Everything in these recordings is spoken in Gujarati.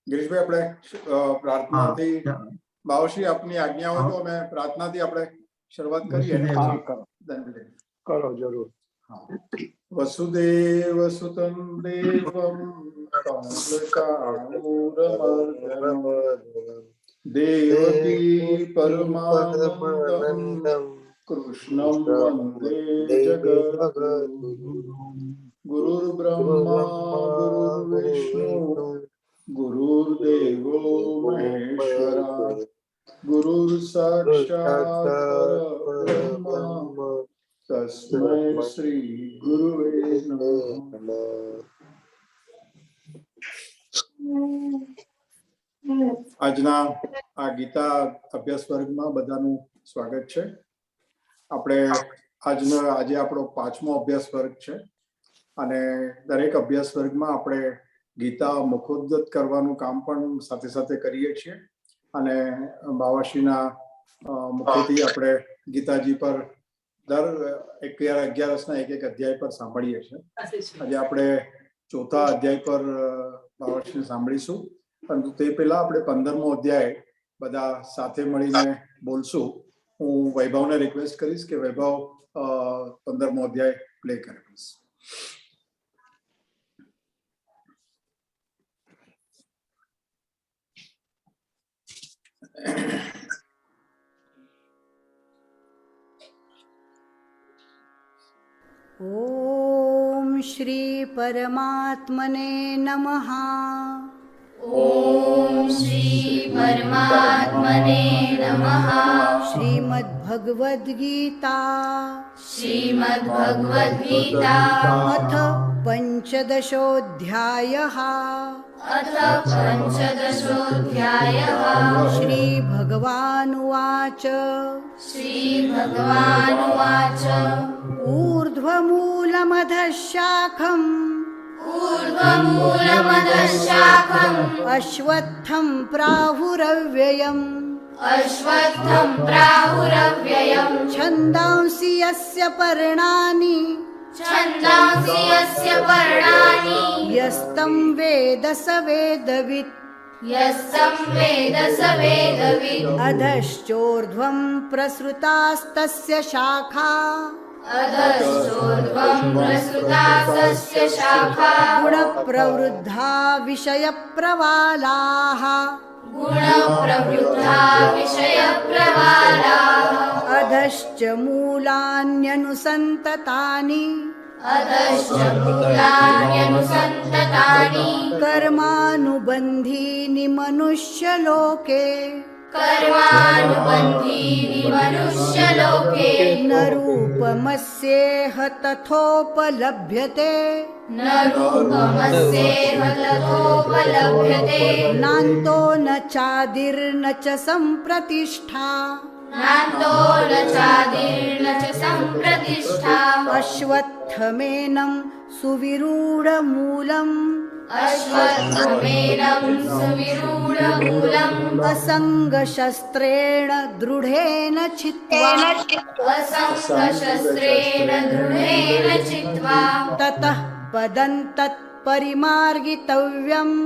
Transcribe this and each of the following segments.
गिरीशभाई આપણે પ્રાર્થનાથી हाँ, બાવશ્રી આપની આજ્ઞા હોય તો અમે પ્રાર્થનાથી આપણે શરૂઆત કરીએ અને हाँ, પછી દંડ લઈએ. करो जरूर. हाँ. वसुदेव सुतं देवं कंसचाणूरमर्दनं देवकी परमानन्दं कृष्णं वन्दे जगद्गुरुं. गुरुर्ब्रह्मा गुरुर्विष्णु गुरुर्देवो महेश्वरा गुरुर्साक्षात् परब्रह्म तस्मै श्री गुरुवे नमः. આજના આ ગીતા અભ્યાસ વર્ગમાં બધાનું સ્વાગત છે. આપણે આજે આપણો 5મો અભ્યાસ વર્ગ છે અને દરેક અભ્યાસ વર્ગમાં આપણે ગીતા મુખોદ્ગત કરવાનું કામ પણ સાથે સાથે કરીએ છીએ અને બાવાશ્રીના મુખેથી આપણે ગીતાજી પર દર 11 એક અધ્યાય પર સાંભળીએ છીએ. આજે આપણે 4થા અધ્યાય પર બાવાશ્રીને સાંભળીશું, પરંતુ તે પહેલા આપણે 15મો અધ્યાય બધા સાથે મળીને બોલશું. હું વૈભવને રિક્વેસ્ટ કરીશ કે વૈભવ 15મો અધ્યાય પ્લે કરે. પ્લીઝ. ओम श्री परमात्मने नमः. ओम श्री परमात्मने नमः. श्रीमद्भगवद गीता अथ पंचदशोऽध्यायः. श्रीभगवानुवाच ऊर्ध्वमूलमधः शाखम् अश्वत्थं प्राहुरव्ययम् छन्दांसि यस्य पर्णानि यस्तं वेद स वेदवित्. अधश्चोर्ध्वं प्रसृतास्तस्य शाखा गुणप्रवृद्धा विषयप्रवालाः. अधश्च मूलान्यनुसन्ततानि कर्मानुबन्धीनि मनुष्यलोके. न रूपमस्येह तथोपलभ्यते नान्तो न चादिर्न च सम्प्रतिष्ठा. अश्वत्थमेनं सुविरूढमूलम् असङ्गशस्त्रेण दृढेन चित्वा ततः पदं तत्परिमार्गितव्यम्.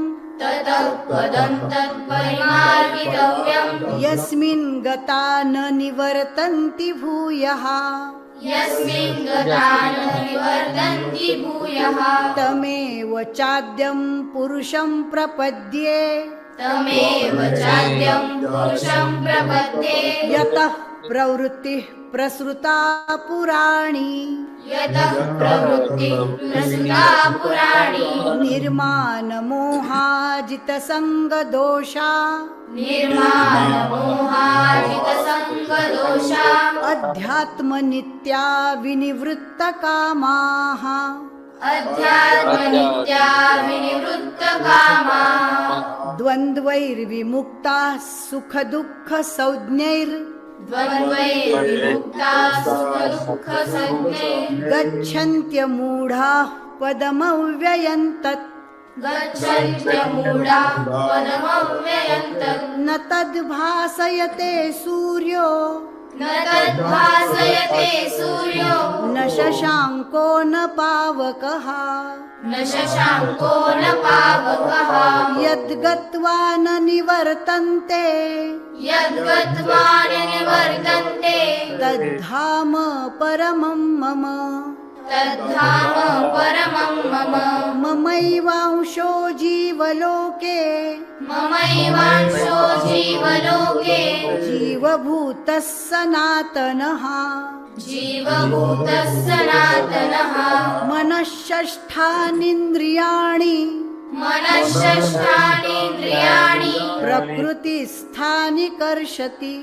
यस्मिन् गता न निवर्तन्ति भूयः तमेव चाद्यं पुरुषं प्रपद्ये. यतः प्रवृत्तिः प्रसृता पुराणी निर्मानमोहाजितसङ्गदोषा अध्यात्मनित्या विनिवृत्तकामाः. द्वन्द्वैर्विमुक्ताः सुखदुःखसंज्ञैर् गच्छन्त्यमूढाः पदमव्ययं तत्. न तद्भासयते सूर्यो न तद्भासयते सूर्यो न शशाङ्को न पावकः न शशाङ्को न पावकः यद्गत्वा न निवर्तन्ते यद्गत्वा न निवर्तन्ते तद्धाम परमं मम तद्धाम परमं मम ममैवांशो जीवलोके ममैवांशो जीवलोके जीवभूतः सनातनः जीवभूतः सनातनः मनःषष्ठानीन्द्रियाणि मनःषष्ठानीन्द्रियाणि प्रकृतिस्थानि कर्षति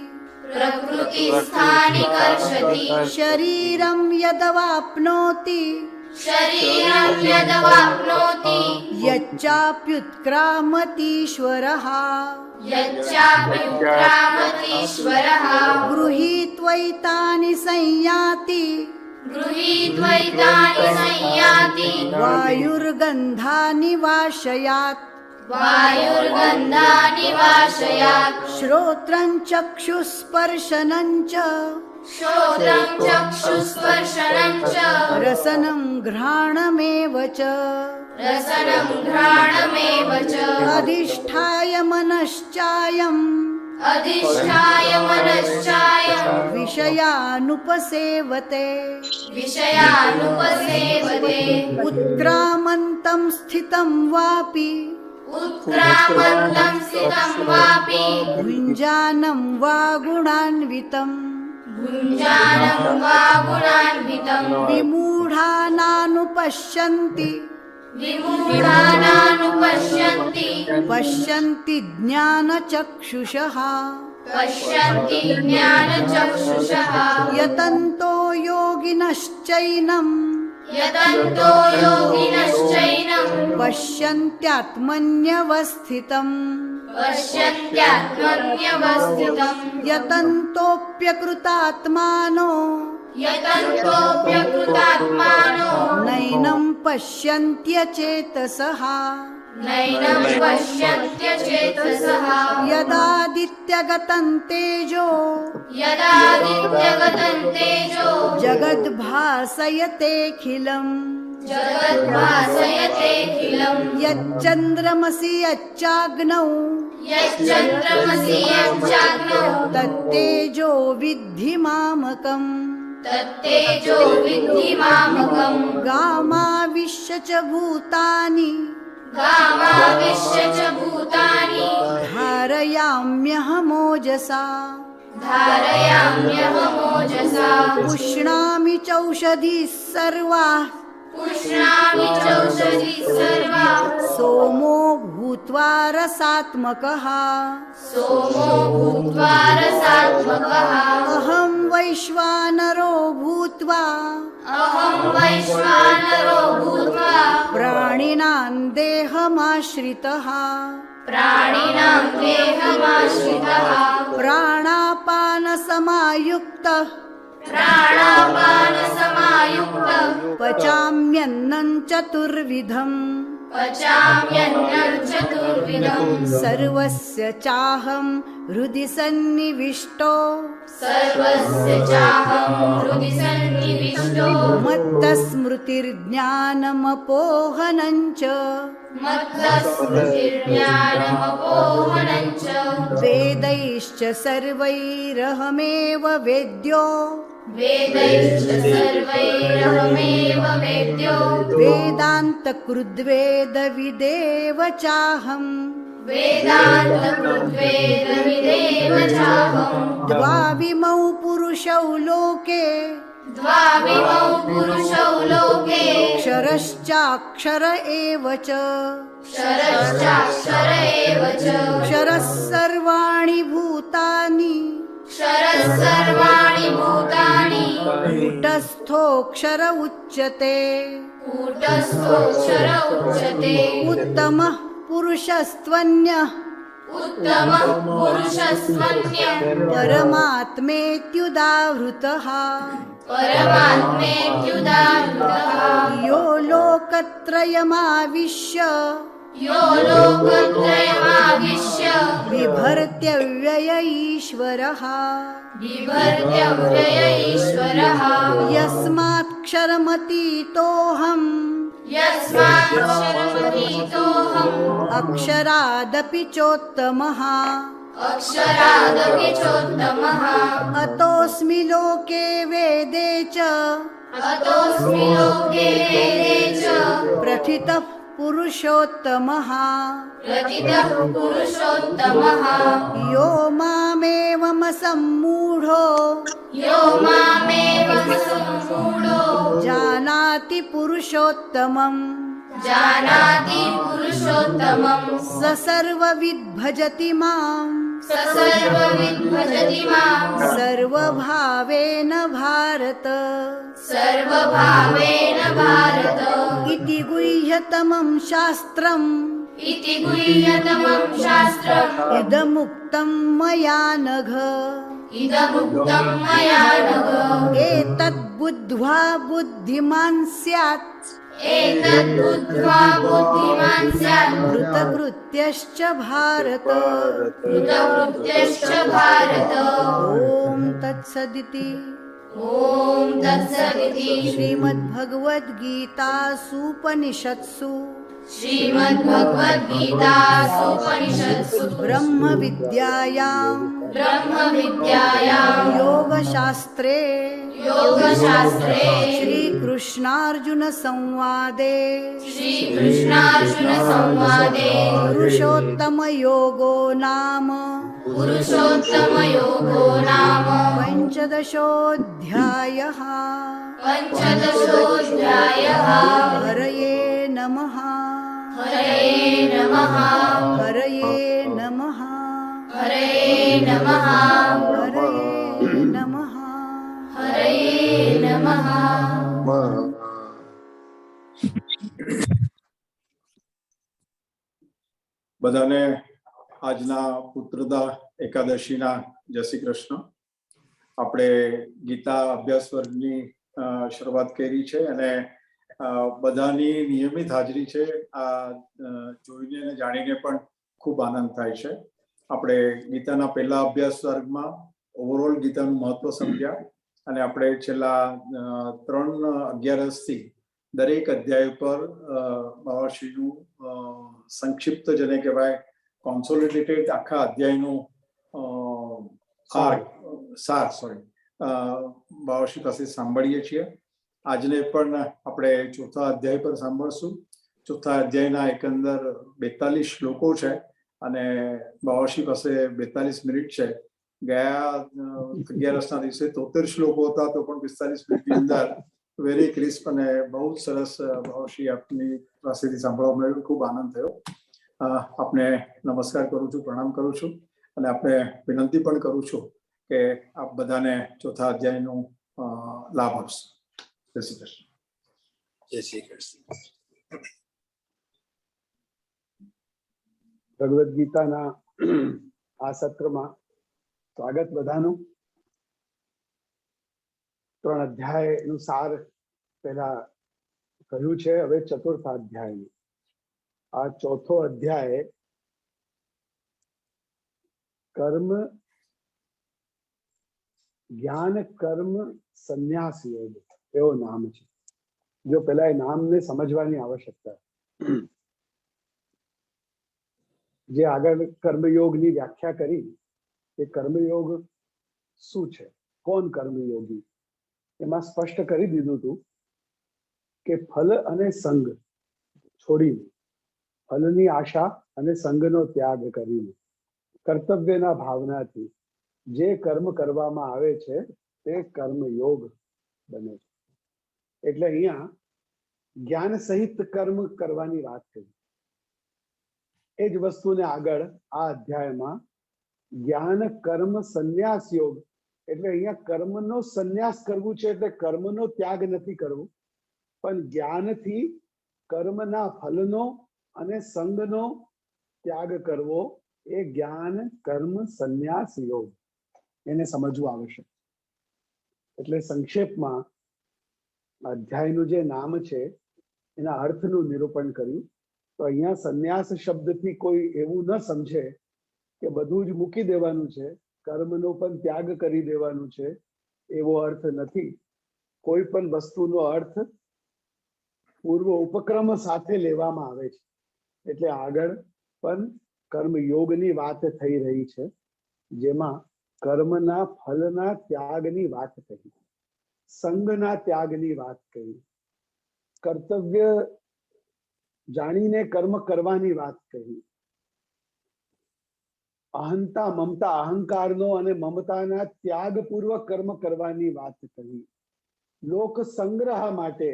प्रकृतिस्थानि कर्षति शरीरं यदवाप्नोति शरीरं यदवाप्नोति यच्चाप्युत्क्रामतीश्वरः यच्चाप्युत्क्रामतीश्वरः गृहीत्वैतानि संयाति गृहीत्वैतानि संयाति वायुर्गन्धानि वाशयात् वायुर्गन्धानि वाशयात् श्रोत्रं चक्षुस्पर्शनं च श्रोत्रं चक्षुस्पर्शनं च रसनं घ्राणमेव च रसनं घ्राणमेव च अधिष्ठाय मनश्चायम् अधिष्ठाय मनश्चायं विषयानुपसेवते विषयानुपसेवते उत्क्रामन्तं स्थितं वापि उत्क्रामन्तं स्थितं वापि भुञ्जानं वा गुणान्वितम् भुञ्जानं वा गुणान्वितं विमूढानानुपश्यन्ति विमूढानानुपश्यन्ति पश्यन्ति ज्ञानचक्षुषः पश्यन्ति ज्ञानचक्षुषः यतन्तो योगिनश्चैनम् यतन्तो योगिनश्चैनं पश्यन्त्यात्मन्यवस्थितम् पश्यन्त्यात्मन्यवस्थितं यतन्तोऽप्यकृतात्मानो यतन्तोऽप्यकृतात्मानो नैनं पश्यन्त्यचेतसः नैनं पश्यन्त्यचेतसः यदादित्यगतं तेजो यदादित्यगतं तेजो जगद्भासयतेऽखिलम् जगद्भासयतेऽखिलं यच्चन्द्रमसि यच्चाग्नौ यच्चन्द्रमसि यच्चाग्नौ तत्तेजो विद्धि मामकम् तत्तेजो विद्धि मामकम् गामाविश्य च भूतानि गामाविश्य च भूतानि धारयाम्यहमोजसा धारयाम्यहमोजसा पुष्णामि चौषधिः सर्वाः पुष्णामि चौषधिः सर्वाः सोमो भूत्वा रसात्मकः सोमो भूत्वा रसात्मकः अहं वैश्वानरो भूत्वा अहं वैश्वानरो भूत्वा प्राणिनां देहमाश्रितः प्राणिनां देहमाश्रितः प्राणापानसमायुक्तः प्राणापानसमायुक्तः पचाम्यन्नं चतुर्विधम् पचाम्यन्नं चतुर्विधं सर्वस्य चाहं हृदि सन्निविष्टो सर्वस्य चाहं हृदि सन्निविष्टो मत्तस्मृतिर्ज्ञानमपोहनं च मत्तस्मृतिर्ज्ञानमपोहनं च वेदैश्च सर्वैरहमेव वेद्यो वेदैश्च सर्वैरहमेव वेद्यो वेदान्तकृद्वेदविदेव चाहम् वेदान्तकृद्वेदविदेव चाहम् द्वाविमौ पुरुषौ लोके द्वाविमौ पुरुषौ लोके क्षरश्चाक्षर एव च क्षरश्चाक्षर एव च क्षरः सर्वाणि भूतानि क्षरः सर्वाणि भूतानि कूटस्थोऽक्षर उच्यते कूटस्थोऽक्षर उच्यते उत्तमः पुरुषस्त्वन्यः उत्तमः पुरुषस्त्वन्यः परमात्मेत्युदाहृतः परमात्मेत्युदाहृतः यो लोकत्रयमाविश्य यो लोकत्रयमाविश्य बिभर्त्यव्यय ईश्वरः बिभर्त्यव्यय ईश्वरः यस्मात्क्षरमतीतोऽहम् यस्माक्षरमतीतोऽहम् अक्षरादपि चोत्तमः अक्षरादपि चोत्तमः अतोऽस्मि लोके वेदे च अतोऽस्मि लोके वेदे च प्रथितः पुरुषोत्तमः प्रथितः पुरुषोत्तमः यो मामेवमसम्मूढो यो मामेवं सम्मूढो जानाति पुरुषोत्तमम् जानाति पुरुषोत्तमं स सर्वविद् भजति माम् स सर्वविद् भजति मां सर्वभावेन भारत सर्वभावेन भारत इति गुह्यतमं शास्त्रम् इति गुह्यतमं शास्त्रम् इदमुक्तं मया नघ इदमुक्तं मया नघ एतद्बुद्ध्वा बुद्धिमान् स्यात् एतद्बुद्ध्वा बुद्धिमान् स्यात् कृतकृत्यश्च भारत कृतकृत्यश्च भारत ॐ तत्सदिति ॐ तत्सदिति श्रीमद्भगवद्गीतासूपनिषत्सु श्रीमद्भगवद्गीतासूपनिषत्सु ब्रह्मविद्यायां ब्रह्मविद्यायां योगशास्त्रे योगशास्त्रे श्रीकृष्णार्जुनसंवादे श्रीकृष्णार्जुनसंवादे पुरुषोत्तमयोगो नाम पुरुषोत्तमयोगो नाम पञ्चदशोऽध्यायः पञ्चदशोऽध्यायः हरये नमः हरये नमः हरये नमः हरये नमः हरये नमः हरये नमः બધાને આજના પુત્રદા એકાદશીના જય શ્રી કૃષ્ણ. આપણે ગીતા અભ્યાસ વર્ગની શરૂઆત કરી છે અને બધાની નિયમિત હાજરી છે. આ જોઈને અને જાણીને પણ ખૂબ આનંદ થાય છે. આપણે ગીતાના પહેલા અભ્યાસ વર્ગમાં ઓવરઓલ ગીતાનું મહત્વ સમજ્યા અને આપણે છેલ્લા 3-11થી દરેક અધ્યાય પર બાવાશ્રીનું સંક્ષિપ્ત જેને કહેવાય કોન્સોલિડેટેડ આખા અધ્યાયનું બાવાશ્રી પાસે સાંભળીએ છીએ. આજને પણ આપણે ચોથા અધ્યાય પર સાંભળશું. ચોથા અધ્યાયના એકંદર 42 શ્લોકો છે અને બાવાશ્રી પાસે 42 મિનિટ છે. ગયા 11ના દિવસે 73 શ્લોકો હતા તો પણ 45 મિનિટની અંદર વેરી ક્રિસ્પ અને બહુ સરસ બાવાશ્રી આપની પાસેથી સાંભળવા મળ્યું. ખૂબ આનંદ થયો. આપને નમસ્કાર કરું છું, પ્રણામ કરું છું અને આપણે વિનંતી પણ કરું છું કે આપ બધાને ચોથા અધ્યાયનો લાભ આપશો. જય શ્રી કૃષ્ણ. જય શ્રી કૃષ્ણ. ભગવદ્ ગીતાના આ સત્રમાં સ્વાગત બધાનું. 3 અધ્યાયનું સાર પહેલા કહ્યું છે. હવે ચતુર્થ અધ્યાયનું આ ચોથો અધ્યાય કર્મ જ્ઞાન કર્મ સંન્યાસ યોગ એવો નામ છે. જો પેલા એ નામને સમજવાની આવશ્યકતા. જે આગળ કર્મયોગની વ્યાખ્યા કરી એ કર્મયોગ શું છે, કોણ કર્મયોગી, એમાં સ્પષ્ટ કરી દીધું હતું કે ફલ અને સંગ છોડીને, ફલની આશા અને સંગનો ત્યાગ કરીને કર્તવ્યના ભાવનાથી જે કર્મ કરવામાં આવે છે તે કર્મયોગ બને છે. એટલે અહીંયા જ્ઞાન સહિત કર્મ કરવાની વાત કરી. એ જ વસ્તુને આગળ આ અધ્યાયમાં જ્ઞાન કર્મ સંન્યાસ યોગ, એટલે અહીંયા કર્મનો સંન્યાસ કરવું છે. એટલે કર્મનો ત્યાગ નથી કરવું, પણ જ્ઞાનથી કર્મના ફલનો અને સંગનો ત્યાગ કરવો એ જ્ઞાન કર્મ સંન્યાસ યોગ, એને સમજવું આવશ્યક. એટલે સંક્ષેપમાં અધ્યાયનું જે નામ છે એના અર્થનું નિરૂપણ કર્યું. તો અહીંયા સંન્યાસ શબ્દથી કોઈ એવું ન સમજે કે બધું જ મૂકી દેવાનું છે, કર્મનો પણ ત્યાગ કરી દેવાનું છે, એવો અર્થ નથી. કોઈ પણ વસ્તુનો અર્થ પૂર્વ ઉપક્રમ સાથે લેવામાં આવે છે. એટલે આગળ પણ કર્મયોગની વાત થઈ રહી છે, જેમાં કર્મના ફલના ત્યાગની વાત કહી, સંગના ત્યાગની વાત કહી, કર્તવ્ય જાણીને કર્મ કરવાની વાત કહી, અહંતા મમતા અહંકારનો અને મમતાના ત્યાગપૂર્વક કર્મ કરવાની વાત કહી, લોક સંગ્રહ માટે,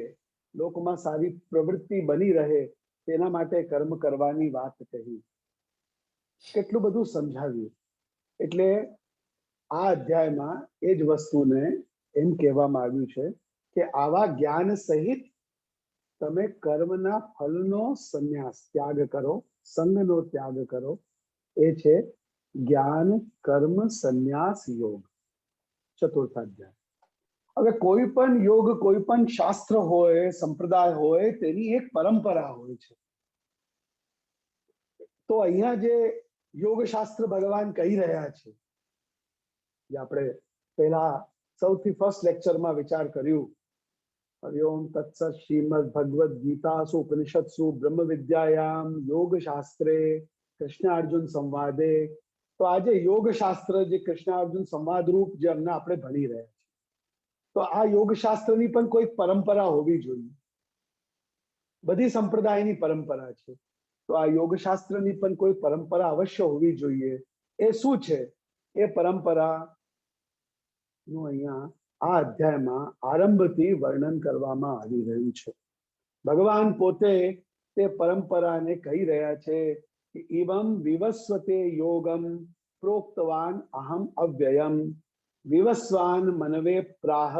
લોકમાં સારી પ્રવૃત્તિ બની રહે તેના માટે કર્મ કરવાની વાત કહી. કેટલું બધું સમજાવ્યું. એટલે આ અધ્યાયમાં એ જ વસ્તુને એમ કહેવામાં આવ્યું છે કે આવા જ્ઞાન સહિત તમે કર્મના ફલનો સંન્યાસ ત્યાગ કરો, સંગનો ત્યાગ કરો. એ છે જ્ઞાન કર્મ સંન્યાસ યોગ, ચતુર્થ અધ્યાય. હવે કોઈ પણ યોગ, કોઈ પણ શાસ્ત્ર હોય, સંપ્રદાય હોય, તેની એક પરંપરા હોય છે. તો અહીંયા જે યોગ શાસ્ત્ર ભગવાન કહી રહ્યા છે, જે આપણે પહેલા સૌથી ફર્સ્ટ લેક્ચરમાં વિચાર કર્યું, હરિઓમ તત્સત શ્રીમદ ભગવદ ગીતાસુ ઉપનિષત્સુ બ્રહ્મ વિદ્યાયામ યોગ શાસ્ત્રે કૃષ્ણ અર્જુન સંવાદે. તો આજે યોગ શાસ્ત્ર, જે કૃષ્ણ અર્જુન સંવાદ રૂપ જે અમને આપણે ભણી રહ્યા છીએ, તો આ યોગ શાસ્ત્રની પણ કોઈ પરંપરા હોવી જોઈએ. બધી સંપ્રદાયની પરંપરા છે, તો આ યોગ શાસ્ત્રની પણ કોઈ પરંપરા અવશ્ય હોવી જોઈએ. એ શું છે? એ પરંપરા નું અહીંયા આ અધ્યાયમાં આરંભથી વર્ણન કરવામાં આવી રહ્યું છે. ભગવાન પોતે તે પરંપરાને કહી રહ્યા છે કે એવમ વિવસ્વતે યોગમ પ્રોક્તવાન અહમ અવ્યયમ વિવસ્વાન મનવે પ્રાહ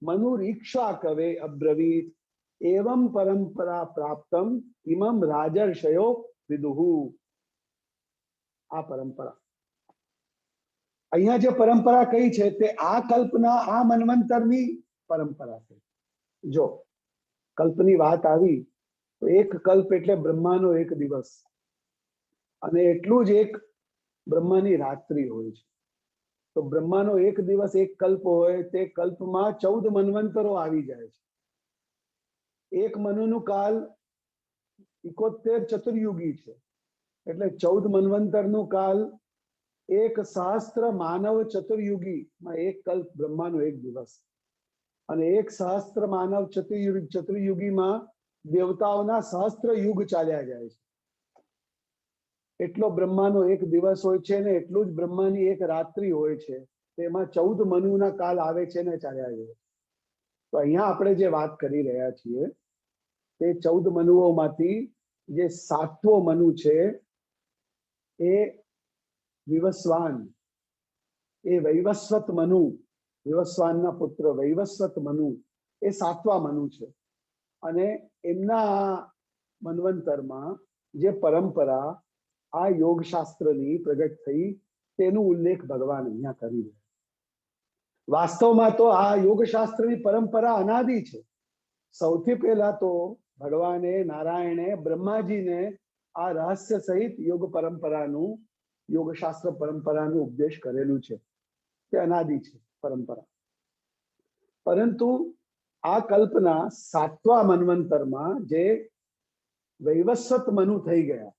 મનુરીક્ષા કવે અબ્રવીત એવમ પરંપરા પ્રાપ્તમ ઇમમ રાજર્ષયો વિદુહુ. આ પરંપરા અહીંયા જે પરંપરા કઈ છે તે આ કલ્પના, આ મન્વંતરની પરંપરા છે. જો કલ્પની વાત આવી તો એક કલ્પ એટલે બ્રહ્માનો એક દિવસ, અને એટલું જ એક બ્રહ્માની રાત્રિ હોય છે. તો બ્રહ્માનો એક દિવસ એક કલ્પ હોય, તે કલ્પમાં 14 મન્વંતરો આવી જાય છે. એક મનુનું કાલ 71 ચતુર્યુગી છે, એટલે 14 મન્વંતરનું કાલ એક સહસ્ત્ર માનવ ચતુર્યુગીમાં એક કલ્પ બ્રહ્માનો એક દિવસ, અને એક સહસ્ત્ર માનવ ચતુર્યુગીમાં દેવતાઓના સહસ્ત્ર યુગ ચાલ્યા જાય છે. એટલો બ્રહ્માનો એક દિવસ હોય છે, ને એટલું જ બ્રહ્માની એક રાત્રિ હોય છે. તેમાં 14 મનુના કાલ આવે છે ને ચાલ્યા જાય. તો અહીંયા આપણે જે વાત કરી રહ્યા છીએ તે 14 મનુઓમાંથી જે 7મો મનુ છે એ વિવસ્વાન, એ વૈવસ્વત મનુ, વિવસ્વાનના પુત્ર વૈવસ્વત મનુ, એ 7મા મનુ છે. અને એમના મન્વંતરમાં જે પરંપરા આ યોગ શાસ્ત્રની પ્રગટ થઈ તેનો ઉલ્લેખ ભગવાન અહીંયા કરી રહ્યા. વાસ્તવમાં તો આ યોગ શાસ્ત્રની પરંપરા અનાદિ છે. સૌથી પહેલા તો ભગવાને નારાયણે બ્રહ્માજીને આ રહસ્ય સહિત યોગ પરંપરાનું, યોગશાસ્ત્ર પરંપરાનું ઉપદેશ કરેલું છે. તે અનાદિ છે પરંપરા. પરંતુ આ કલ્પના 7મા મન્વંતરમાં જે વૈવસ્વત મનુ થઈ ગયા.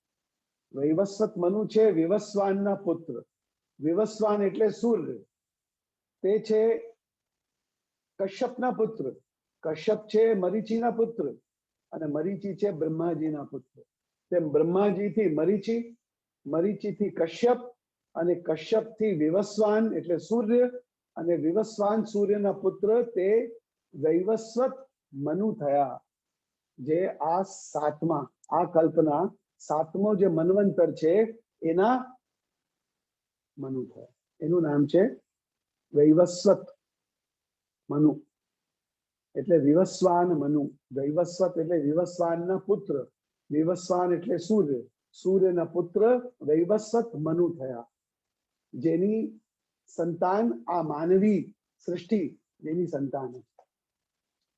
વૈવસ્વત મનુ છે વિવસ્વાનના પુત્ર. વિવસ્વાન એટલે સૂર્ય, તે છે કશ્યપના પુત્ર. કશ્યપ છે મરીચીના પુત્ર, અને મરીચી છે બ્રહ્માજીના પુત્ર. તેમ બ્રહ્માજીથી મરીચી, મરીચીથી કશ્યપ, અને કશ્યપથી વિવસ્વાન એટલે સૂર્ય, અને વિવસ્વાન સૂર્યના પુત્ર તે વૈવસ્વત મનુ થયા. જે આ 7મા, આ કલ્પના 7મો જે મન્વંતર છે એના મનુ થયા. એનું નામ છે વૈવસ્વત મનુ, એટલે વિવસ્વાન મનુ. વૈવસ્વત એટલે વિવસ્વાનના પુત્ર, વિવસ્વાન એટલે સૂર્ય, સૂર્યના પુત્ર વૈવસ્વત મનુ થયા. જેની સંતાન આ માનવી સૃષ્ટિ, જેની સંતાન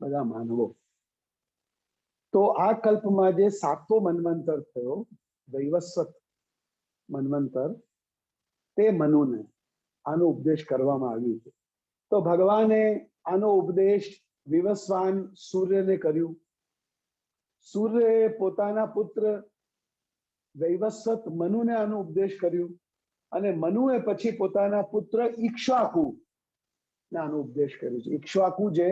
બધા માનવો. તો આ કલ્પમાં જે 7મો મન્વંતર થયો, વૈવસ્વત મન્વંતર, તે મનુને આનો ઉપદેશ કરવામાં આવ્યું છે. તો ભગવાને આનો ઉપદેશ વિવસ્વાન સૂર્યને કર્યું. સૂર્યએ પોતાના પુત્ર વૈવસ્વત મનુને આનો ઉપદેશ કર્યું અને મનુએ પછી પોતાના પુત્ર ઈક્ષ્વાકુ આનો ઉપદેશ કર્યો છે. ઈક્ષ્વાકુ જે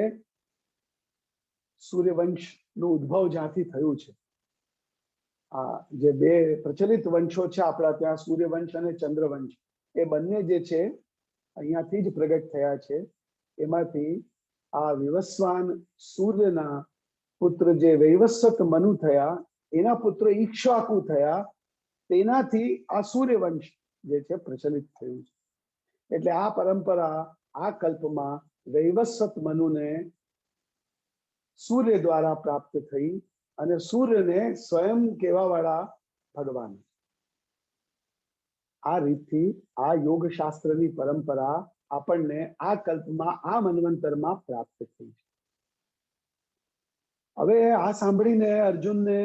સૂર્યવંશનું ઉદ્ભવ જ્યાંથી થયું છે. આ જે બે પ્રચલિત વંશો છે આપણા ત્યાં, સૂર્યવંશ અને ચંદ્રવંશ, એ બંને જે છે અહીંયાથી જ પ્રગટ થયા છે. એમાંથી આ વિવસ્વાન સૂર્યના પુત્ર જે વૈવસ્વત મનુ થયા, એના પુત્ર ઈક્ષ્વાકુ થયા, તેનાથી આ સૂર્યવંશ જે છે પ્રચલિત થયું છે. એટલે આ પરંપરા આ કલ્પમાં વૈવસ્વત મનુને સૂર્ય દ્વારા પ્રાપ્ત થઈ અને સૂર્યને સ્વયં કહેવાવાળા ભગવાન. આ રીતથી આ યોગ શાસ્ત્રની પરંપરા આપણને આ કલ્પમાં, આ મન્વંતરમાં પ્રાપ્ત થઈ છે. હવે આ સાંભળીને અર્જુનને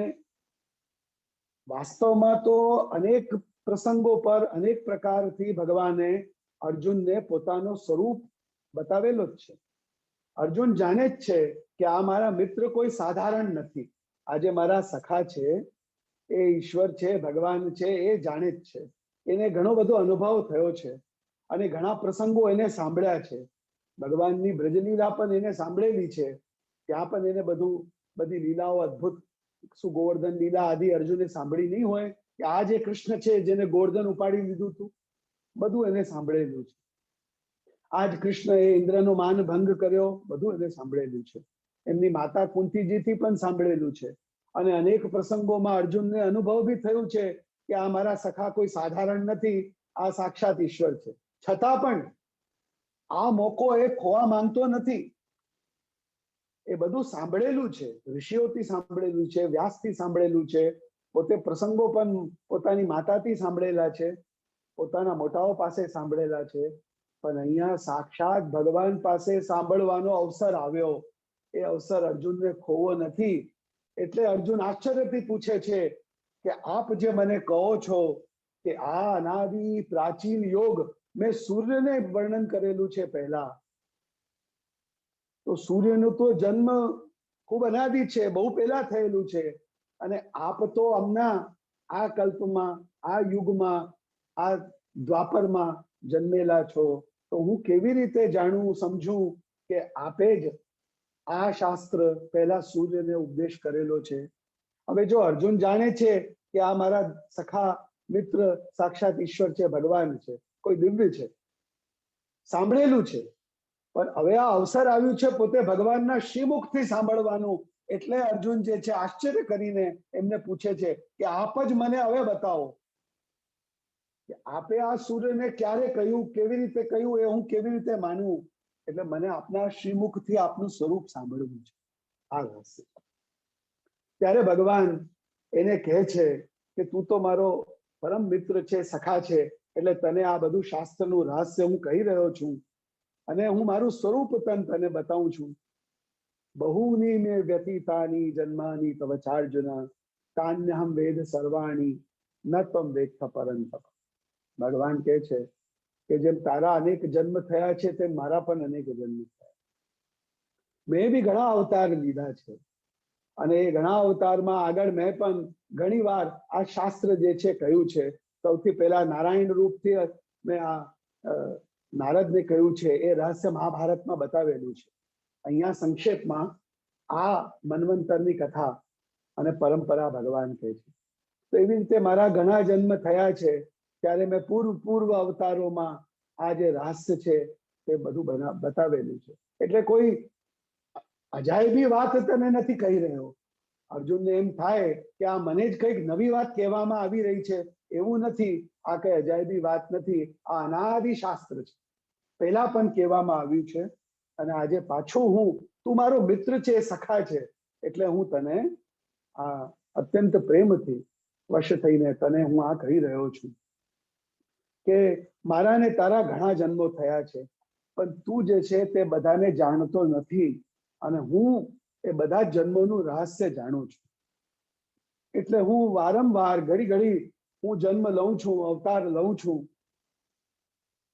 વાસ્તવમાં તો અનેક પ્રસંગો પર અનેક પ્રકારથી ભગવાને અર્જુનને પોતાનો સ્વરૂપ બતાવેલો જ છે. અર્જુન જાણે જ છે કે આ મારા મિત્ર કોઈ સાધારણ નથી. આજે મારા સખા છે, એ ઈશ્વર છે, ભગવાન છે, એ જાણે જ છે. એને ઘણો બધો અનુભવ થયો છે અને ઘણા પ્રસંગો એને સાંભળ્યા છે. ભગવાનની બ્રજલીલા પણ એને સાંભળેલી છે. ત્યાં પણ એને બધી લીલાઓ અદ્ભુત, સુગોવર્ધન લીલા આદિ અર્જુને સાંભળી નહીં હોય કે આ જે કૃષ્ણ છે જેને ગોવર્ધન ઉપાડી લીધું હતું, બધું એને સાંભળેલું છે. આજ કૃષ્ણએ ઇન્દ્રનો માન ભંગ કર્યો, બધું એને સાંભળેલું છે. એમની માતા કુંતીજીથી પણ સાંભળેલું છે. અને અનેક પ્રસંગોમાં અર્જુનને અનુભવ બી થયું છે કે આ મારા સખા કોઈ સાધારણ નથી, આ સાક્ષાત ઈશ્વર છે. છતાં પણ આ મોકો એ ખોવા માંગતો નથી. એ બધું સાંભળેલું છે, ઋષિઓથી સાંભળેલું છે, વ્યાસથી સાંભળેલું છે, પોતે પ્રસંગો પણ પોતાની માતાથી સાંભળેલા છે, પોતાના મોટાઓ પાસે સાંભળેલા છે. પણ અહીંયા સાક્ષાત ભગવાન પાસે સાંભળવાનો અવસર આવ્યો. એ અવસર અર્જુનને ખોવો નથી. એટલે અર્જુન આશ્ચર્યથી પૂછે છે કે આપ જે મને કહો છો કે આ અનાદિ પ્રાચીન યોગ, મેં સૂર્યને વર્ણન કરેલું છે પહેલા. તો સૂર્યનો તો જન્મ ખૂબ અનાદિ છે, બહુ પહેલા થયેલું છે. અને આપ તો હમણાં આ કલ્પમાં, આ યુગમાં, આ દ્વાપરમાં જન્મેલા છો. તો હું કેવી રીતે જાણું, સમજું કે આપે જ આ શાસ્ત્ર પહેલા સૂર્યને ઉપદેશ કરેલો છે. હવે જો અર્જુન જાણે છે કે આ મારા સખા મિત્ર સાક્ષાત ઈશ્વર છે, ભગવાન છે, કોઈ દિવ્ય છે, સાંભળેલું છે, પણ હવે આ અવસર આવ્યું છે પોતે ભગવાનના શ્રીમુખથી સાંભળવાનું. એટલે અર્જુન જે છે આશ્ચર્ય કરીને એમને પૂછે છે કે આપ જ મને હવે બતાવો કે આપે આ સૂર્યને ક્યારે કહ્યું, કેવી રીતે કહ્યું, એ હું કેવી રીતે માનવું. એટલે મને આપના શ્રીમુખથી આપનું સ્વરૂપ સાંભળવું છે. આ રહસ્ય. ત્યારે ભગવાન એને કહે છે કે તું તો મારો પરમ મિત્ર છે, સખા છે, એટલે તને આ બધું શાસ્ત્રનું રહસ્ય હું કહી રહ્યો છું અને હું મારું સ્વરૂપ તને બતાવું છું. બહુની મે વ્યતીતાની જન્માની તવ ચાર્જુન તાન્યહમ વેદ સર્વાણી ન તમ વેત્થ પરંતપ. ભગવાન કહે છે કે જેમ તારા અનેક જન્મ થયા છે તેમ મારા પણ અનેક જન્મ થયા. મેં બી ઘણા અવતાર લીધા છે અને એ ઘણા અવતારમાં આગળ મેં પણ ઘણી વાર આ શાસ્ત્ર જે છે કહ્યું છે. સૌથી પહેલા નારાયણ રૂપથી મેં આ નારદને કહ્યું છે. એ રહસ્ય મહાભારતમાં બતાવેલું છે. અહીંયા સંક્ષેપમાં આ મન્વંતરની કથા અને પરંપરા ભગવાન કહે છે. તો એવી રીતે મારા ઘણા જન્મ થયા છે, ત્યારે મેં પૂર્વ અવતારોમાં આ જે રહસ્ય છે તે બધું બતાવેલું છે. એટલે કોઈ અજાયબી વાત તને નથી કહી રહ્યો. અર્જુનને એમ થાય કે આ મને જ કંઈક નવી વાત કહેવામાં આવી રહી છે, એવું નથી. આ કઈ અજાયબી વાત નથી. આ અનાદિ શાસ્ત્ર છે, પહેલા પણ કહેવામાં આવ્યું છે. અને આજે પાછું તું મારો મિત્ર છે, સખા છે, એટલે હું તને આ અત્યંત પ્રેમથી વશ થઈને તને હું આ કહી રહ્યો છું કે મારા ને તારા ઘણા જન્મો થયા છે, પણ તું જે છે તે બધાને જાણતો નથી અને હું એ બધા જન્મોનું રહસ્ય જાણું છું. એટલે હું વારંવાર ઘડી ઘડી હું જન્મ લઉં છું, અવતાર લઉં છું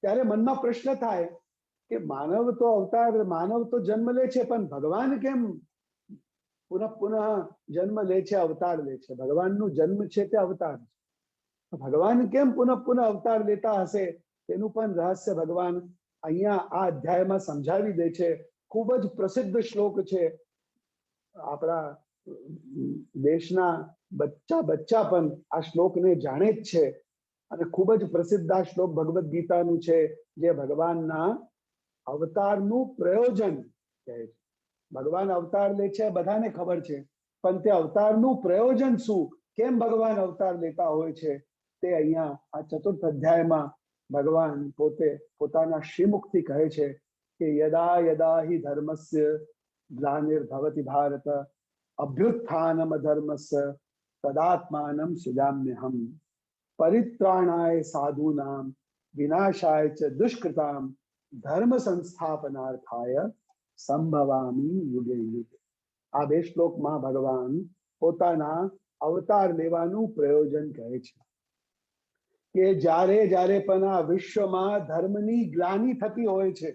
ત્યારે મનમાં પ્રશ્ન થાય કે માનવ તો અવતાર, માનવ તો જન્મ લે છે, પણ ભગવાન કેમ પુનઃ પુનઃ જન્મ લે છે, અવતાર લે છે? ભગવાનનું જન્મ છે તે અવતાર છે. ભગવાન કેમ પુનઃ પુનઃ અવતાર લેતા હશે? તેનું પણ રહસ્ય ભગવાન અહીંયા આ અધ્યાયમાં સમજાવી દે છે. ખૂબ જ પ્રસિદ્ધ શ્લોક છે. આપણા દેશના બચ્ચા પણ આ શ્લોકને જાણે જ છે અને ખૂબ જ પ્રસિદ્ધ આ શ્લોક ભગવદ્ ગીતાનું છે, જે ભગવાનના અવતારનું પ્રયોજન કહે છે. ભગવાન અવતાર લે છે બધાને ખબર છે, પણ તે અવતારનું પ્રયોજન શું, કેમ ભગવાન અવતાર લેતા હોય છે, તે અહીંયા આ ચતુર્થ અધ્યાયમાં ભગવાન પોતે પોતાના શ્રીમુખથી કહે છે કે યદા યદા હિ ધર્મસ્ય ગ્લાનિર્ભવતિ ભારત અભ્યુત્થાનમ ધર્મસ્ય તદાત્માનમ સૃજામ્યહમ પરિત્રાણાય સાધૂનામ વિનાશાય ચ દુષ્કૃતામ ધર્મ સંસ્થાપનાર્થાય સંભવામી યુગે યુગે. આ બે શ્લોકમાં ભગવાન પોતાના અવતાર લેવાનું પ્રયોજન કહે છે કે જ્યારે જ્યારે પણ આ વિશ્વમાં ધર્મની ગ્લાનિ થતી હોય છે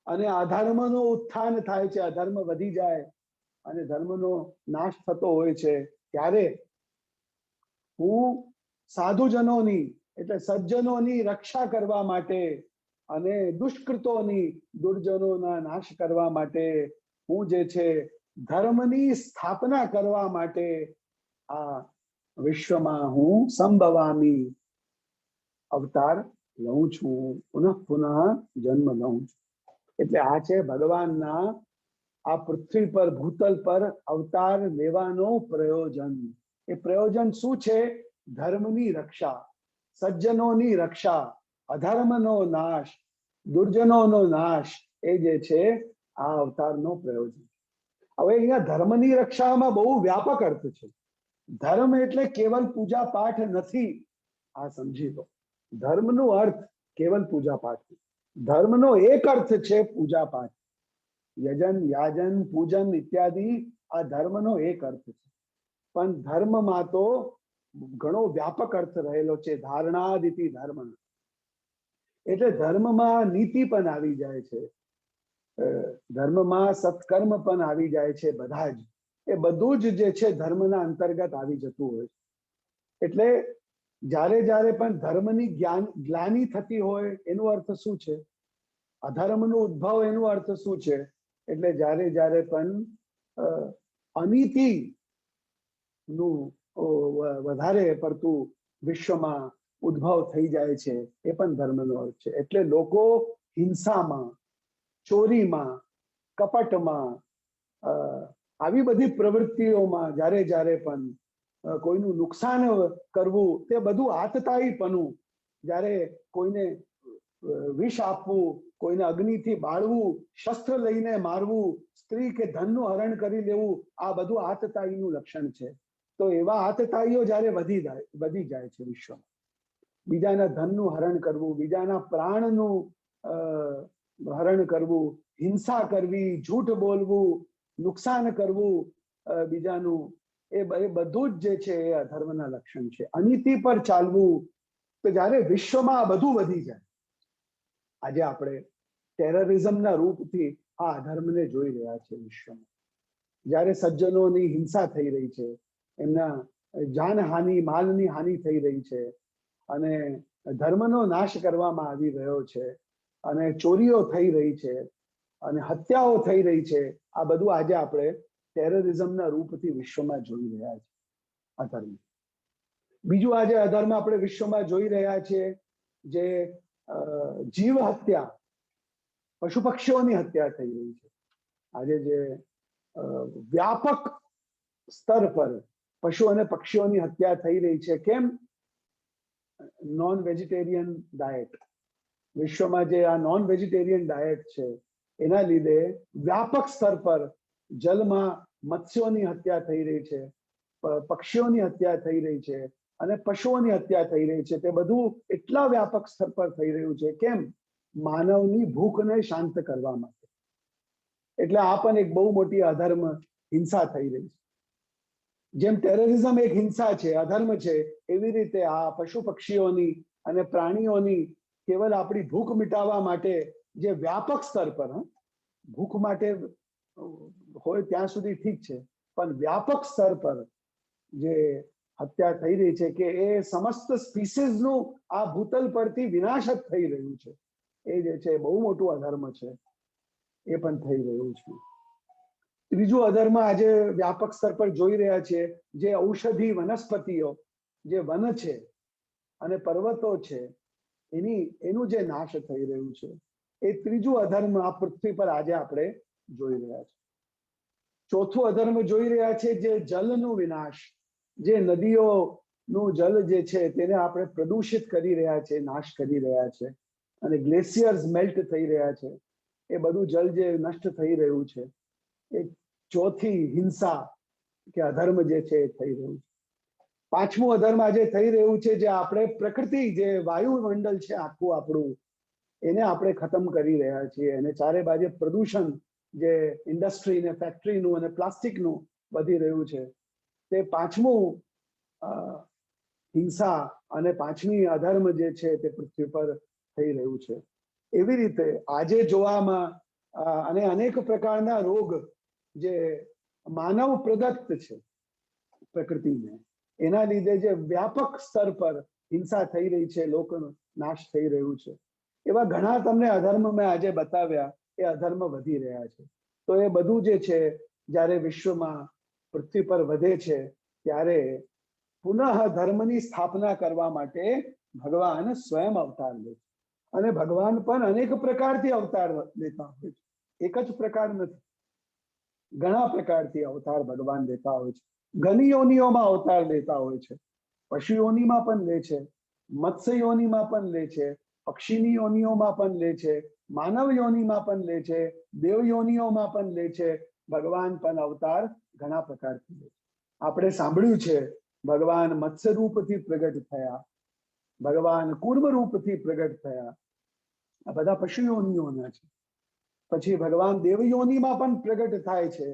અને અધર્મનો ઉત્થાન થાય છે, અધર્મ વધી જાય અને ધર્મનો નાશ થતો હોય છે, ત્યારે હું સાધુજનોની એટલે સજ્જનોની રક્ષા કરવા માટે અને દુષ્કૃતોની, દુર્જનોના નાશ કરવા માટે, હું જે છે ધર્મની સ્થાપના કરવા માટે આ વિશ્વમાં હું સંભવામી અવતાર લઉં છું, પુનઃ પુનઃ જન્મ લઉં છું. એટલે આ છે ભગવાનના આ પૃથ્વી પર, ભૂતલ પર અવતાર લેવાનો પ્રયોજન. એ પ્રયોજન શું છે? ધર્મની રક્ષા, સજ્જનોની રક્ષા, અધર્મનો નાશ, દુર્જનોનો નાશ, એ જે છે આ અવતારનો પ્રયોજન. હવે અહીંયા ધર્મની રક્ષામાં બહુ વ્યાપક અર્થ છે. ધર્મ એટલે કેવલ પૂજા પાઠ નથી, આ સમજી લો. ધર્મનો અર્થ કેવલ પૂજા પાઠ નથી. ધર્મનો એક અર્થ છે પૂજા પાઠ, યજન, યાજન, પૂજન ઇત્યાદિ. આ ધર્મનો એક અર્થ છે, પણ ધર્મમાં તો ઘણો વ્યાપક અર્થ રહેલો છે. ધારણાદિતિ ધર્મ એટલે ધર્મમાં નીતિ પણ આવી જાય છે, ધર્મમાં સત્કર્મ પણ આવી જાય છે. બધા જ એ બધું જ જે છે ધર્મના અંતર્ગત આવી જતું હોય છે. એટલે જ્યારે જ્યારે પણ ધર્મની ગ્લાનિ થતી હોય એનો અર્થ શું છે? અધર્મનો ઉદ્ભવ એનો અર્થ શું છે? એટલે જ્યારે જ્યારે પણ અનીતિ નું વધારે પડતું વિશ્વમાં ઉદ્ભવ થઈ જાય છે, એ પણ ધર્મનો અર્થ છે. એટલે લોકો હિંસામાં, ચોરીમાં, કપટમાં, આવી બધી પ્રવૃત્તિઓમાં જ્યારે જ્યારે પણ કોઈનું નુકસાન કરવું, તે બધું આતતાયીપણું, જ્યારે કોઈને વિષ આપવું, કોઈને અગ્નિથી બાળવું, શસ્ત્ર લઈને મારવું, સ્ત્રી કે ધનનું હરણ કરી લેવું, આ બધું આતતાયીનું લક્ષણ છે. તો એવા આતતાઈઓ જ્યારે વધી જાય છે વિશ્વમાં, બીજાના ધનનું હરણ કરવું, બીજાના પ્રાણનું હરણ કરવું, હિંસા કરવી, જૂઠ બોલવું, નુકસાન કરવું બીજાનું, એ બધું જ જે છે એ અધર્મના લક્ષણ છે. અનીતિ પર ચાલવું. તો જ્યારે વિશ્વમાં આ બધું વધી જાય, આજે આપણે ટેરરિઝમના રૂપથી આ અધર્મને જોઈ રહ્યા છે વિશ્વમાં. જ્યારે સજ્જનોની હિંસા થઈ રહી છે, એમના જાનહાનિ, માલની હાનિ થઈ રહી છે, અને ધર્મનો નાશ કરવામાં આવી રહ્યો છે, અને ચોરીઓ થઈ રહી છે, અને હત્યાઓ થઈ રહી છે, આ બધું આજે આપણે ટેરરિઝમના રૂપથી વિશ્વમાં જોઈ રહ્યા છે. અધર્મ. બીજું આજે અધર્મ આપણે વિશ્વમાં જોઈ રહ્યા છીએ, જે જીવ હત્યા, પશુ પક્ષીઓની હત્યા થઈ રહી છે. આજે જે વ્યાપક સ્તર પર પશુ અને પક્ષીઓની હત્યા થઈ રહી છે. કેમ? Non vegetarian diet. વિશ્વમાં જે આ નોન વેજીટેરિયન ડાયટ છે, એના લીધે વ્યાપક સ્તર પર જલમાં મત્સ્યોની હત્યા થઈ રહી છે, પક્ષીઓની હત્યા થઈ રહી છે, અને પશુઓની હત્યા થઈ રહી છે. તે બધું એટલા વ્યાપક સ્તર પર થઈ રહ્યું છે. કેમ? માનવની ભૂખને શાંત કરવા માટે. એટલે આ પણ એક બહુ મોટી અધર્મ, હિંસા થઈ રહી છે. જેમ ટેરરિઝમ એક હિંસા છે, અધર્મ છે, એવી રીતે આ પશુ પક્ષીઓની અને પ્રાણીઓની કેવલ આપણી ભૂખ મિટાવવા માટે જે વ્યાપક સ્તર પર, ભૂખ માટે હોય ત્યાં સુધી ઠીક છે, પણ વ્યાપક સ્તર પર જે હત્યા થઈ રહી છે કે એ સમસ્ત સ્પીસીસનું આ ભૂતલ પરથી વિનાશ જ થઈ રહ્યું છે, એ જે છે બહુ મોટું અધર્મ છે, એ પણ થઈ રહ્યું છે. ત્રીજું અધર્મ આજે વ્યાપક સ્તર પર જોઈ રહ્યા છીએ, જે ઔષધિ વનસ્પતિઓ, જે વન છે અને પર્વતો છે, એનું જે નાશ થઈ રહ્યું છે, એ ત્રીજું અધર્મ આ પૃથ્વી પર આજે આપણે જોઈ રહ્યા છે. ચોથું અધર્મ જોઈ રહ્યા છે જે જલનું વિનાશ, જે નદીઓનું જલ જે છે તેને આપણે પ્રદૂષિત કરી રહ્યા છે, નાશ કરી રહ્યા છે, અને ગ્લેશિયર્સ મેલ્ટ થઈ રહ્યા છે, એ બધું જલ જે નષ્ટ થઈ રહ્યું છે, એ ચોથી હિંસા કે અધર્મ જે છે એ થઈ રહ્યું છે. પાંચમું અધર્મ આજે થઈ રહ્યું છે, જે આપણે પ્રકૃતિ, જે વાયુમંડળ છે આખું આપણું, એને આપણે ખતમ કરી રહ્યા છીએ, અને ચારે બાજુ પ્રદૂષણ, જે ઇન્ડસ્ટ્રી ને ફેક્ટરીનું અને પ્લાસ્ટિકનું વધી રહ્યું છે, તે પાંચમું હિંસા અને પાંચમી અધર્મ જે છે તે પૃથ્વી પર થઈ રહ્યું છે. એવી રીતે આજે જોવામાં અને અનેક પ્રકારના રોગ જે માનવ પ્રદત્ત છે પ્રકૃતિને, એના લીધે જે વ્યાપક સ્તર પર હિંસા થઈ રહી છે, લોકોનો નાશ થઈ રહ્યું છે, એવા ઘણા તમને અધર્મ મેં આજે બતાવ્યા, એ અધર્મ વધી રહ્યા છે. તો એ બધું જે છે જ્યારે વિશ્વમાં પૃથ્વી પર વધે છે, ત્યારે પુનઃ ધર્મની સ્થાપના કરવા માટે ભગવાન સ્વયં અવતાર લે છે. અને ભગવાન પણ અનેક પ્રકારથી અવતાર લેતા હોય છે, એક જ પ્રકાર નથી, ઘણા પ્રકારથી અવતાર ભગવાન લેતા હોય છે. ઘણી યોનિઓમાં અવતાર લેતા હોય છે. પશુ યોનિમાં પણ લે છે, મત્સ્ય યોનિમાં પણ લે છે, પક્ષીની યોનિઓમાં પણ લે છે, માનવ યોનિમાં પણ લે છે, દેવ યોનિઓમાં પણ લે છે. ભગવાન પણ અવતાર ઘણા પ્રકારથી લે છે. આપણે સાંભળ્યું છે ભગવાન મત્સ્ય રૂપથી પ્રગટ થયા, ભગવાન કૂર્મ રૂપથી પ્રગટ થયા, આ બધા પશુ યોનિઓના છે. પછી ભગવાન દેવ યોનિમાં પણ પ્રગટ થાય છે,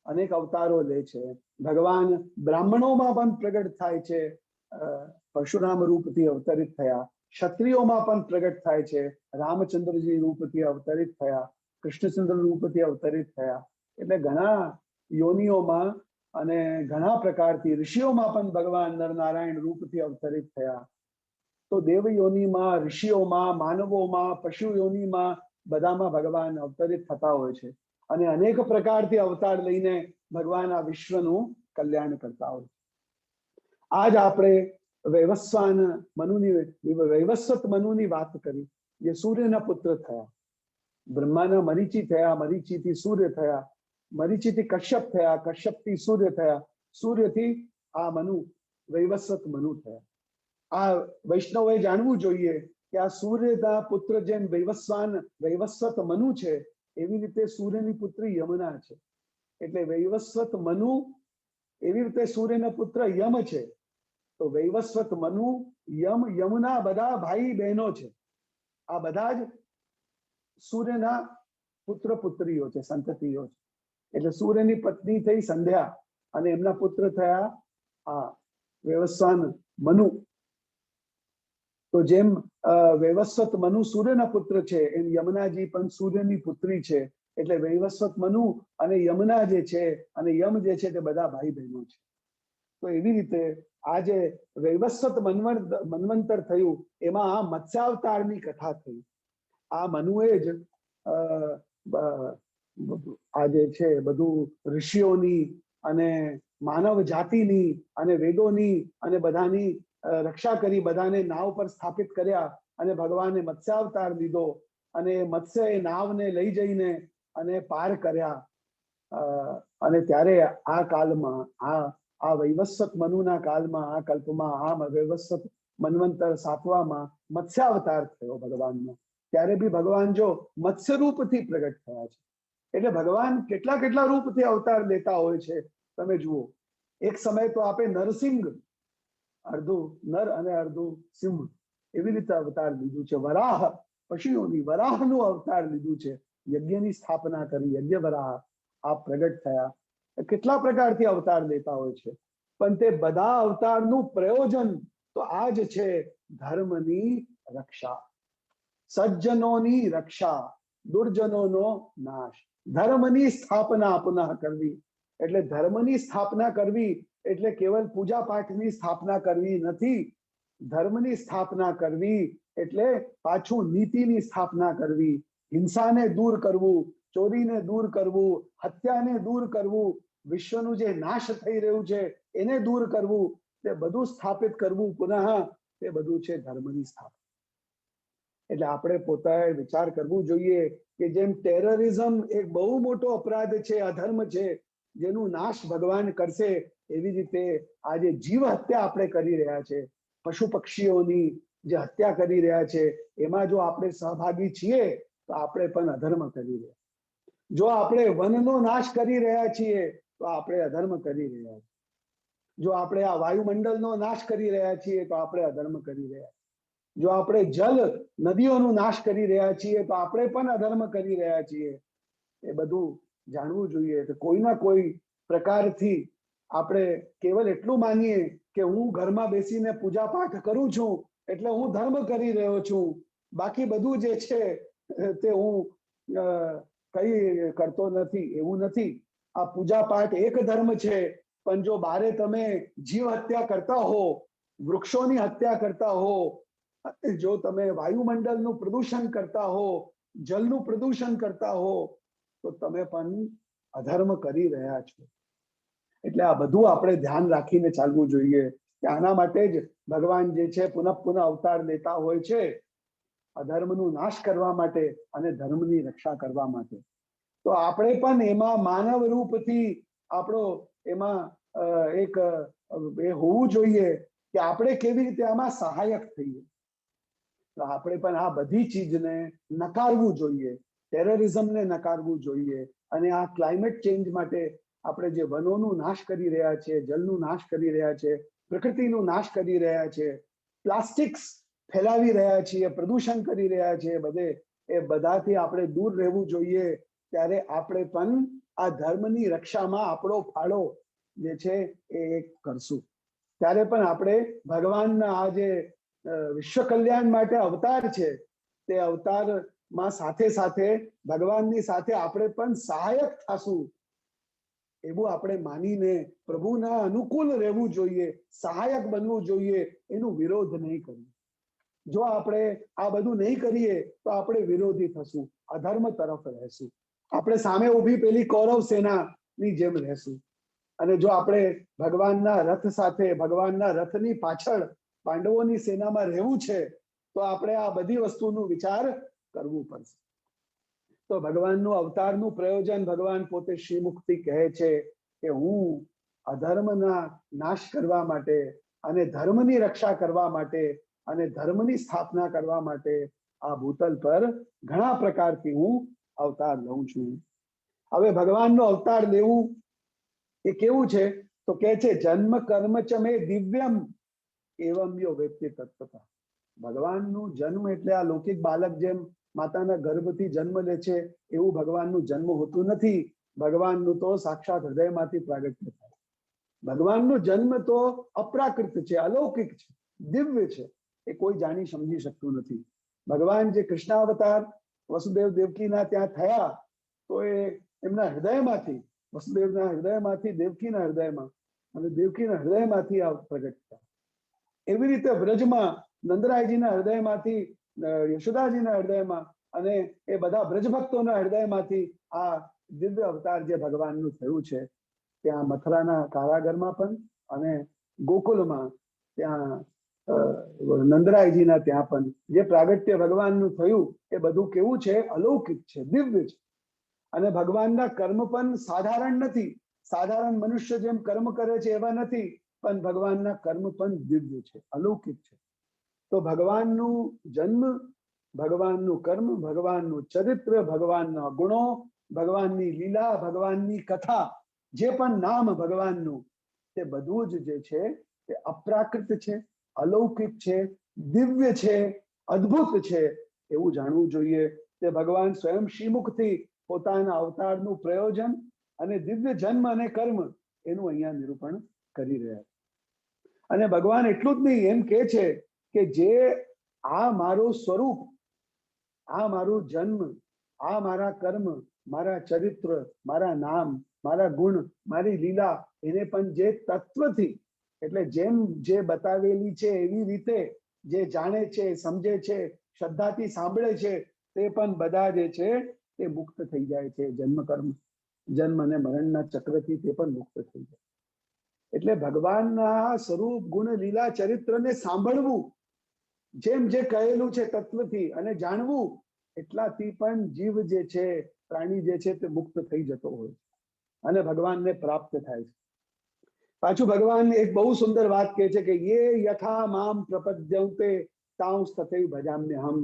અનેક અવતારો લે છે. ભગવાન બ્રાહ્મણોમાં પણ પ્રગટ થાય છે, પરશુરામ રૂપથી અવતરિત થયા. ક્ષત્રિયોમાં પણ પ્રગટ થાય છે, રામચંદ્રજી રૂપથી અવતરિત થયા, કૃષ્ણચંદ્ર રૂપથી અવતરિત થયા. એટલે ઘણા યોનિઓમાં અને ઘણા પ્રકારથી ઋષિઓમાં પણ ભગવાન નરનારાયણ રૂપથી અવતરિત થયા. તો દેવ યોનિમાં, ઋષિઓમાં, માનવોમાં, પશુ યોનિમાં, બધામાં ભગવાન અવતરિત થતા હોય છે, અને અનેક પ્રકારથી અવતાર લઈને ભગવાન આ વિશ્વનું કલ્યાણ કરતા હોય છે. આજ આપણે વૈવસ્વત મનુની વાત કરી, જે સૂર્યના પુત્ર થયા. બ્રહ્માના મરીચી થયા, મરીચીથી સૂર્ય થયા, મરીચીથી કશ્યપ થયા, કશ્યપથી સૂર્ય થયા, સૂર્યથી આ મનુ, વૈવસ્વત મનુ થયા. આ વૈષ્ણવોએ જાણવું જોઈએ કે આ સૂર્યના પુત્ર જેમ વૈવસ્વત મનુ છે, એવી રીતે સૂર્યની પુત્રી યમુના છે. એટલે વૈવસ્વત મનુ એવી રીતે સૂર્યના પુત્ર યમ છે, તો વૈવસ્વત મનુ, યમ, યમુના બધા ભાઈ બહેનો છે. આ બધા જ સૂર્યના પુત્ર પુત્રીઓ છે, સંતતિઓ છે. એટલે સૂર્યની પત્ની થઈ સંધ્યા, અને એમના પુત્ર થયા આ વૈવસ્વાન મનુ. તો જેમ વૈવસ્વત મનુ સૂર્યના પુત્ર છે, એમ યમુનાજી પણ સૂર્યની પુત્રી છે. એટલે વૈવસ્વત મનુ અને યમુના જે છે, અને યમ જે છે, તે બધા ભાઈ બહેનો છે. તો એવી રીતે આ જે વૈવસ્વત મન્વંતર થયું, એમાં આ મત્સ્યાવતારની કથા થઈ. આ મનુએ જ આ જે છે બધું ઋષિઓની અને માનવ જાતિની અને વેદોની અને બધાની રક્ષા કરી, બધાને નાવ પર સ્થાપિત કર્યા, અને ભગવાને મત્સ્યાવતાર લીધો, અને મત્સ્ય એ નાવને લઈ જઈને અને પાર કર્યા. અને ત્યારે આ કાલમાં, આ વૈવસ્વત મનુના કાલમાં, આ કલ્પમાં, આ વૈવસ્વત મન્વંતર 7માં મત્સ્યાવતાર થયો ભગવાનનો. ત્યારે બી ભગવાન જો મત્સ્ય રૂપથી પ્રગટ થયા છે. એટલે ભગવાન કેટલા કેટલા રૂપથી અવતાર લેતા હોય છે, તમે જુઓ. એક સમય તો આપે નરસિંહ, અડધું નર અને અડધું સિંહ, એવી રીતે અવતાર લીધું છે. વરાહ, પશુઓની વરાહનું અવતાર લીધું છે. યજ્ઞની સ્થાપના કરી, યજ્ઞ વરાહ આ પ્રગટ થયા. કેટલા પ્રકારથી અવતાર લેતા હોય છે, પણ તે બધા અવતારનું પ્રયોજન તો આ જ છે, ધર્મની રક્ષા. સજ્જનોની રક્ષા, દુર્જનોનો નાશ, ધર્મની સ્થાપના પુનઃ કરવી. એટલે ધર્મની સ્થાપના કરવી એટલે કેવલ પૂજા પાઠની સ્થાપના કરવી નથી. ધર્મની સ્થાપના કરવી એટલે પાછું નીતિની સ્થાપના કરવી, હિંસાને દૂર કરવું, ચોરીને દૂર કરવું, હત્યાને દૂર કરવું, વિશ્વનું જે નાશ થઈ રહ્યું છે એને દૂર કરવું, તે બધું સ્થાપિત કરવું પુનઃ, તે બધું છે ધર્મની સ્થાપના. એટલે આપણે પોતાએ વિચાર કરવું જોઈએ કે જેમ ટેરરિઝમ એક બહુ મોટો અપરાધ છે, અધર્મ છે, જેનું નાશ ભગવાન કરશે, એવી રીતે આજે જીવ હત્યા આપણે કરી રહ્યા છે, પશુ પક્ષીઓની જે હત્યા કરી રહ્યા છે, એમાં જો આપણે સહભાગી છીએ તો આપણે પણ અધર્મ કરી રહ્યા. જો આપણે વનનો નાશ કરી રહ્યા છીએ તો આપણે અધર્મ કરી રહ્યા છીએ. જો આપણે આ વાયુમંડળનો નાશ કરી રહ્યા છીએ તો આપણે અધર્મ કરી રહ્યા. જો આપણે જલ નદીઓનો નાશ કરી રહ્યા છીએ તો આપણે પણ અધર્મ કરી રહ્યા છીએ. એ બધું જાણવું જોઈએ. તો કોઈના કોઈ પ્રકારથી આપણે કેવલ એટલું માનીએ કે હું ઘરમાં બેસીને પૂજા પાઠ કરું છું એટલે હું ધર્મ કરી રહ્યો છું, બાકી બધું જે છે તે હું કઈ કરતો નથી, એવું નથી. આ પૂજા પાઠ એક ધર્મ છે, પણ જો બારે તમે જીવ હત્યા કરતા હો, વૃક્ષોની હત્યા કરતા હો, જો તમે વાયુમંડળનું પ્રદૂષણ કરતા હો, જલનું પ્રદૂષણ કરતા હો, તો તમે પણ અધર્મ કરી રહ્યા છો. એટલે આ બધું આપણે ધ્યાન રાખીને ચાલવું જોઈએ કે આના માટે જ ભગવાન જે છે પુનઃ પુનઃ અવતાર લેતા હોય છે, અધર્મનું નાશ કરવા માટે અને ધર્મની રક્ષા કરવા માટે. તો આપણે પણ એમાં માનવ રૂપથી આપણો એમાં એક એ હોવું જોઈએ કે આપણે કેવી રીતે આમાં સહાયક થઈએ. તો આપણે પણ આ બધી ચીજને નકારવું જોઈએ, ટેરરિઝમને નકારવું જોઈએ. અને આ ક્લાઇમેટ ચેન્જ માટે આપણે જે વનોનું નાશ કરી રહ્યા છે, જલનું નાશ કરી રહ્યા છે, પ્રકૃતિનું નાશ કરી રહ્યા છે, પ્લાસ્ટિક્સ ફેલાવી રહ્યા છીએ, પ્રદૂષણ કરી રહ્યા છીએ, બધે એ બધાથી આપણે દૂર રહેવું જોઈએ. ત્યારે આપણે પણ આ ધર્મની રક્ષામાં આપણો ફાળો જે છે એ કરશું. ત્યારે પણ આપણે ભગવાનના આ જે વિશ્વ કલ્યાણ માટે અવતાર છે, તે અવતારમાં સાથે સાથે ભગવાનની સાથે આપણે પણ સહાયક થશું, એવું આપણે માનીને પ્રભુના અનુકૂળ રહેવું જોઈએ, સહાયક બનવું જોઈએ, એનું વિરોધ નહીં કરવું. જો આપણે આ બધું નહીં કરીએ તો આપણે વિરોધી થશું, અધર્મ તરફ રહેશું. આપણે સામે ઊભી પેલી કૌરવ સેનાની જેમ રહેશું. અને જો આપણે ભગવાનના રથ સાથે, ભગવાનના રથની પાછળ પાંડવોની સેનામાં રહેવું છે તો આપણે આ બધી વસ્તુનું વિચાર કરવું પડશે. તો ભગવાનનું અવતારનું પ્રયોજન ભગવાન પોતે શ્રીમુખથી કહે છે કે હું અધર્મના નાશ કરવા માટે અને ધર્મની રક્ષા કરવા માટે અને ધર્મની સ્થાપના કરવા માટે આ ભૂતલ પર ઘણા પ્રકારથી હું અવતાર લઉં છું. હવે ભગવાનનો અવતાર લેવું એ કેવું છે તો કહે છે જન્મ કર્મ ચ મે દિવ્યમ એવમ યો વેત્ય તત્વતા. ભગવાનનું જન્મ એટલે આ લૌકિક બાલક જેમ માતાના ગર્ભથી જન્મ લે છે એવું ભગવાનનું જન્મ હોતું નથી. ભગવાનનું તો સાક્ષાત હૃદયમાંથી પ્રાગટ્ય થાય. ભગવાનનો જન્મ તો અપ્રાકૃત છે, અલૌકિક છે, દિવ્ય છે, એ કોઈ જાણી સમજી શકતું નથી. ભગવાન જે કૃષ્ણાવતાર વસુદેવ દેવકીના ત્યાં થયા તો એ એમના હૃદયમાંથી, વસુદેવના હૃદયમાંથી દેવકીના હૃદયમાં અને દેવકીના હૃદયમાંથી આ પ્રગટ થયા. એવી રીતે વ્રજમાં નંદરાયજીના હૃદયમાંથી યશોદાજીના હૃદયમાં અને એ બધા બ્રજભક્તોના હૃદયમાંથી આ દિવ્ય અવતાર જે ભગવાનનું થયું છે, ત્યાં મથુરાના કારાગરમાં પણ અને ગોકુલમાં ત્યાં નંદરાયજીના ત્યાં પણ જે પ્રાગટ્ય ભગવાનનું થયું એ બધું કેવું છે? અલૌકિક છે, દિવ્ય છે. અને ભગવાનના કર્મ પણ સાધારણ નથી. સાધારણ મનુષ્ય જેમ કર્મ કરે છે એવા નથી, પણ ભગવાનના કર્મ પણ દિવ્ય છે, અલૌકિક છે. તો ભગવાનનું જન્મ, ભગવાનનું કર્મ, ભગવાનનું ચરિત્ર, ભગવાનના ગુણો, ભગવાનની લીલા, ભગવાનની કથા, જે પણ નામ ભગવાનનું, તે બધું જ જે છે તે અપ્રાકૃત છે, અલૌકિક છે, દિવ્ય છે, અદ્ભુત છે, એવું જાણવું જોઈએ. તે ભગવાન સ્વયં શ્રીમુખથી પોતાના અવતારનું પ્રયોજન અને દિવ્ય જન્મ અને કર્મ એનું અહીંયા નિરૂપણ કરી રહ્યા. અને ભગવાન એટલું જ નહીં, એમ કે છે કે જે આ મારું સ્વરૂપ આ મારું જન્મ, આ મારા કર્મ, મારા ચરિત્ર, મારા નામ, મારા ગુણ, મારી લીલા, એને પણ જે તત્વથી, એટલે જેમ જે બતાવેલી છે એવી રીતે જે જાણે છે, સમજે છે, શ્રદ્ધાથી સાંભળે છે, તે પણ બધા જે છે તે મુક્ત થઈ જાય છે. જન્મ અને મરણના ચક્રથી તે પણ મુક્ત થઈ જાય. એટલે ભગવાનના સ્વરૂપ, ગુણ, લીલા, ચરિત્રને સાંભળવું, જેમ જે કહેલું છે તત્વથી, અને જાણવું, એટલાથી પણ જીવ જે છે, પ્રાણી જે છે તે મુક્ત થઈ જતો હોય અને ભગવાનને પ્રાપ્ત થાય છે. પાછું ભગવાન એક બહુ સુંદર વાત કહે છે કે યે યથા મામ પ્રપદ્યંતે તાંસ તથૈવ ભજામ્યહમ.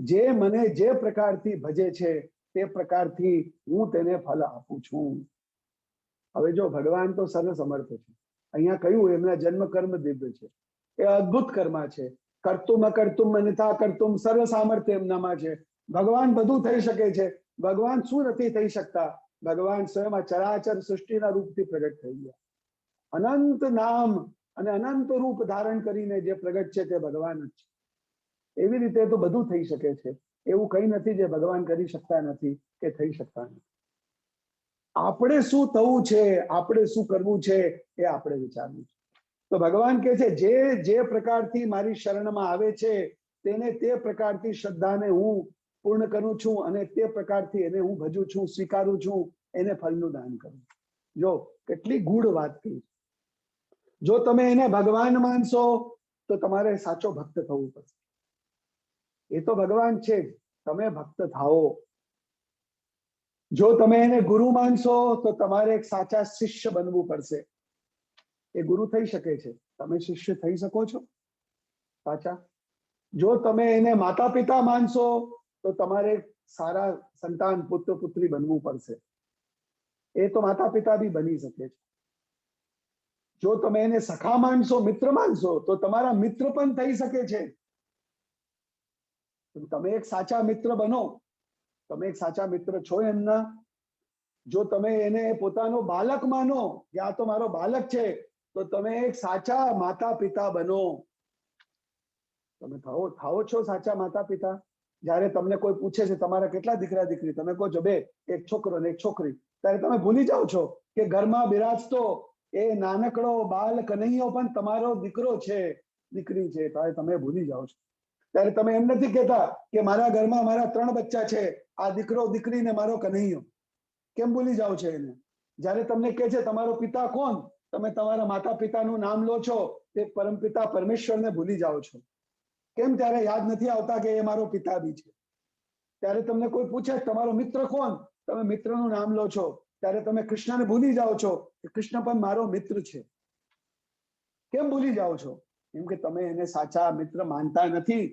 જે મને જે પ્રકારથી ભજે છે તે પ્રકારથી હું તેને ફલ આપું છું. હવે જો ભગવાન તો સર્વસમર્થ છે. અહીંયા કહ્યું એમના જન્મ કર્મ દિવ્ય છે, એ અદ્ભુત કર્મા છે. કર્તુમ અકર્તુમ અન્યથા કર્તુમ સર્વ સામર્થ્ય એમનામાં છે. ભગવાન બધું થઈ શકે છે. ભગવાન શું નથી થઈ શકતા? ભગવાન સ્વયં આ ચરાચર સૃષ્ટિના રૂપથી પ્રગટ થઈ ગયા. અનંત નામ અને અનંત રૂપ ધારણ કરીને જે પ્રગટ છે તે ભગવાન જ છે. એવી રીતે તો બધું થઈ શકે છે. એવું કંઈ નથી જે ભગવાન કરી શકતા નથી કે થઈ શકતા નથી. આપણે શું થવું છે, આપણે શું કરવું છે, એ આપણે વિચારવું છે. તો ભગવાન કહે છે જે જે પ્રકારથી મારી શરણમાં આવે છે તેને તે પ્રકારથી શ્રદ્ધાને હું પૂર્ણ કરું છું અને તે પ્રકારથી એને હું ભજું છું, સ્વીકારું છું, એને ફલનું દાન કરું. જો કેટલી ગૂઢ વાત કહી. જો તમે એને ભગવાન માનશો તો તમારે સાચો ભક્ત થવું પડશે. એ તો ભગવાન છે જ, તમે ભક્ત થાઓ. જો તમે એને ગુરુ માનશો તો તમારે એક સાચા શિષ્ય બનવું પડશે. એ ગુરુ થઈ શકે છે, તમે શિષ્ય થઈ શકો છો સાચા. જો તમે એને માતા પિતા માનશો તો તમારે સારા સંતાન, પુત્ર પુત્રી બનવું પડશે. એ તો માતા પિતા બી બની શકે છે. જો તમે એને સખા માનશો, મિત્ર માનશો તો તમારા મિત્ર પણ થઈ શકે છે. તમે એક સાચા મિત્ર બનો. તમે એક સાચા મિત્ર છો એમના. જો તમે એને પોતાનો બાલક માનો કે આ તો મારો બાલક છે, તો તમે એક સાચા માતા પિતા બનો. તમે થાઓ છો સાચા માતા પિતા. જ્યારે તમને કોઈ પૂછે છે તમારા કેટલા દીકરા દીકરી, તમે કહો છો 2, એક છોકરો ને એક છોકરી, ત્યારે તમે ભૂલી જાઓ છો કે ઘરમાં બિરાજતો એ નાનકડો બાલ કનૈયો પણ તમારો દીકરો છે, દીકરી છે. ત્યારે તમે ભૂલી જાઓ છો. ત્યારે તમે એમ નથી કહેતા કે મારા ઘરમાં મારા 3 બચ્ચા છે, આ દીકરો, દીકરી ને મારો કનૈયો. કેમ ભૂલી જાઓ છો એને? જ્યારે તમને કહે છે તમારો પિતા કોણ, તમે તમારા માતા પિતાનું નામ લો છો, તે પરમપિતા પરમેશ્વરને ભૂલી જાઓ છો. કેમ? ત્યારે યાદ નથી આવતા કે એ મારો પિતા બી છે. ત્યારે તમને કોઈ પૂછે તમારો મિત્ર કોણ, તમે મિત્રનું નામ લો છો, ત્યારે તમે કૃષ્ણને ભૂલી જાઓ છો કે કૃષ્ણ પણ મારો મિત્ર છે. કેમ ભૂલી જાઓ છો? કેમ કે તમે એને સાચા મિત્ર માનતા નથી.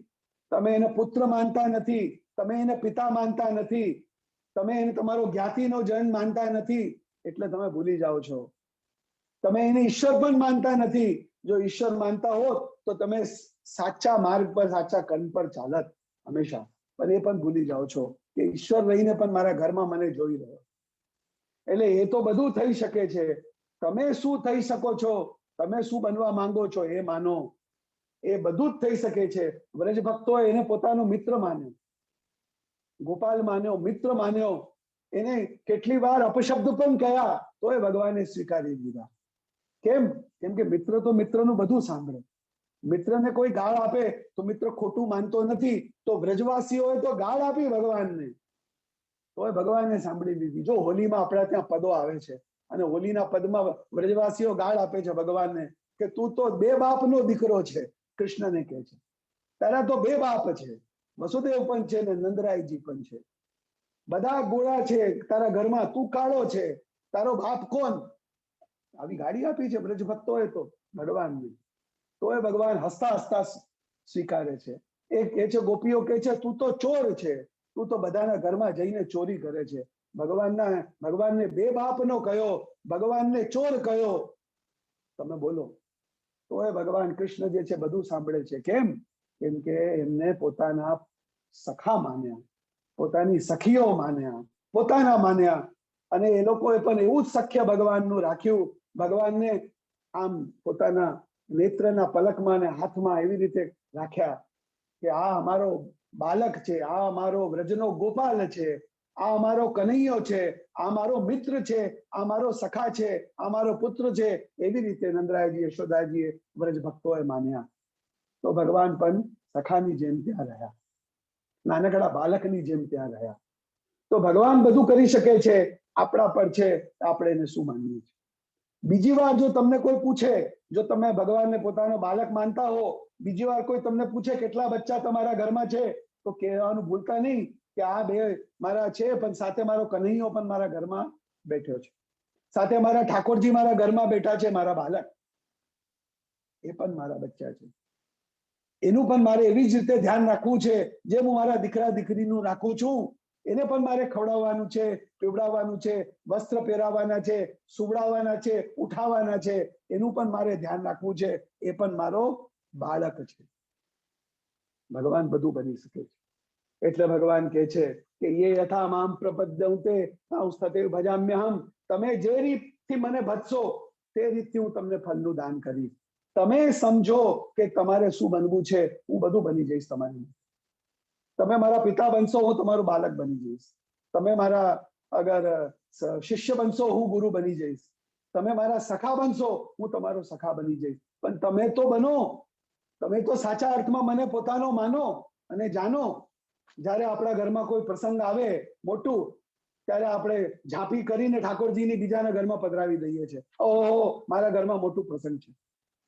તમે એને પુત્ર માનતા નથી. તમે એને પિતા માનતા નથી. તમે એને તમારો જ્ઞાતિનો જન માનતા નથી. એટલે તમે ભૂલી જાઓ છો. તમે એને ઈશ્વર પણ માનતા નથી. જો ઈશ્વર માનતા હોત તો તમે સાચા માર્ગ પર, સાચા કર્મ પર ચાલત હંમેશા. પણ એ પણ ભૂલી જાઓ છો કે ઈશ્વર રહીને પણ મારા ઘરમાં મને જોઈ રહ્યો. એટલે એ તો બધું થઈ શકે છે. તમે શું થઈ શકો છો, તમે શું બનવા માંગો છો એ માનો. એ બધું જ થઈ શકે છે. વ્રજ ભક્તો એને પોતાનો મિત્ર માન્યો, ગોપાલ માન્યો, મિત્ર માન્યો. એને કેટલી વાર અપશબ્દ પણ કહ્યા તોય ભગવાને સ્વીકારી લીધા. કેમ? કેમ કે મિત્ર તો મિત્રનું બધું સાંભળે. મિત્રને કોઈ ગાળ આપે તો મિત્ર ખોટું માનતો નથી. તો વ્રજવાસીઓએ તો ગાળ આપી ભગવાનને, તોય ભગવાને સાંભળી લીધી. જો હોલીમાં આપણા ત્યાં પદો આવે છે અને હોલીના પદમાં વ્રજવાસીઓ ગાળ આપે છે ભગવાનને કે તું તો 2 બાપનો દીકરો છે. કૃષ્ણને કહે છે તારા તો 2 બાપ છે, વસુદેવ પણ છે ને નંદરાયજી પણ છે. બધા ગોળા છે તારા ઘરમાં, તું કાળો છે, તારો બાપ કોણ? આવી ગાડી આપી છે બ્રજ ભક્તોએ તો ભગવાનને. તોય ભગવાન હસતા હસતા સ્વીકારે છે. એક કહે છે, ગોપીઓ કહે છે તું તો ચોર છે, તું તો બધાના ઘરમાં જઈને ચોરી કરે છે. ભગવાનને 2 બાપનો કયો, ભગવાનને ચોર કયો. તમે બોલો. તોય ભગવાન કૃષ્ણ જે છે બધું સાંભળે છે. કેમ? કેમ કે એમને પોતાના સખા માન્યા, પોતાની સખીઓ માન્યા, પોતાના માન્યા. અને એ લોકોએ પણ એવું જ સખ્ય ભગવાનનું રાખ્યું. ભગવાનને આમ પોતાના નેત્રના પલકમાં ને હાથમાં એવી રીતે રાખ્યા કે આ અમારો બાલક છે, આ અમારો વ્રજનો ગોપાલ છે, આ અમારો કનૈયો છે, આ મારો મિત્ર છે, આ મારો સખા છે, આ મારો પુત્ર છે, એવી રીતે નંદરાયજી યશોદાજીએ વ્રજ ભક્તોએ માન્યા. તો ભગવાન પણ સખાની જેમ ત્યાં રહ્યા, નાનકડા બાલકની જેમ ત્યાં રહ્યા. તો ભગવાન બધું કરી શકે છે, આપણા પર છે આપણે એને શું માનીએ છીએ. બીજી વાર જો તમને કોઈ પૂછે, જો તમે ભગવાનને પોતાનો બાલક માનતા હો, બીજી વાર કોઈ તમને પૂછે કેટલા બચ્ચા તમારા ઘરમાં છે, તો કહેવાનું ભૂલતા નહીં કે આ બે મારા છે, પણ સાથે મારો કનૈયો પણ મારા ઘરમાં બેઠો છે, સાથે મારા ઠાકોરજી મારા ઘરમાં બેઠા છે, મારા બાલક એ પણ મારા બચ્ચા છે. એનું પણ મારે એવી જ રીતે ધ્યાન રાખવું છે જેમ હું મારા દીકરા દીકરીનું રાખું છું. એને પણ મારે ખવડાવવાનું છે, પીવડાવવાનું છે, વસ્ત્ર પહેરાવવાના છે, સુવડાવવાના છે, ઉઠાવવાના છે, એનું પણ મારે ધ્યાન રાખવું છે. એ પણ મારો બાળક છે. ભગવાન બધું બની શકે છે. એટલે ભગવાન કહે છે કે યે યથા મામ પ્રપદ્યંતે તાંસ્તતે ભજામ્યહમ. તમે જે રીતથી મને ભજશો તે રીતથી હું તમને ફળનું દાન કરીશ. તમે સમજો કે તમારે શું બનવું છે, હું બધું બની જઈશ તમારી. તમે મારા પિતા બનશો, હું તમારું બાલક બની જઈશ. તમે મારા અગર શિષ્ય બનશો, હું ગુરુ બની જઈશ. તમે મારા સખા બનશો, હું તમારો સખા બની જઈશ. પણ તમે તો બનો, તમે તો સાચા અર્થમાં મને પોતાનો માનો અને જાણો. જ્યારે આપણા ઘરમાં કોઈ પ્રસંગ આવે મોટું, ત્યારે આપણે ઝાંપી કરીને ઠાકોરજીની બીજાના ઘરમાં પધરાવી દઈએ છીએ. ઓહો, મારા ઘરમાં મોટું પ્રસંગ છે.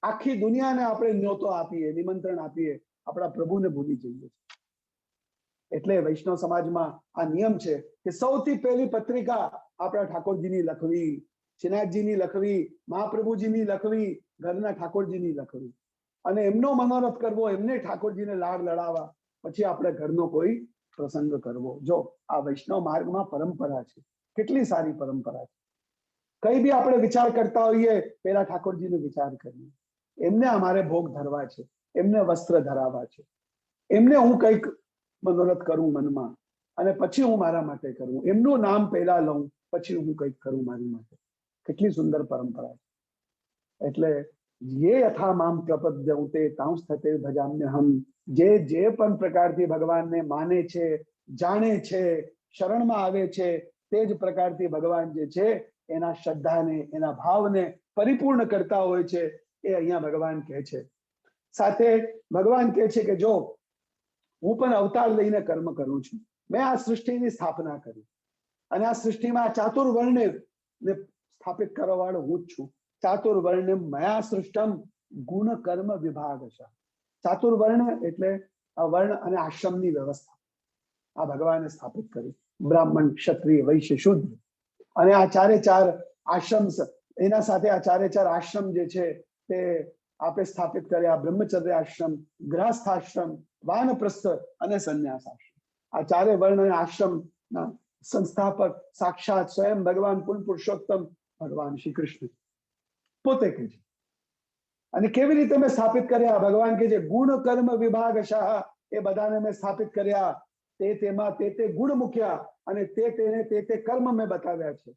આખી દુનિયાને આપણે ન્યોતો આપીએ, નિમંત્રણ આપીએ, આપણા પ્રભુને ભૂલી જઈએ છીએ. એટલે વૈષ્ણવ સમાજમાં આ નિયમ છે કે સૌથી પહેલી પત્રિકા આપણા ઠાકોરજીની લખવી, શ્રીનાથજીની લખવી, મહાપ્રભુજીની લખવી, ઘરના ઠાકોરજીની લખવી, અને એમનો મનોરથ કરવો, એમને ઠાકોરજીને લાડ લડાવવા, પછી આપણે ઘરનો કોઈ પ્રસંગ કરવો. જો આ વૈષ્ણવ માર્ગમાં પરંપરા છે, કેટલી સારી પરંપરા છે. કઈ બી આપણે વિચાર કરતા હોઈએ, પેલા ઠાકોરજીનો વિચાર કરીએ. એમને અમારે ભોગ ધરવા છે, એમને વસ્ત્ર ધરાવવા છે, એમને હું કંઈક મનોરથ કરું મનમાં, અને પછી હું મારા માટે કરું. એમનું નામ પહેલા લઉં, પછી હું કંઈક કરું મારી માટે. કેટલી સુંદર પરંપરા છે. એટલે યે યથા મામ પ્રપદ્યંતે તાંસ્તતે ભજામ્યહમ. જે પણ પ્રકારથી ભગવાનને માને છે, જાણે છે, શરણમાં આવે છે, તે જ પ્રકારથી ભગવાન જે છે એના શ્રદ્ધાને, એના ભાવને પરિપૂર્ણ કરતા હોય છે. એ અહીંયા ભગવાન કહે છે. સાથે ભગવાન કહે છે કે જો હું પણ અવતાર લઈને કર્મ કરું છું. મેં આ સૃષ્ટિની સ્થાપના કરી, અને આ સૃષ્ટિમાં ચાતુર્વર્ણ્ય ને સ્થાપિત કરવા વાળો હું જ છું. ચાતુર્વર્ણ્ય મયા સૃષ્ટમ ગુણ કર્મ વિભાગ છે. ચાતુર્વર્ણ એટલે આ વર્ણ અને આશ્રમની વ્યવસ્થા આ ભગવાને સ્થાપિત કરી. બ્રાહ્મણ, ક્ષત્રિય, વૈશ્ય, શુદ્ર, અને આ ચારે ચાર આશ્રમ, એના સાથે આ ચારે ચાર આશ્રમ જે છે તે આપે સ્થાપિત કર્યા. બ્રહ્મચર્ય આશ્રમ, ગ્રહસ્થાશ્રમ, વાનપ્રસ્થ અને સંન્યાસ આશ્રમ. આ ચારે વર્ણ અને આશ્રમના સંસ્થાપક સાક્ષાત સ્વયં ભગવાન પૂર્ણ પુરુષોત્તમ ભગવાન શ્રી કૃષ્ણ પોતે કહે છે. અને કેવી રીતે મેં સ્થાપિત કર્યા? ભગવાન કે જે ગુણ કર્મ વિભાગ શાહ, એ બધાને મેં સ્થાપિત કર્યા. તેમાં તે ગુણ મૂક્યા, અને તેને તે કર્મ મેં બતાવ્યા છે.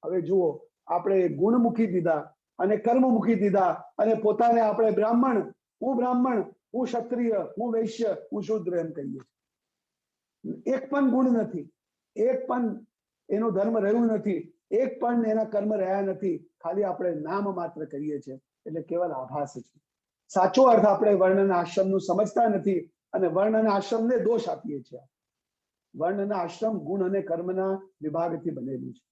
હવે જુઓ, આપણે ગુણ મૂકી દીધા અને કર્મ મૂકી દીધા, અને પોતાને આપણે બ્રાહ્મણ, હું ક્ષત્રિય, હું વૈશ્ય, હું શુદ્ર એમ કહીએ. એક પણ ગુણ નથી, એક પણ એનો ધર્મ રહ્યું નથી, એક પણ એના કર્મ રહ્યા નથી. ખાલી આપણે નામ માત્ર કરીએ છીએ. એટલે કેવલ આભાસ છે. સાચો અર્થ આપણે વર્ણ અને આશ્રમનું સમજતા નથી, અને વર્ણ અને આશ્રમને દોષ આપીએ છીએ. વર્ણ અને આશ્રમ ગુણ અને કર્મના વિભાગથી બનેલું છે.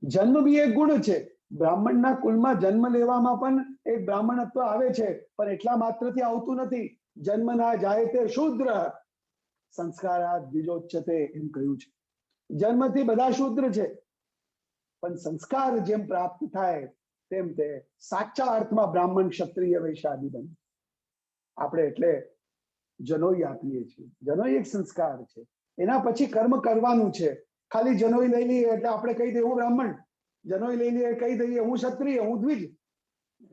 જન્મ બી એક ગુણ છે. બ્રાહ્મણના કુલમાં જન્મ લેવામાં પણ એક બ્રાહ્મણત્વ આવે છે, પણ એટલા માત્રથી આવતું નથી. જન્મ ના જાય તે શૂદ્ર સંસ્કારાત દ્વિજોચ્યતે એમ કહ્યું છે. જન્મથી બધા શૂદ્ર છે, પણ સંસ્કાર જેમ પ્રાપ્ત થાય તેમ તે સાચા અર્થમાં બ્રાહ્મણ, ક્ષત્રિય, વૈશ્ય આદિ બને. આપણે એટલે જનોઈ આપીએ છીએ. જનોઈ એક સંસ્કાર છે. એના પછી કર્મ કરવાનું છે. ખાલી જનોઈ લઈ લઈએ એટલે આપણે કહી દઈએ હું બ્રાહ્મણ, જનોઈ લઈ લઈએ કહી દઈએ હું ક્ષત્રિય, હું દ્વિજ.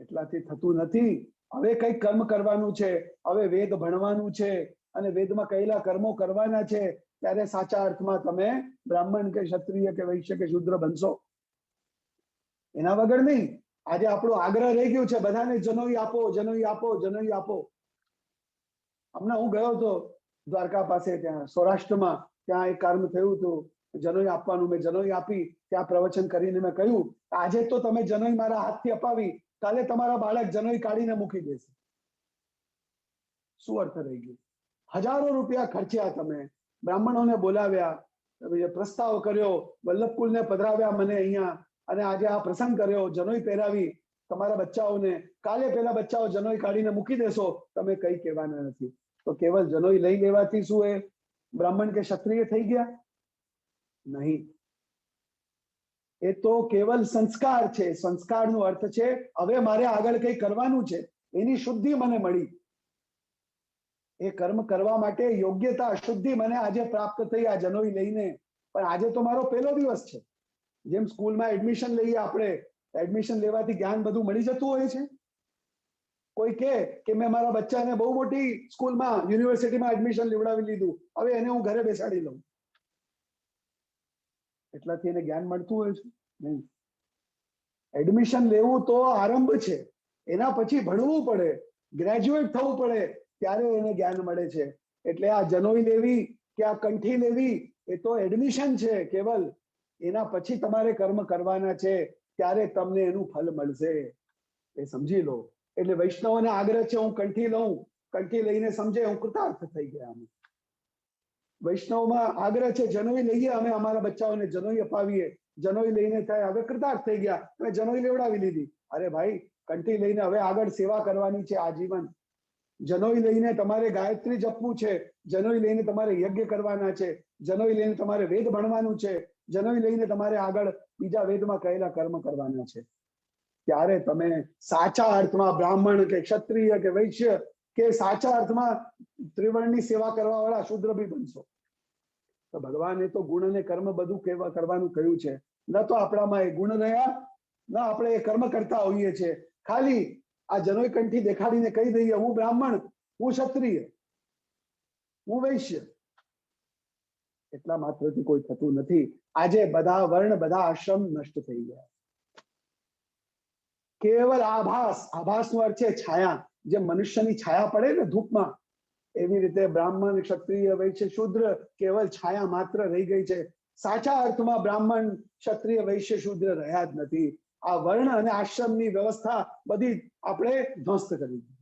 એટલાથી થતું નથી. હવે કઈક કર્મ કરવાનું છે, હવે વેદ ભણવાનું છે, અને વેદમાં કહેલા કર્મો કરવાના છે. ત્યારે સાચા અર્થમાં તમે બ્રાહ્મણ કે ક્ષત્રિય કે વૈશ્ય કે શુદ્ર બનશો. એના વગર નહીં. આજે આપણો આગ્રહ રહી ગયો છે બધાને જનોઈ આપો, જનોઈ આપો, જનોઈ આપો. હમણાં હું ગયો હતો દ્વારકા પાસે ત્યાં સૌરાષ્ટ્રમાં ત્યાં એક કર્મ થયું હતું, જનોઈ આપવાનું. મેં જનોઈ આપી, ત્યાં પ્રવચન કરીને મેં કહ્યું, આજે તો તમે જનોઈ મારા હાથથી અપાવી, કાલે તમારા બાળક જનોઈ કાઢીને મૂકી દેશે. શું અર્થ રહી ગયો? હજારો રૂપિયા ખર્ચ્યા, તમે બ્રાહ્મણોને બોલાવ્યા, પ્રસ્તાવ કર્યો, વલ્લભકુલને પધરાવ્યા મને અહીંયા, અને આજે આ પ્રસંગ કર્યો, જનોઈ પહેરાવી તમારા બચ્ચાઓને, કાલે પેલા બચ્ચાઓ જનોઈ કાઢીને મૂકી દેશો, તમે કઈ કહેવાના નથી. તો કેવલ જનોઈ લઈ લેવાથી શું એ બ્રાહ્મણ કે ક્ષત્રિય થઈ ગયા? નહીં. એ તો કેવલ સંસ્કાર છે. સંસ્કારનો અર્થ છે હવે મારે આગળ કઈ કરવાનું છે, એની શુદ્ધિ મને મળી. એ કર્મ કરવા માટે યોગ્યતા, શુદ્ધિ મને આજે પ્રાપ્ત થઈ આ જનોઈ લઈને. પણ આજે તો મારો પહેલો દિવસ છે. જેમ સ્કૂલમાં એડમિશન લઈએ આપણે, એડમિશન લેવાથી જ્ઞાન બધું મળી જતું હોય છે. કોઈ કે મેં મારા બચ્ચાને બહુ મોટી સ્કૂલમાં, યુનિવર્સિટીમાં એડમિશન લેવડાવી લીધું, હવે એને હું ઘરે બેસાડી લઉં, એટલાથી એને જ્ઞાન મળતું હોય છે? નહીં. એડમિશન લેવું તો આરંભ છે, એના પછી ભણવું પડે, ગ્રેજ્યુએટ થવું પડે, ત્યારે એને જ્ઞાન મળે છે. એટલે આ જનોઈ લેવી કે આ કંઠી લેવી એ તો એડમિશન છે કેવલ. એના પછી તમારે કર્મ કરવાના છે, ત્યારે તમને એનું ફલ મળશે, એ સમજી લો. એટલે વૈષ્ણવોને આગ્રહ છે હું કંઠી લઉં, કંઠી લઈને સમજે હું કૃતાર્થ થઈ ગયા. અમે વૈષ્ણવમાં આગ્રહ છે જનોઈ લઈએ, અમે અમારા બચ્ચાઓને જનોઈ અપાવીએ, જનોઈ લઈને થાય હવે કૃતાર્થ થઈ ગયા, અમે જનોઈ લેવડાવી લીધી. અરે ભાઈ, કંઠી લઈને હવે આગળ સેવા કરવાની છે આજીવન. જનોઈ લઈને તમારે ગાયત્રી જપવું છે, જનોઈ લઈને તમારે યજ્ઞ કરવાના છે, જનોઈ લઈને તમારે વેદ ભણવાનું છે, જનોઈ લઈને તમારે આગળ બીજા વેદમાં કહેલા કર્મ કરવાના છે. ત્યારે તમે સાચા અર્થમાં બ્રાહ્મણ કે ક્ષત્રિય કે વૈશ્ય કે સાચા અર્થમાં ત્રિવર્ણની સેવા કરવા વાળા શુદ્ર બી બનશો. તો ભગવાને તો ગુણ અને કર્મ બધું કરવાનું કહ્યું છે. ન તો આપણામાં એ ગુણ રહ્યા, ન આપણે એ કર્મ કરતા હોઈએ છીએ. ખાલી આ જનોઈ કંઠી દેખાડીને કહી દઈએ હું બ્રાહ્મણ, હું ક્ષત્રિય, હું વૈશ્ય, એટલા માત્રથી કોઈ થતું નથી. આજે બધા વર્ણ, બધા આશ્રમ નષ્ટ થઈ ગયા. કેવલ આભાસ, આભાસનો અર્થ છે છાયા. જે મનુષ્યની છાયા પડે ને ધૂપમાં, એવી રીતે બ્રાહ્મણ, ક્ષત્રિય, વૈશ્ય, શૂદ્ર કેવલ છાયા માત્ર રહી ગઈ છે. સાચા અર્થમાં બ્રાહ્મણ, ક્ષત્રિય, વૈશ્ય, શૂદ્ર રહ્યા જ નથી. આ વર્ણ અને આશ્રમની વ્યવસ્થા બધી આપણે ધ્વસ્ત કરી દીધી.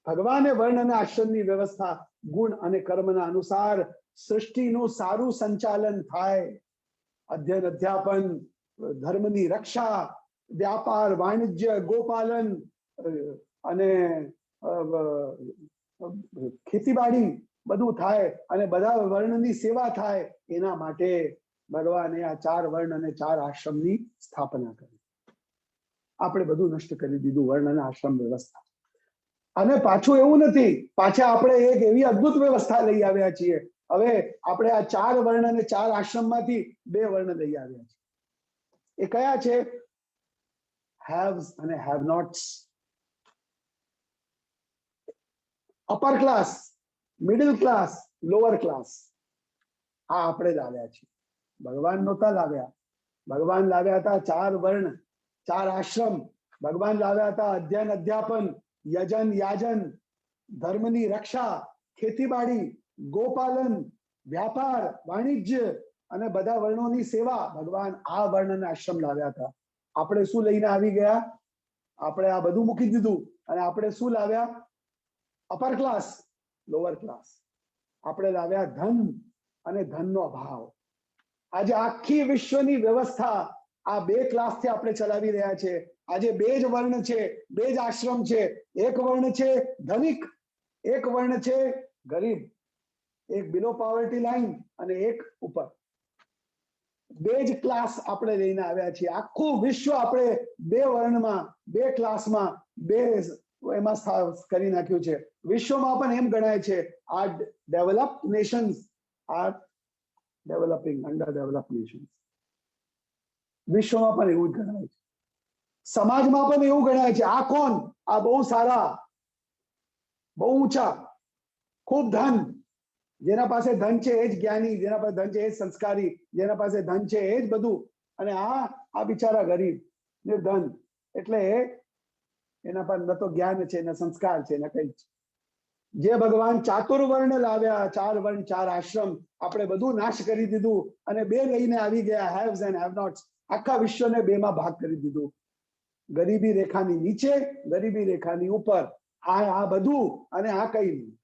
ભગવાને વર્ણ અને આશ્રમની વ્યવસ્થા ગુણ અને કર્મના અનુસાર સૃષ્ટિનું સારું સંચાલન થાય. અધ્યયન, અધ્યાપન, ધર્મની રક્ષા, વ્યાપાર, વાણિજ્ય, ગોપાલન અને ખેતીવાડી બધું થાય અને બધા વર્ણની સેવા થાય. એના માટે ભગવાને આ 4 વર્ણ અને 4 આશ્રમની સ્થાપના કરી. આપણે બધું નષ્ટ કરી દીધું, વર્ણ અને આશ્રમ વ્યવસ્થા. અને પાછું એવું નથી, પાછા આપણે એક એવી અદ્ભુત વ્યવસ્થા લઈ આવ્યા છીએ. હવે આપણે આ 4 વર્ણ અને 4 આશ્રમમાંથી 2 વર્ણ લઈ આવ્યા છીએ. એ કયા છે? haves અને have nots. Upper class, middle class, lower class. આ આપણે લાવ્યા છીએ. ભગવાન નહોતા લાવ્યા. ભગવાન લાવ્યા હતા 4 વર્ણ, 4 આશ્રમ. ભગવાન લાવ્યા હતા અધ્યયન, અધ્યાપન, યજન, યાજન, ધર્મની રક્ષા, ખેતીવાડી, ગોપાલન, વ્યાપાર, વાણિજ્ય અને બધા વર્ણોની સેવા. ભગવાન આ વર્ણ અને આશ્રમ લાવ્યા હતા. આપણે શું લઈને આવી ગયા? આપણે આ બધું મૂકી દીધું અને આપણે શું લાવ્યા? Upper class, lower class. આપણે લાવ્યા ધન અને ધનનો અભાવ. આજે આખી વિશ્વની વ્યવસ્થા આ 2 ક્લાસથી આપણે ચલાવી રહ્યા છે. આજે 2 જ વર્ણ છે, 2 જ આશ્રમ છે. એક વર્ણ છે ધનિક, એક વર્ણ છે ગરીબ. એક બિલો પોવર્ટી લાઈન અને એક ઉપર. 2 જ ક્લાસ આપણે લઈને આવ્યા છીએ. આખું વિશ્વ આપણે 2 વર્ણમાં, 2 ક્લાસમાં, 2 એમાં કરી નાખ્યું છે. વિશ્વમાં પણ એમ ગણાય છે આ developed nations are developing under developed nations. વિશ્વમાં પણ એવું જ ગણાય છે. સમાજમાં પણ એવું ગણાય છે. આ કોણ? આ બહુ સારા, બહુ ઊંચા, ખૂબ ધન. જેના પાસે ધન છે એ જ જ્ઞાની, જેના પાસે ધન છે એ જ સંસ્કારી, જેના પાસે ધન છે એ જ બધું. અને આ બિચારા ગરીબ નિર્ધન. એટલે એના પર ન તો જ્ઞાન છે, ન સંસ્કાર છે, ન કઈ. જે ભગવાન ચાતુર્વર્ણ લાવ્યા, 4 વર્ણ 4 આશ્રમ, આપણે બધું નાશ કરી દીધું અને 2 લઈને આવી ગયા, હેવ્સ એન્ડ હેવ નોટ્સ. આખા વિશ્વને 2 માં ભાગ કરી દીધું. ગરીબી રેખાની નીચે, ગરીબી રેખાની ઉપર. આ બધું અને આ કઈ નહીં.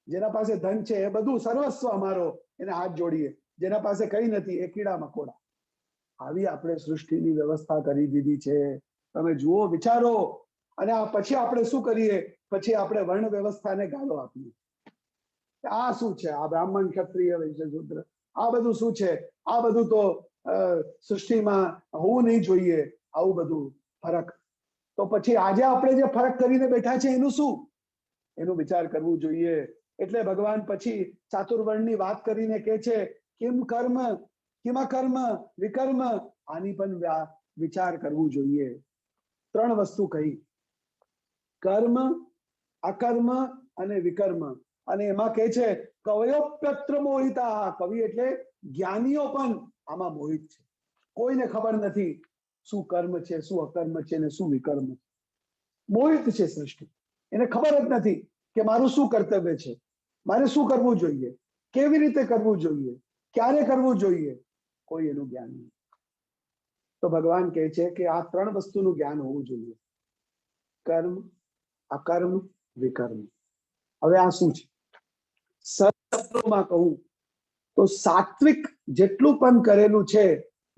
જેના પાસે ધન છે એ બધું સર્વસ્વ અમારો, એને હાથ જોડીએ. જેના પાસે કઈ નથી એ કીડા મકોડા. આવી આપણે સૃષ્ટિની વ્યવસ્થા કરી દીધી છે. તમે જુઓ, વિચારો. અને આ પછી આપણે શું કરીએ? પછી આપણે વર્ણ વ્યવસ્થાને ગાળો આપીએ. આ શું છે? આ બ્રાહ્મણ, ક્ષત્રિય, વૈશ્ય, શૂદ્ર, આ બધું શું છે? આ બધું તો સૃષ્ટિમાં હોવું નહીં જોઈએ. આવું બધું ફરક. તો પછી આજે આપણે જે ફરક કરીને બેઠા છે એનું શું? એનો વિચાર કરવું જોઈએ. એટલે ભગવાન પછી ચાતુર્વર્ણની વાત કરીને કહે છે, કિમ કર્મ, કિમકર્મ, વિકર્મ. આની પણ વિચાર કરવું જોઈએ. 3 વસ્તુ કહી: કર્મ, અકર્મ અને વિકર્મ. અને એમાં કહે છે કવયોપ્યત્ર મોહિતા. કવિ એટલે જ્ઞાનીઓ પણ આમાં મોહિત છે. કોઈને ખબર નથી શું કર્મ છે, શું અકર્મ છે ને શું વિકર્મ છે. મોહિત છે સૃષ્ટિ. એને ખબર જ નથી કે મારું શું કર્તવ્ય છે, મારે શું કરવું જોઈએ, કેવી રીતે કરવું જોઈએ, ક્યારે કરવું જોઈએ. કોઈ એનું જ્ઞાન નહીં. તો ભગવાન કહે છે કે આ 3 વસ્તુનું જ્ઞાન હોવું જોઈએ: કર્મ, અકર્મ, વિકર્મ. હવે આ શું છે? સરળ શબ્દોમાં કહું તો સાત્વિક જેટલું પણ કરેલું છે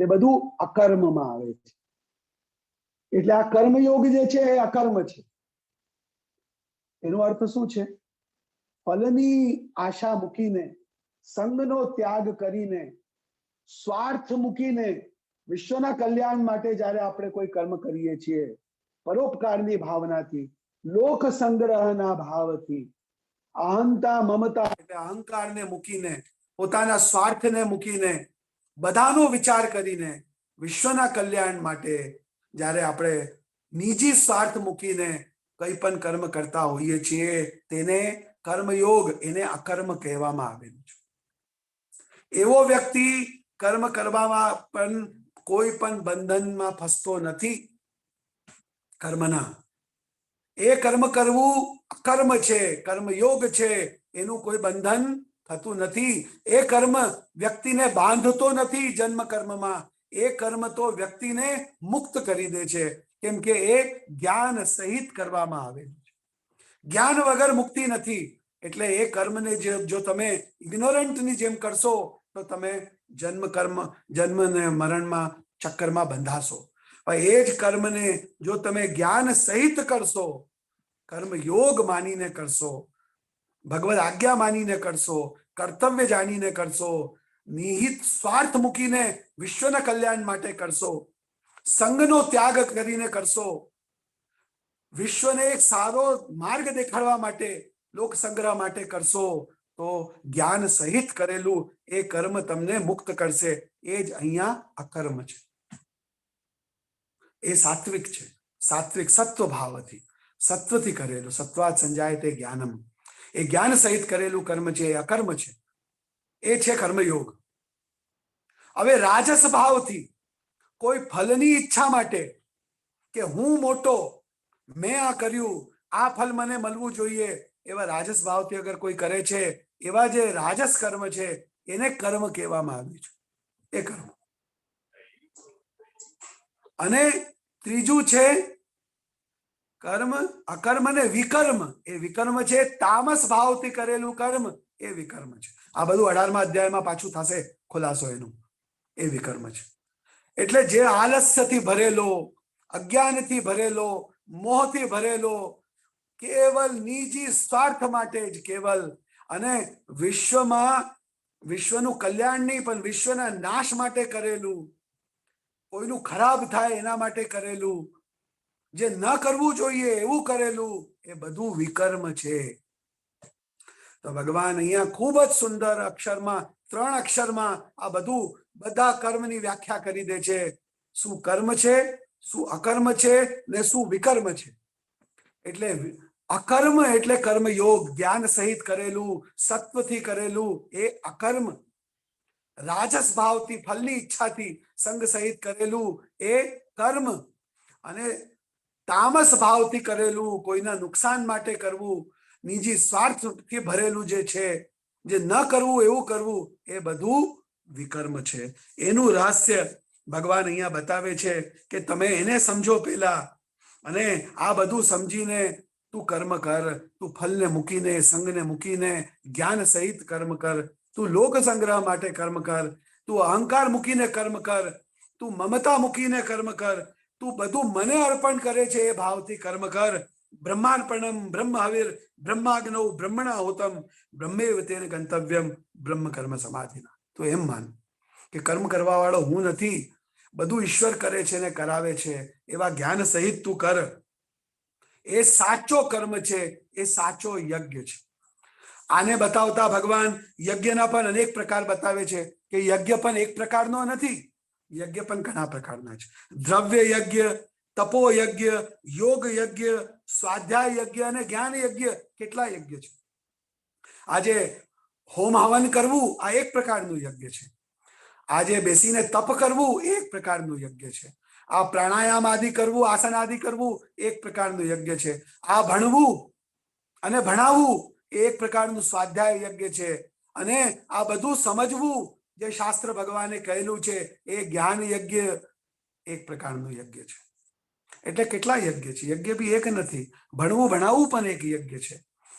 તે બધું અકર્મમાં આવે છે. એટલે આ કર્મયોગ જે છે એ અકર્મ છે. એનો અર્થ શું છે? ફલની આશા મૂકીને, સંગનો ત્યાગ કરીને, સ્વાર્થ મૂકીને, વિશ્વના કલ્યાણ માટે જ્યારે આપણે કોઈ કર્મ કરીએ છીએ, પરોપકારની ભાવનાથી, લોક સંગ્રહના ભાવથી, અહંતા મમતા એટલે અહંકારને મૂકીને, પોતાના સ્વાર્થને મૂકીને, બધાનો વિચાર કરીને, વિશ્વના કલ્યાણ માટે જ્યારે આપણે નિજી સ્વાર્થ મૂકીને કંઈ પણ કર્મ કરતા હોઈએ છીએ તેને કર્મયોગ, એને અકર્મ કહેવામાં આવેલું છે. એવો વ્યક્તિ કર્મ કરવામાં પણ કોઈ પણ બંધનમાં ફસતો નથી. કર્મના એ કર્મ કરવું કર્મ છે, કર્મયોગ છે. એનું કોઈ બંધન થતું નથી. એ કર્મ વ્યક્તિને બાંધતો નથી જન્મ કર્મમાં. એ કર્મ તો વ્યક્તિને મુક્ત કરી દે છે, કેમ કે એ જ્ઞાન સહિત કરવામાં આવેલું છે. જ્ઞાન વગર મુક્તિ નથી. એટલે એ કર્મને જો તમે ઇગ્નોરન્ટની જેમ કરશો તો તમે જન્મ ને મરણમાં ચક્કરમાં બંધાશો. પણ એ જ કર્મને જો તમે જ્ઞાન સહિત કરશો, કર્મ યોગ માનીને કરશો, ભગવદ આજ્ઞા માનીને કરશો, કર્તવ્ય જાણીને કરશો, નિહિત સ્વાર્થ મૂકીને વિશ્વના કલ્યાણ માટે કરશો, સંગનો ત્યાગ કરીને કરશો, વિશ્વને એક સારો માર્ગ દેખાડવા માટે, લોક સંગ્રહ માટે કરશો, તો જ્ઞાન સહિત કરેલું એ કર્મ તમને મુક્ત કરશે. એ જ અહીંયા અકર્મ છે. એ સાત્વિક છે. સાત્વિક સત્વ ભાવથી, સત્વથી કરેલું. સત્વાત સંજાય તે જ્ઞાનમ. એ જ્ઞાન સહિત કરેલું કર્મ છે, એ અકર્મ છે. એ છે કર્મયોગ. હવે રાજસ ભાવથી કોઈ ફલની ઈચ્છા માટે કે હું મોટો, મેં આ કર્યું, આ ફલ મને મળવું જોઈએ, એવા રાજસ ભાવથી અગર કોઈ કરે છે, એવા જે રાજસ કર્મ છે એને કર્મ કહેવામાં આવ્યું છે. એ કર્મ. અને ત્રીજું છે કર્મ, અકર્મ અને વિકર્મ. એ વિકર્મ છે તામસ ભાવથી કરેલું કર્મ. એ વિકર્મ છે. આ બધું 18મા અધ્યાયમાં પાછું થશે ખુલાસો એનું. એ વિકર્મ છે. એટલે જે આલસ્યથી ભરેલો, અજ્ઞાનથી ભરેલો, મોહથી ભરેલો, કેવલ નિજી સ્વાર્થ માટે જ કેવલ, અને વિશ્વનું કલ્યાણ નહીં પણ વિશ્વના નાશ માટે કરેલું, કોઈનું ખરાબ થાય એના માટે કરેલું, જે ન કરવું જોઈએ એવું કરેલું, એ બધું વિકર્મ છે. તો ભગવાન અહીંયા ખૂબ જ સુંદર અક્ષરમાં, 3 અક્ષરમાં આ બધું, બધા કર્મની વ્યાખ્યા કરી દે છે. શું કર્મ છે, શું અકર્મ છે ને શું વિકર્મ છે. એટલે અકર્મ એટલે કર્મયોગ, જ્ઞાન સહિત કરેલું, સત્વથી કરેલું, એ અકર્મ. રાજસ ભાવથી, ફલની ઈચ્છાથી, સંગ સહિત કરેલું, એ કર્મ. અને તામસ ભાવથી કરેલું, કોઈના નુકસાન માટે કરવું, નિજી સ્વાર્થથી ભરેલું જે છે, જે ન કરવું એવું કરવું, એ બધું વિકર્મ છે. એનું રહસ્ય ભગવાન અહીંયા બતાવે છે કે તમે એને સમજો પેલા, અને આ બધું સમજીને તું કર્મ કર. તું ફલને મૂકીને, સંગને મૂકીને જ્ઞાન સહિત કર્મ કર. તું લોક સંગ્રહ માટે કર્મ કર. તું અહંકાર મૂકીને કર્મ કર. તું મમતા મૂકીને કર્મ કર. તું બધું મને અર્પણ કરે છે એ ભાવથી કર્મ કર. બ્રહ્માર્પણમ બ્રહ્મ હવિર બ્રહ્માગ્નૌ બ્રહ્મણા હોતમ બ્રહ્મેવ તેન ગંતવ્યમ બ્રહ્મ કર્મ સમાધિના. તો એમ માન કે કર્મ કરવા વાળો હું નથી, બધું ઈશ્વર કરે છે ને કરાવે છે. એવા જ્ઞાન સહિત તું કર. એ સાચો કર્મ છે, એ સાચો યજ્ઞ છે. આને બતાવતા ભગવાન યજ્ઞના પણ અનેક પ્રકાર બતાવે છે કે યજ્ઞ પણ એક પ્રકારનો નથી, યજ્ઞ પણ ઘણા પ્રકારના છે. દ્રવ્ય યજ્ઞ, તપો યજ્ઞ, યોગ યજ્ઞ, સ્વાધ્યાય યજ્ઞ અને જ્ઞાન યજ્ઞ, કેટલા યજ્ઞ છે. આજે હોમ હવન કરવું આ એક પ્રકારનું યજ્ઞ છે. આજે બેસીને તપ કરવું એ એક પ્રકારનું યજ્ઞ છે. આ પ્રાણાયામ આદિ કરવું, આસન આદિ કરવું એક પ્રકારનું યજ્ઞ છે. આ ભણવું અને ભણાવવું એ એક પ્રકારનું સ્વાધ્યાય યજ્ઞ છે. અને આ બધું સમજવું જે શાસ્ત્ર ભગવાને કહેલું છે એ જ્ઞાન યજ્ઞ એક પ્રકારનું યજ્ઞ છે. એટલે કેટલા યજ્ઞ છે? યજ્ઞ બી એક નથી. ભણવું ભણાવવું પણ એક યજ્ઞ છે.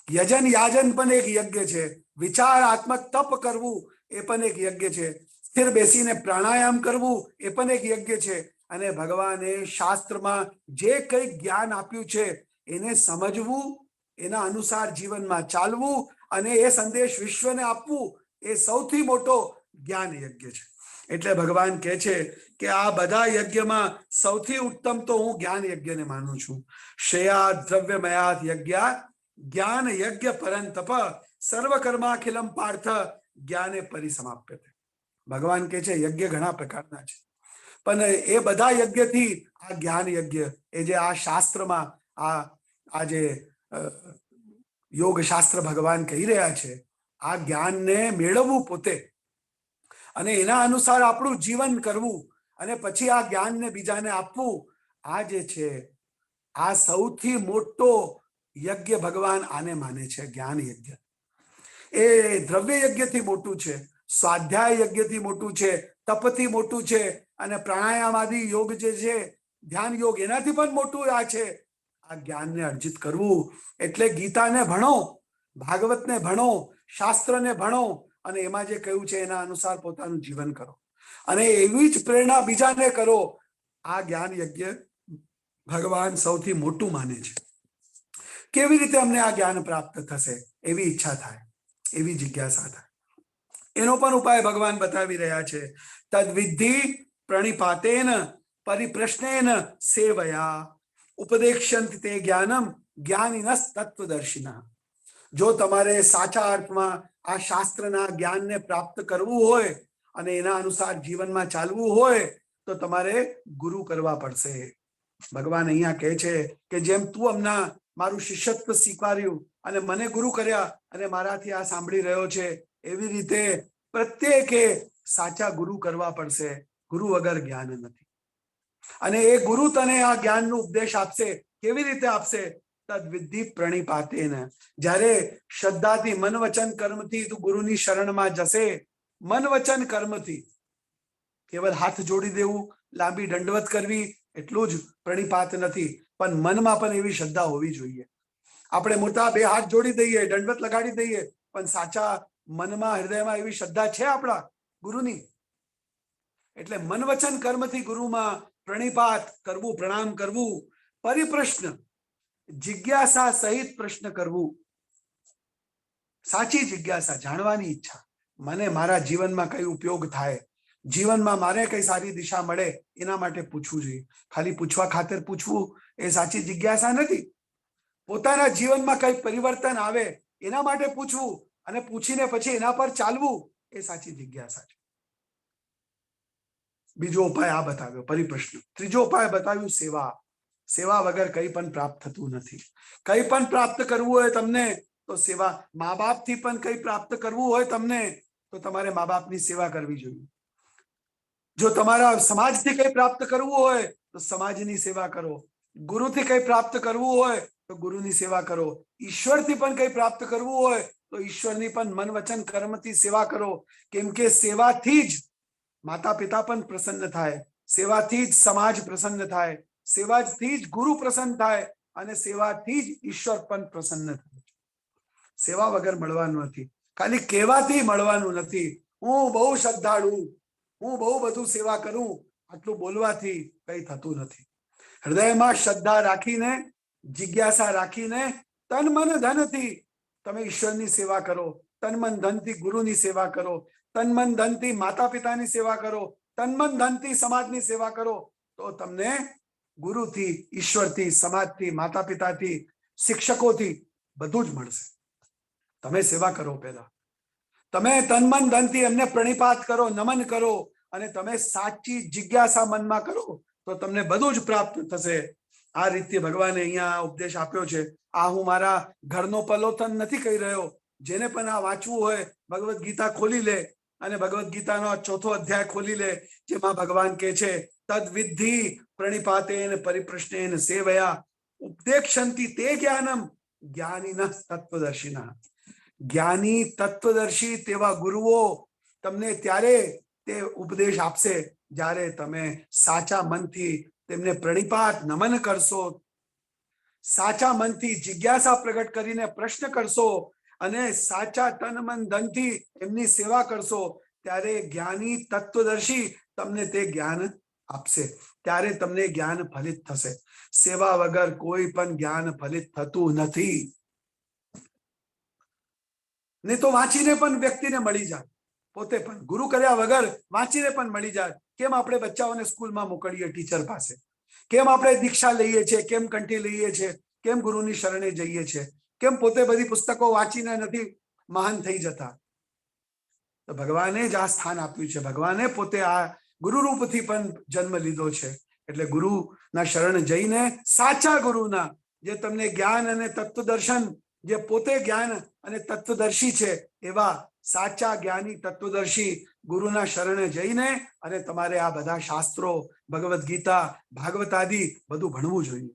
યજન યાજન પણ એક યજ્ઞ છે. વિચારાત્મક તપ કરવું એ પણ એક યજ્ઞ છે. સ્થિર બેસીને પ્રાણાયામ કરવું એ પણ એક યજ્ઞ છે. અને ભગવાને શાસ્ત્રમાં જે કંઈ જ્ઞાન આપ્યું છે એને સમજવું, એના અનુસાર જીવનમાં ચાલવું અને એ સંદેશ વિશ્વને આપવું એ સૌથી મોટો જ્ઞાન યજ્ઞ છે. એટલે ભગવાન કહે છે કે આ બધા યજ્ઞમાં સૌથી ઉત્તમ તો હું જ્ઞાન યજ્ઞને માનું છું. શ્રેયા દ્રવ્યમયાત યજ્ઞાત જ્ઞાન યજ્ઞ પરંતપ સર્વકર્માખિલમ પાર્થ જ્ઞાને પરિસમાપ્યતે. ભગવાન કહે છે યજ્ઞ ઘણા પ્રકારના છે, પણ એ બધા યજ્ઞથી આ જ્ઞાન યજ્ઞ એ જે આ શાસ્ત્રમાં આ જે યોગ શાસ્ત્ર ભગવાન કહી રહ્યા છે, આ જ્ઞાનને મેળવવું પોતે અને એના અનુસાર આપણું જીવન કરવું અને પછી આ જ્ઞાનને બીજાને આપવું, આ જે છે આ સૌથી મોટો યજ્ઞ ભગવાન આને માને છે. જ્ઞાન યજ્ઞ એ દ્રવ્ય યજ્ઞથી મોટું છે, સ્વાધ્યાય યજ્ઞથી મોટું છે, તપથી મોટું છે, અને પ્રાણાયામ આદિ યોગ જે છે, ધ્યાન યોગ, એનાથી પણ મોટું આ છે. આ જ્ઞાનને અર્જિત કરવું એટલે ગીતાને ભણો, ભાગવતને ભણો, શાસ્ત્રને ભણો અને એમાં જે કહ્યું છે એના અનુસાર પોતાનું જીવન કરો અને એવી જ પ્રેરણા બીજાને કરો. આ જ્ઞાન યજ્ઞ ભગવાન સૌથી મોટું માને છે. કેવી રીતે અમને આ જ્ઞાન પ્રાપ્ત થશે એવી ઈચ્છા થાય, એવી જિજ્ઞાસા થાય, એનો પણ ઉપાય ભગવાન બતાવી રહ્યા છે. તદ્વિધિ પ્રણિપાતેન પરિપ્રશ્નેન સેવયા ઉપદેક્ષ્યંતિ તે જ્ઞાનમ જ્ઞાનિનસ તત્વદર્શિના. જો તમારે સાચા અર્થમાં આ શાસ્ત્રના જ્ઞાનને પ્રાપ્ત કરવું હોય અને એના અનુસાર જીવનમાં ચાલવું હોય તો તમારે ગુરુ કરવા પડશે. ભગવાન અહીંયા કહે છે કે જેમ તું હમણાં મારું શિષ્યત્વ સ્વીકાર્યું અને મને ગુરુ કર્યા અને મારાથી આ સાંભળી રહ્યો છે, એવી રીતે પ્રત્યેકે સાચા ગુરુ કરવા પડશે. ગુરુ વગર જ્ઞાન નથી. અને એ ગુરુ તને આ જ્ઞાનનો ઉપદેશ આપશે. કેવી રીતે આપશે? તદ્વિધિ પ્રણિપાતેન. જ્યારે શ્રદ્ધાથી, મન વચન કર્મથી તું ગુરુની શરણમાં જશે, મન વચન કર્મથી, કેવલ હાથ જોડી દેવું, લાંબી દંડવત કરવી એટલું જ પ્રણિપાત નથી, પણ મનમાં પણ એવી શ્રદ્ધા હોવી જોઈએ. આપણે મોટા બે હાથ જોડી દઈએ, દંડવત લગાડી દઈએ, પણ સાચા મનમાં, હૃદયમાં એવી શ્રદ્ધા છે આપણા ગુરુની? એટલે મન વચન કર્મથી ગુરુમાં પ્રણિપાત કરવું, પ્રણામ કરવું. પરિપ્રશ્ન, જિજ્ઞાસા સહિત પ્રશ્ન કરવું. સાચી જિજ્ઞાસા, જાણવાની ઈચ્છા, મને મારા જીવનમાં કઈ ઉપયોગ થાય, જીવનમાં મારે કઈ સારી દિશા મળે, એના માટે પૂછવું જોઈએ. ખાલી પૂછવા ખાતર પૂછવું એ સાચી જિજ્ઞાસા નથી. પોતાના જીવનમાં કઈ પરિવર્તન આવે એના માટે પૂછવું અને પૂછીને પછી એના પર ચાલવું એ સાચી જિજ્ઞાસા છે. બીજો ઉપાય આ બતાવ્યો, પરિપ્રશ્ન. ત્રીજો ઉપાય બતાવ્યું, સેવા. સેવા વગર કંઈ પણ પ્રાપ્ત થતું નથી. કંઈ પણ પ્રાપ્ત કરવું હોય તમને તો સેવા. મા બાપથી પણ કંઈ પ્રાપ્ત કરવું હોય તમને તો તમારે મા બાપની સેવા કરવી જોઈએ. જો તમારા સમાજથી કંઈ પ્રાપ્ત કરવું હોય તો સમાજની સેવા કરો. ગુરુથી કંઈ પ્રાપ્ત કરવું હોય તો ગુરુની સેવા કરો. ઈશ્વરથી પણ કંઈ પ્રાપ્ત કરવું હોય તો ઈશ્વરની પણ મન વચન કર્મથી સેવા કરો. કેમ કે સેવાથી જ માતા પિતા પણ પ્રસન્ન થાય, સેવાથી જ સમાજ પ્રસન્ન થાય, સેવાથી જ ગુરુ પ્રસન્ન થાય અને સેવાથી જ ઈશ્વર પણ પ્રસન્ન થાય. સેવા વગર મળવાનું નથી, ખાલી કહેવાથી મળવાનું નથી. હું બહુ શ્રદ્ધાળુ, હું બહુ બધું સેવા કરું, આટલું બોલવાથી કઈ થતું નથી. હૃદયમાં શ્રદ્ધા રાખીને, જિજ્ઞાસા રાખીને, તન મન ધનથી તમે ઈશ્વરની સેવા કરો, તન મન ધનથી ગુરુની સેવા કરો, તન મન ધનથી માતા પિતાની સેવા કરો, તન મન ધનથી સમાજની સેવા કરો, તો તમને ગુરુથી, ઈશ્વરથી, સમાજથી, માતા પિતાથી, શિક્ષકોથી બધું જ મળશે. તમે સેવા કરો. પહેલા તમે તન મન ધનથી એમને પ્રણિપાત કરો, નમન કરો, અને તમે સાચી જિજ્ઞાસા મનમાં કરો તો તમને બધું જ પ્રાપ્ત થશે. આ રીતે ભગવાને અહીંયા ઉપદેશ આપ્યો છે. આ હું મારા ઘરનો પલોથન નથી કહી રહ્યો. જેને પણ આ વાંચવું હોય, ભગવદ્ ગીતા ખોલી લે અને ભગવદ્ ગીતાનો 4થો અધ્યાય ખોલી લે, જેમાં ભગવાન કહે છે તદ વિદ્ધિ પ્રણિપાતેન પરિપ્રશ્નેન સેવયા ઉપદેક્ષંતિ તે જ્ઞાનમ જ્ઞાનિનઃ તત્વદર્શિનઃ. જ્ઞાની તત્વદર્શી તેવા ગુરુઓ તમને ત્યારે તે ઉપદેશ આપશે જ્યારે તમે સાચા મનથી તેમને પ્રણિપાત નમન કરશો, સાચા મનથી જિજ્ઞાસા પ્રગટ કરીને પ્રશ્ન કરશો અને સાચા તન મન ધનથી એમની સેવા કરશો. ત્યારે જ્ઞાની તત્વદર્શી તમને તે જ્ઞાન આપશે. ત્યારે તમને જ્ઞાન ફલિત થશે. સેવા વગર કોઈ પણ જ્ઞાન ફલિત થતું નથી. નહીં તો વાંચીને પણ વ્યક્તિને મળી જાય, પોતે પણ ગુરુ કર્યા વગર વાંચીને પણ મળી જાય. કેમ આપણે બચ્ચાઓને સ્કૂલમાં મોકલીએ ટીચર પાસે? કેમ આપણે દીક્ષા લઈએ છીએ? કેમ કંઠી લઈએ છીએ? કેમ ગુરુની શરણે જઈએ છીએ? કેમ પોતે બધી પુસ્તકો વાંચીને નથી મહાન થઈ જતા? તો ભગવાને જ આ સ્થાન આપ્યું છે. ભગવાને પોતે આ ગુરુ રૂપથી પણ જન્મ લીધો છે. એટલે ગુરુના શરણ જઈને, સાચા ગુરુના, જે તમને જ્ઞાન અને તત્વદર્શન, જે પોતે જ્ઞાન અને તત્વદર્શી છે, એવા સાચા જ્ઞાની તત્વદર્શી ગુરુના શરણે જઈને અને તમારે આ બધા શાસ્ત્રો, ભગવદ્ ગીતા, ભાગવત આદિ બધું ભણવું જોઈએ.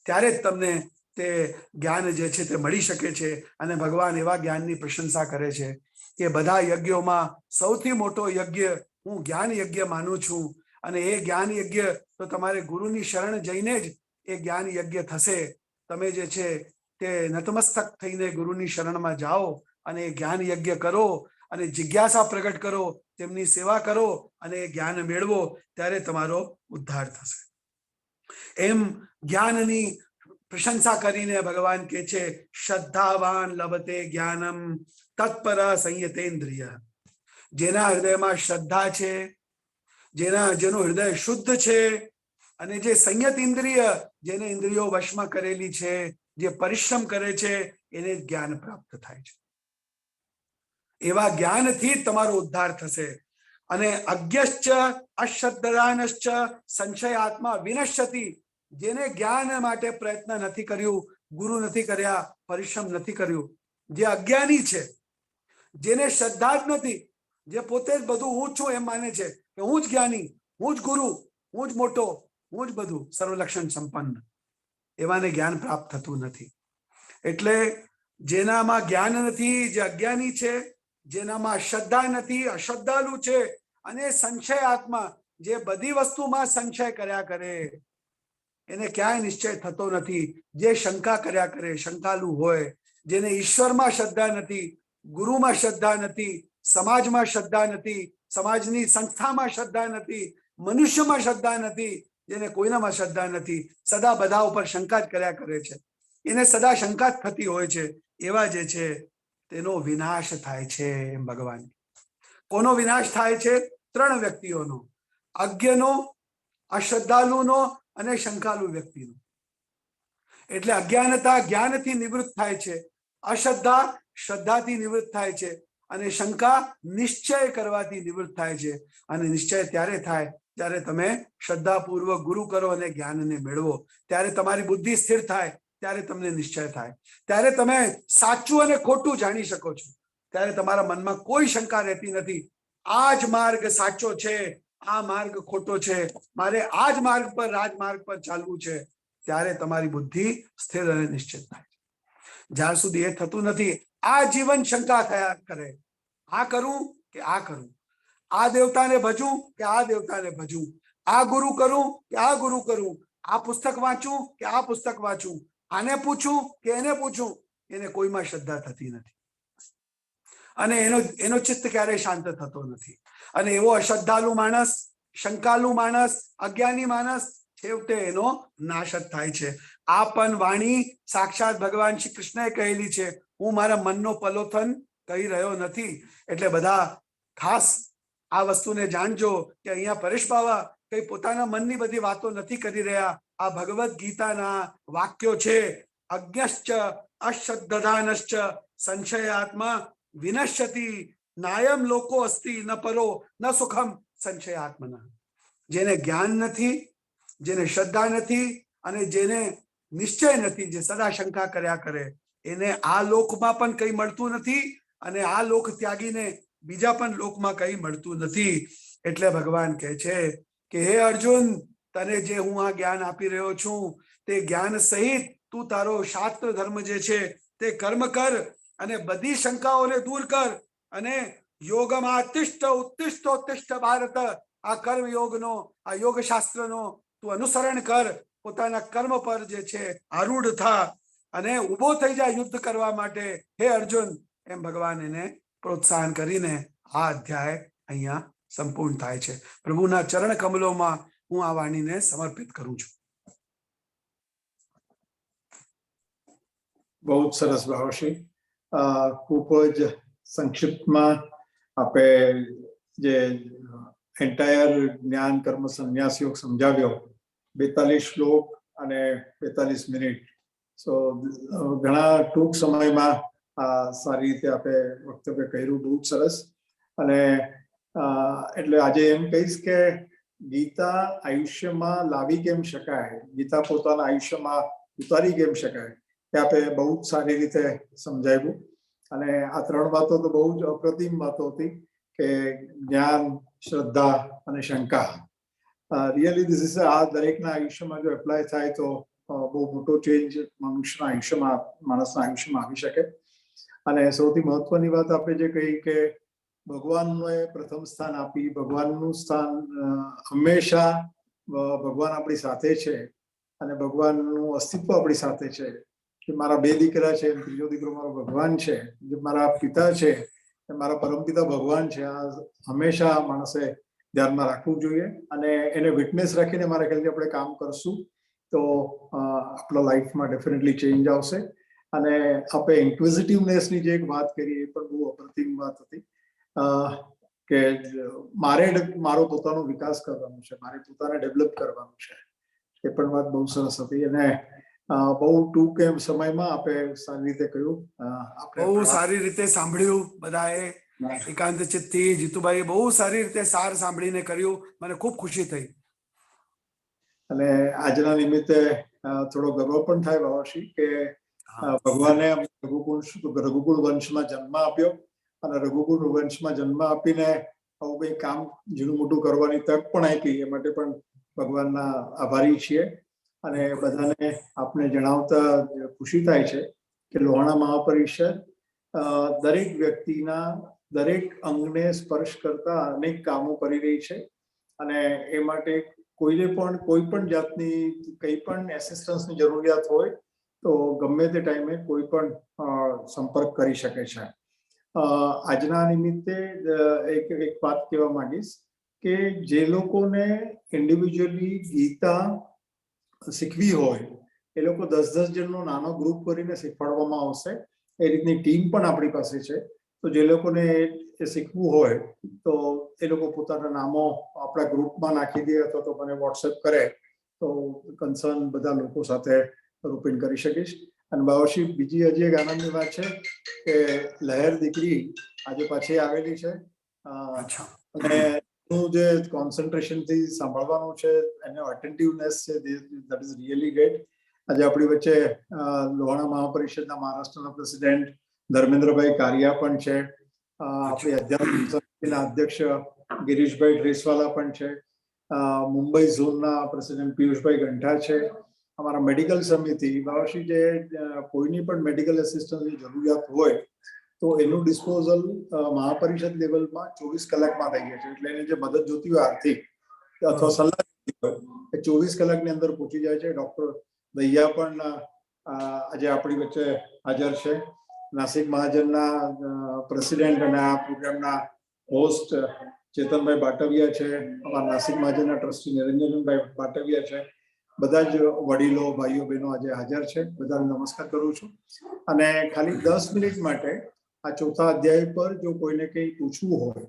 ત્યારે જ તમને તે જ્ઞાન જે છે તે મળી શકે છે. અને ભગવાન એવા જ્ઞાનની પ્રશંસા કરે છે કે બધા યજ્ઞોમાં સૌથી મોટો યજ્ઞ હું જ્ઞાન યજ્ઞ માનું છું. અને એ જ્ઞાન યજ્ઞ તો તમારે ગુરુની શરણ જઈને જ એ જ્ઞાન યજ્ઞ થશે. તમે જે છે તે નતમસ્તક થઈને ગુરુની શરણમાં જાઓ અને જ્ઞાન યજ્ઞ કરો અને જિજ્ઞાસા પ્રગટ કરો, તેમની સેવા કરો અને જ્ઞાન મેળવો, ત્યારે તમારો ઉદ્ધાર થશે. એમ જ્ઞાનની પ્રશંસા કરીને ભગવાન કહે છે શ્રદ્ધાવાન લભતે જ્ઞાનમ તત્પર સંયતેન્દ્રિય. જેના હૃદયમાં શ્રદ્ધા છે, જેનું હૃદય શુદ્ધ છે અને જે સંયત ઇન્દ્રિય, જેને ઇન્દ્રિયો વશમાં કરેલી છે, જે પરિશ્રમ કરે છે, એને જ્ઞાન પ્રાપ્ત થાય છે. એવા જ્ઞાનથી જ તમારો ઉદ્ધાર થશે. અને અજ્ઞશ્ચ અશ્રદ્ધાનશ્ચ સંશયાત્મા વિનશ્યતિ. જેને જ્ઞાન માટે પ્રયત્ન નથી કર્યું, ગુરુ નથી કર્યા, પરિશ્રમ નથી કર્યું, જે અજ્ઞાની છે, જેને શ્રદ્ધા જ નથી, જે પોતે જ બધું હું છું એમ માને છે કે હું જ જ્ઞાની, હું જ ગુરુ, હું જ મોટો, હું જ બધું સર્વલક્ષણ સંપન્ન, એવાને જ્ઞાન પ્રાપ્ત થતું નથી. એટલે જેનામાં જ્ઞાન નથી, જે અજ્ઞાની છે, જેનામાં શ્રદ્ધા નથી, અશ્રદ્ધાલુ છે, અને સંશય આત્મા, જે બધી વસ્તુમાં સંશય કર્યા કરે, એને ક્યાંય નિશ્ચય થતો નથી, જે શંકા કર્યા કરે, શંકાલુ હોય, જેને ઈશ્વરમાં શ્રદ્ધા નથી, ગુરુમાં શ્રદ્ધા નથી, સમાજમાં શ્રદ્ધા નથી, સમાજની સંસ્થામાં શ્રદ્ધા નથી, મનુષ્યમાં શ્રદ્ધા નથી, જેને કોઈનામાં શ્રદ્ધા નથી, સદા બધા ઉપર શંકા જ કર્યા કરે છે, એને સદા શંકા જ થતી હોય છે, એવા જે છે તેનો વિનાશ થાય છે. એમ ભગવાન. કોનો વિનાશ થાય છે? 3 વ્યક્તિઓનો: અજ્ઞનો, અશ્રદ્ધાલુનો અને શંકાલુ વ્યક્તિનો. એટલે અજ્ઞાનતા જ્ઞાનથી નિવૃત્ત થાય છે, અશ્રદ્ધા શ્રદ્ધાથી નિવૃત્ત થાય છે, અને શંકા નિશ્ચય કરવાથી નિવૃત્ત થાય છે. અને નિશ્ચય ત્યારે થાય જ્યારે તમે શ્રદ્ધાપૂર્વક ગુરુ કરો અને જ્ઞાનને મેળવો. ત્યારે તમારી બુદ્ધિ સ્થિર થાય, ત્યારે તમને નિશ્ચય થાય, ત્યારે તમે સાચું અને ખોટું જાણી શકો છો. ત્યારે તમારા મનમાં કોઈ શંકા રહેતી નથી. આ જ માર્ગ સાચો છે, આ માર્ગ ખોટો છે, મારે આ જ માર્ગ પર, રાજમાર્ગ પર ચાલવું છે, ત્યારે તમારી બુદ્ધિ સ્થિર અને નિશ્ચિત થાય છે. જ્યાં સુધી એ થતું નથી, આ જીવન શંકા થયા કરે, આ કરું કે આ કરું, આ દેવતાને ભજું કે આ દેવતાને ભજું, આ ગુરુ કરું કે આ ગુરુ કરું, આ પુસ્તક વાંચું કે આ પુસ્તક વાંચું, આને પૂછું કે એને પૂછું, એને કોઈમાં શ્રદ્ધા થતી નથી અને એનો ચિત્ત ક્યારેય શાંત થતો નથી. અને એવો અશ્રદ્ધાળુ માણસ, શંકાલુ માણસ, અજ્ઞાની માણસ, છેવટે એનો નાશ જ થાય છે. આ પણ વાણી સાક્ષાત ભગવાન શ્રી કૃષ્ણએ કહેલી છે. હું મારા મનનો પલોથન કહી રહ્યો નથી. એટલે બધા ખાસ આ વસ્તુને જાણજો કે અહીંયા પરેશ બાવા કઈ પોતાના મનની બધી વાતો નથી કરી રહ્યા. આ ભગવદ્ ગીતાના વાક્યો છે. અજ્ઞશ્ચ અશ્રદ્ધાનશ્ચ સંશયાત્મા વિનશ્યતિ નાયમ લોકો અસ્તિ ન પરો ન સુખમ સંશયાત્મના. જેને જ્ઞાન નથી, જેને શ્રદ્ધા નથી અને જેને નિશ્ચય નથી, જે સદા શંકા કર્યા કરે, એને આ લોકમાં પણ કઈ મળતું નથી અને આ લોક ત્યાગીને બીજા પણ લોકમાં કઈ મળતું નથી. એટલે ભગવાન કહે છે કે હે અર્જુન, તને જે હું આ જ્ઞાન આપી રહ્યો છું તે જ્ઞાન સહિત તું તારો શાસ્ત્ર ધર્મ જે છે તે કર્મ કર અને બધી શંકાઓને દૂર કર અને યોગમાં ઉત્તિષ્ઠ ભારત, આ કર્મ યોગનો, આ યોગ શાસ્ત્રનો તું અનુસરણ કર. પોતાના કર્મ પર જે છે આરૂઢ થા અને ઉભો થઈ જાય યુદ્ધ કરવા માટે હે અર્જુન, એમ ભગવાન એને પ્રોત્સાહન કરીને આ અધ્યાય અહીંયા સંપૂર્ણ થાય છે. પ્રભુના ચરણ કમલોમાં હું આ વાણીને સમર્પિત કરું છું. બહુ જ સરસ ભાવશ્રી. ખૂબ જ સંક્ષિપ્તમાં આપે જે એન્ટાયર જ્ઞાન કર્મ સંન્યાસ યોગ સમજાવ્યો, 42 શ્લોક અને 42 મિનિટ. સો ઘણા ટૂંક સમયમાં સારી રીતે આપે વક્તવ્ય કર્યું, બહુ જ સરસ. અને એટલે આજે એમ કહીશ કે ગીતા આયુષ્યમાં લાવી કેમ શકાય, ગીતા પોતાના આયુષ્યમાં ઉતારી કેમ શકાય, એ આપે બહુ જ સારી રીતે સમજાવ્યું. અને આ 3 વાતો તો બહુ જ અપ્રતિમ વાતો હતી કે જ્ઞાન, શ્રદ્ધા અને શંકા. રિયલી ધીસ ઇઝ, આ દરેકના આયુષ્યમાં જો એપ્લાય થાય તો બહુ મોટો ચેન્જ મનુષ્યના આયુષ્યમાં, માણસના આયુષ્યમાં આવી શકે. અને સૌથી મહત્વની વાત આપણે જે કહી કે ભગવાનને પ્રથમ સ્થાન આપી, ભગવાનનું સ્થાન હંમેશા, ભગવાન આપણી સાથે છે અને ભગવાનનું અસ્તિત્વ આપણી સાથે છે. કે મારા 2 દીકરા છે, ત્રીજો દીકરો મારો ભગવાન છે, જે મારા પિતા છે એ મારા પરમપિતા ભગવાન છે. આ હંમેશા માણસે ધ્યાનમાં રાખવું જોઈએ અને એને વિટનેસ રાખીને મારા ખ્યાલથી આપણે કામ કરશું તો આપણા લાઈફમાં ડેફિનેટલી ચેન્જ આવશે. અને આપણે ઇન્ક્વિઝિટિવનેસની જે એક વાત કરી એ પણ બહુ અપ્રતિમ વાત હતી કે મારો પોતાનો વિકાસ કરવાનો છે, મારે પોતાને ડેવલપ કરવાનું છે. એ પણ વાત બહુ સરસ હતી અને બહુ ટૂંક એમ સમયમાં આપણે સારી રીતે કહ્યું. બહુ સારી રીતે સાંભળ્યું બધાએ, એકાંત ચિત્તથી. જીતુભાઈએ બહુ સારી રીતે સાર સાંભળીને કર્યું, મને ખૂબ ખુશી થઈ. અને આજના નિમિત્તે થોડો ગર્વ પણ થાય ભાવાશ્રી કે ભગવાને રઘુકુળ વંશમાં જન્મ આપ્યો અને રઘુકુળ વંશમાં જન્મ આપીને આવું કંઈ કામ ઝીણું મોટું કરવાની તક પણ આપી, એ માટે પણ ભગવાનના આભારી છીએ. અને બધાને આપને જણાવતા ખુશી થાય છે કે લોહાણા મહાપરિષદ દરેક વ્યક્તિના દરેક અંગને સ્પર્શ કરતા અનેક કામો કરી રહી છે. અને એ માટે કોઈને પણ કોઈ પણ જાતની કંઈ પણ એસિસ્ટન્સની જરૂરિયાત હોય તો ગમે તે ટાઈમે કોઈ પણ સંપર્ક કરી શકે છે. આજના નિમિત્તે એક વાત કહેવા માંગીશ કે જે લોકોને ઇન્ડિવિજ્યુઅલી ગીતા શીખવી હોય એ લોકો 10-10 જણનો નાનો ગ્રુપ કરીને શીખવાડવામાં આવશે. એ રીતની ટીમ પણ આપણી પાસે છે. તો જે લોકોને એ શીખવું હોય તો એ લોકો પોતાના નામો આપણા ગ્રુપમાં નાખી દે અથવા તો મને વોટ્સએપ કરે તો કન્સર્ન બધા લોકો સાથે રૂપિન કરી શકીશ. અને બાવશી, બીજી હજી એક આનંદની વાત છે કે લહેર દીકરી આજે પાછી આવેલી છે અને નું જે કોન્સન્ટ્રેશનથી સાંભળવાનું છે, એનો અટેન્ટિવનેસ છે, દેટ ઇઝ રિયલી ગ્રેટ. આજે આપણી વચ્ચે લોહાણા મહાપરિષદના મહારાષ્ટ્રના પ્રેસિડેન્ટ ધર્મેન્દ્રભાઈ કારિયા પણ છે, આપણી અધ્યાત્મ સમિતિના અધ્યક્ષ ગિરીશભાઈ ડ્રેસવાલા પણ છે, મુંબઈ ઝોનના પ્રેસિડેન્ટ પિયુષભાઈ ગંઠા છે, અમારા મેડિકલ સમિતિ બાવાશ્રી જે કોઈની પણ મેડિકલ આસિસ્ટન્સની જરૂરિયાત હોય તો એનું ડિસ્પોઝલ મહાપરિષદ લેવલમાં 24 કલાકમાં થઈ જાય છે. એટલે એને જે મદદ જોતી હોય આર્થિક અથવા સલાહ જોતી હોય એ 24 કલાકની અંદર પહોંચી જાય છે. ડોક્ટર દહિયા પણ આજે આપણી વચ્ચે હાજર છે. નાસિક મહાજનના પ્રેસિડેન્ટ અને આ પ્રોગ્રામના હોસ્ટ ચેતનભાઈ બાટવિયા છે. અમારા નાસિક મહાજનના ટ્રસ્ટી નિરંજનભાઈ બાટવિયા છે. બધા જ વડીલો ભાઈઓ બહેનો આજે હાજર છે. બધાને નમસ્કાર કરું છું. અને ખાલી 10 મિનિટ માટે આ ચોથા અધ્યાય પર જો કોઈને કંઈ પૂછવું હોય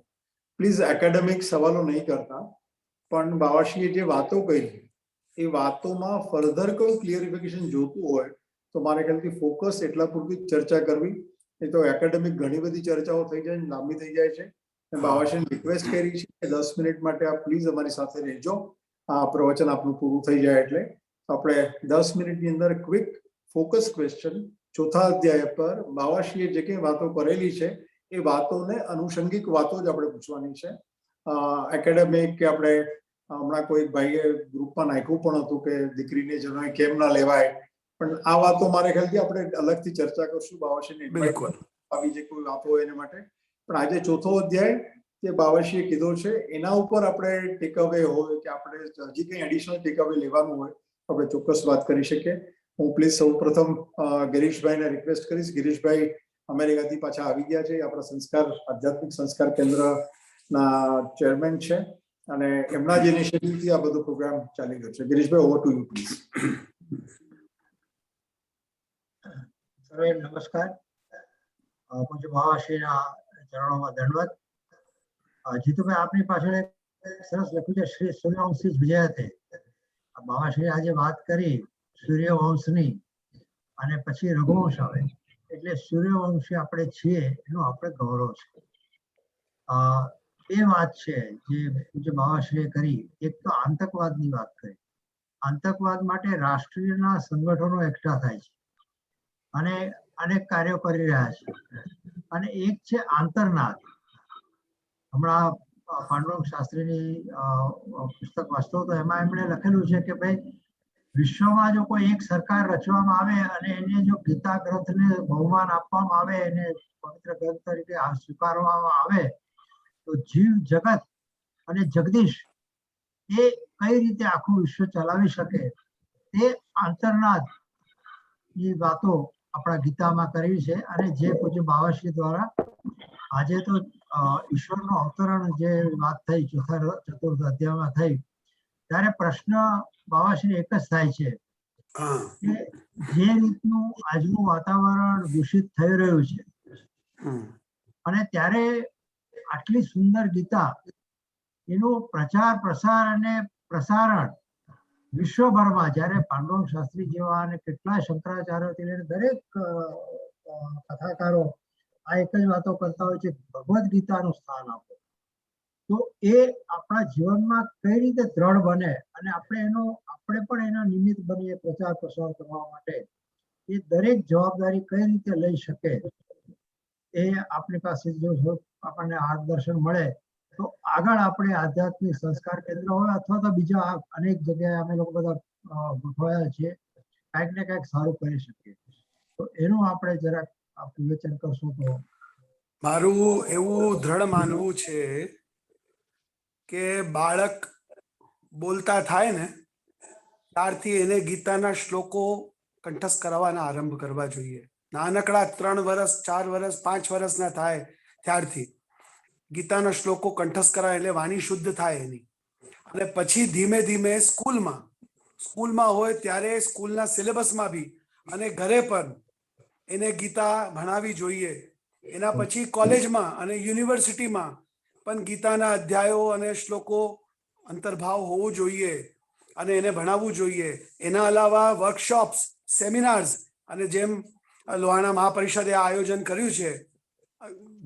પ્લીઝ એકેડેમિક સવાલો નહીં કરતા, પણ બાવાશ્રીએ જે વાતો કરી એ વાતોમાં ફર્ધર કોઈ ક્લિયરિફિકેશન જોતું હોય તો મારે ખ્યાલથી ફોકસ એટલા પૂરતી ચર્ચા કરવી. એ તો એકેડેમિક ઘણી બધી ચર્ચાઓ થઈ જાય, લાંબી થઈ જાય છે. બાવાશ્રીને રિક્વેસ્ટ કરી છે કે 10 મિનિટ માટે આપ પ્લીઝ અમારી સાથે રહેજો. આ પ્રવચન આપનું પૂરું થઈ જાય એટલે આપણે 10 મિનિટની અંદર ક્વિક ફોકસ ક્વેશ્ચન ચોથા અધ્યાય પર બાવાશ્રીએ જે કંઈ વાતો કરેલી છે એ વાતોને અનુષંગિક વાતો જ આપણે પૂછવાની છે. એકેડેમિક કે આપણે હમણાં કોઈ ભાઈએ ગ્રુપમાં નાખ્યું પણ હતું કે દીકરીને જણાય કેમ ના લેવાય, પણ આ વાતો મારે ખ્યાલથી આપણે અલગથી ચર્ચા કરશું. બાવાશ્રીને આવી જે કોઈ વાતો હોય એના માટે. પણ આજે ચોથો અધ્યાય જે બાવાશ્રીએ કીધો છે એના ઉપર આપણે ટેકઅવે હોય કે આપણે હજી કંઈ એડિશનલ ટેકઅવે લેવાનું હોય આપણે ચોક્કસ વાત કરી શકીએ. હું પ્લીઝ સૌ પ્રથમ ગિરીશભાઈને રિક્વેસ્ટ કરીશ. ગિરીશભાઈ અમેરિકાથી પાછા આવી ગયા છે. આપણા આધ્યાત્મિક સંસ્કાર કેન્દ્રના ચેરમેન છે અને એમના જ ઇનિશિયેટિવથી આ બધો પ્રોગ્રામ ચાલી રહ્યો છે. Girishbhai, over to you please. સર્વે નમસ્કાર. પૂજ્ય બાવાશ્રીના ચરણોમાં દંડવત. જીતુભાઈ, આપની પાછળ એક સરસ લખ્યું છે શ્રી સૂર્યવંશી વિજયતે. બાવાશ્રી આજે વાત કરી સૂર્યવંશની અને પછી રઘુવંશ આવે એટલે સૂર્યવંશી આપણે છીએ એનું આપણે ગૌરવ છે. એ વાત છે જે પૂજ્ય બાવાશ્રીએ કરી. એક તો આતંકવાદની વાત કરી. આતંકવાદ માટે રાષ્ટ્રીયના સંગઠનો એકઠા થાય છે અને અનેક કાર્યો કરી રહ્યા છે. અને એક છે આંતરનાદ. હમણાં પાંડુરંગ શાસ્ત્રીની પુસ્તક વાંચતો હતો, એમાં એમણે લખેલું છે કે ભાઈ વિશ્વમાં જો કોઈ એક સરકાર રચવામાં આવે અને એને જો ગીતા ગ્રંથને બહુમાન આપવામાં આવે, એને પવિત્ર ગ્રંથ તરીકે સ્વીકારવામાં આવે તો જીવ જગત અને જગદીશ એ કઈ રીતે આખું વિશ્વ ચલાવી શકે તે આંતરનાદ ની વાતો આપણા ગીતામાં કરી છે. અને જે પૂજ્ય બાવાશ્રી દ્વારા આજે તો ઈશ્વરનું અવતરણ જે વાત થઈ ચતુર્થ અધ્યાયમાં થઈ, ત્યારે પ્રશ્ન બાવાશ્રી એક જ થાય છે કે જે રીતનું આજનું વાતાવરણ દૂષિત થઈ રહ્યું છે અને ત્યારે આટલી સુંદર ગીતા એનું પ્રચાર પ્રસાર અને પ્રસારણ વિશ્વભરમાં, જ્યારે પાંડુરંગ શાસ્ત્રી જેવા અને કેટલાય શંકરાચાર્યોથી લઈને દરેક કથાકારો આ એક જ વાતો કરતા હોય છે, ભગવદ્ ગીતાનું સ્થાન આપો. તો એ આપણા જીવનમાં કઈ રીતે દ્રઢ બને અને આપણે પણ એનો નિમિત્ત બનીએ પ્રચાર પ્રસાર કરવા માટે, એ દરેક જવાબદારી કઈ રીતે લઈ શકે એ આપણી પાસે જો આપણને માર્ગદર્શન મળે તો આગળ આપણે આધ્યાત્મિક સંસ્કાર કેન્દ્ર હોય અથવા તો બીજા અનેક જગ્યાએ અમે લોકો બધા ગોઠવાયા છીએ, કાંઈક ને કાંઈક સારું કરી શકીએ. તો એનું આપણે જરાક વિવેચન કરશું તો. મારું એવું દ્રઢ માનવું છે કે બાળક બોલતા થાય ને ત્યારથી એને ગીતાના શ્લોકો કંઠસ્થ કરાવવાના આરંભ કરવા જોઈએ. નાનકડા 3 વર્ષ 4 વર્ષ 5 વર્ષના થાય ત્યારથી ગીતાના શ્લોકો કંઠસ્થ કરાય એટલે વાણી શુદ્ધ થાય એની. અને પછી ધીમે ધીમે સ્કૂલમાં હોય ત્યારે સ્કૂલના સિલેબસમાં બી અને ઘરે પણ એને ગીતા ભણાવી જોઈએ. એના પછી કોલેજમાં અને યુનિવર્સિટીમાં પણ ગીતાના અધ્યાયો અને શ્લોકો અંતર્ભાવ હોવો જોઈએ અને એને ભણાવવું જોઈએ. એના અલાવા વર્કશોપ્સ, સેમિનાર્સ અને જેમ લોહાણા મહાપરિષદે આયોજન કર્યું છે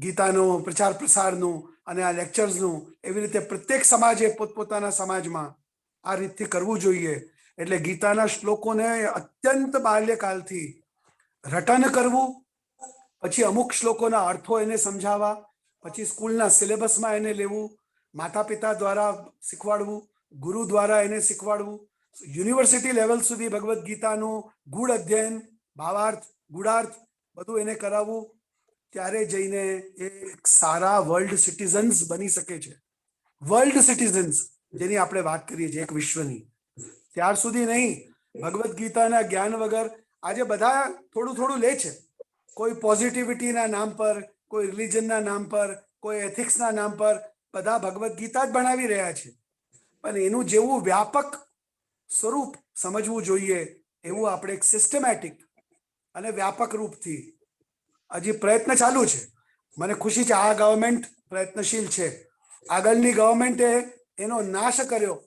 ગીતાનું પ્રચાર પ્રસારનું અને આ લેક્ચર્સનું, એવી રીતે પ્રત્યેક સમાજે પોતપોતાના સમાજમાં આ રીતથી કરવું જોઈએ. એટલે ગીતાના શ્લોકોને અત્યંત બાલ્યકાલથી રટન કરવું, પછી અમુક શ્લોકોના અર્થો એને સમજાવવા, પછી સ્કૂલના સિલેબસમાં એને લેવું, માતા પિતા દ્વારા શીખવાડવું, ગુરુ દ્વારા એને શીખવાડવું, યુનિવર્સિટી લેવલ સુધી ભગવદ્ ગીતાનું ગૂઢ અધ્યયન, ભાવાર્થ, ગુડાર્થ બધું એને કરાવવું, ત્યારે જઈને એ એક સારા વર્લ્ડ સિટીઝન્સ બની શકે છે. વર્લ્ડ સિટીઝન્સ જેની આપણે વાત કરીએ છીએ, એક વિશ્વની. ત્યાર સુધી નહીં. ભગવદ્ ગીતાના જ્ઞાન વગર આજે બધા થોડું થોડું લે છે. કોઈ પોઝિટિવિટીના નામ પર, કોઈ રિલિજનના નામ પર, કોઈ એથિક્સના નામ પર બધા ભગવદ્ ગીતા જ ભણાવી રહ્યા છે. પણ એનું જેવું વ્યાપક સ્વરૂપ સમજવું જોઈએ એવું આપણે એક સિસ્ટમેટિક અને વ્યાપક રૂપથી હજી પ્રયત્ન ચાલુ છે. મને ખુશી છે આ ગવર્મેન્ટ પ્રયત્નશીલ છે. આગળની ગવર્મેન્ટે એનો નાશ કર્યો.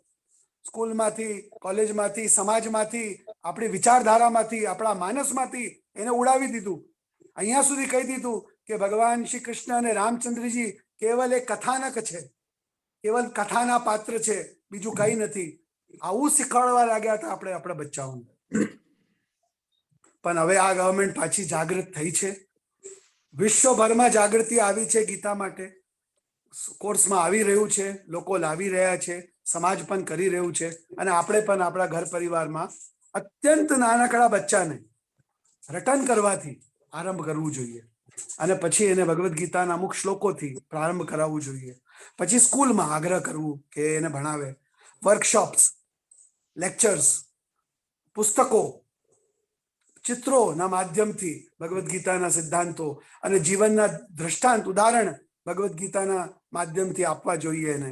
સ્કૂલમાંથી, કોલેજમાંથી, સમાજમાંથી, આપણી વિચારધારામાંથી, આપણા માનસમાંથી એને ઉડાવી દીધું. અહીંયા સુધી કહી દીધું કે ભગવાન શ્રી કૃષ્ણ અને રામચંદ્રજી કેવલ એક કથાનક છે, કેવલ કથાના પાત્ર છે, બીજું કઈ નથી. આવું શીખવાડવા લાગ્યા હતા આપણે આપણા બચ્ચાઓને. પણ હવે આ ગવર્મેન્ટ પાછી જાગૃત થઈ છે. વિશ્વભરમાં જાગૃતિ આવી છે ગીતા માટે. કોર્સમાં આવી રહ્યું છે, લોકો લાવી રહ્યા છે, સમાજ પણ કરી રહ્યું છે. અને આપણે પણ આપણા ઘર પરિવારમાં અત્યંત નાનકડા બચ્ચાને રટન કરવાથી આરંભ કરવું જોઈએ. અને પછી એને ભગવદ્ ગીતાના અમુક શ્લોકોથી પ્રારંભ કરાવવું જોઈએ. પછી સ્કૂલમાં આગ્રહ કરવું કે એને ભણાવે. વર્કશોપ્સ, લેક્ચર્સ, પુસ્તકો, ચિત્રોના માધ્યમથી ભગવદ્ ગીતાના સિદ્ધાંતો અને જીવનના દ્રષ્ટાંત, ઉદાહરણ ભગવદ્ ગીતાના માધ્યમથી આપવા જોઈએ એને.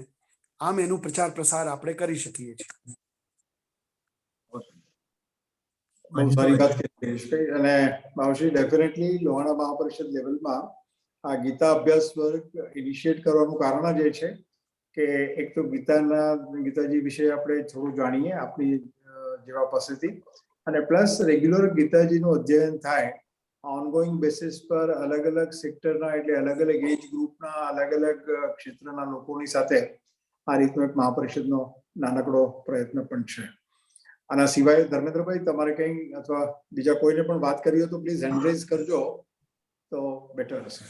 આમ એનું પ્રચાર પ્રસાર આપણે કરી શકીએ છીએ. બહુ સારી વાત કરી દિનેશભાઈ. અને બાવશ્રી, ડેફિનેટલી લોહાણા મહાપરિષદ લેવલમાં આ ગીતા અભ્યાસ વર્ગ ઇનિશિયેટ કરવાનું કારણ જ એ છે કે એક તો ગીતાજી વિશે આપણે થોડું જાણીએ આપણી જેવા પાસેથી, અને પ્લસ રેગ્યુલર ગીતાજીનું અધ્યયન થાય ઓનગોઈંગ બેસિસ પર અલગ અલગ સેક્ટરના, એટલે અલગ અલગ એજ ગ્રુપના, અલગ અલગ ક્ષેત્રના લોકોની સાથે આ રીતનો એક મહાપરિષદનો નાનકડો પ્રયત્ન પણ છે. આના સિવાય ધર્મેન્દ્રભાઈ, તમારે કંઈ અથવા બીજા કોઈને પણ વાત કરી હોય તો પ્લીઝ હેન્ડ રેઝ કરજો તો બેટર હશે.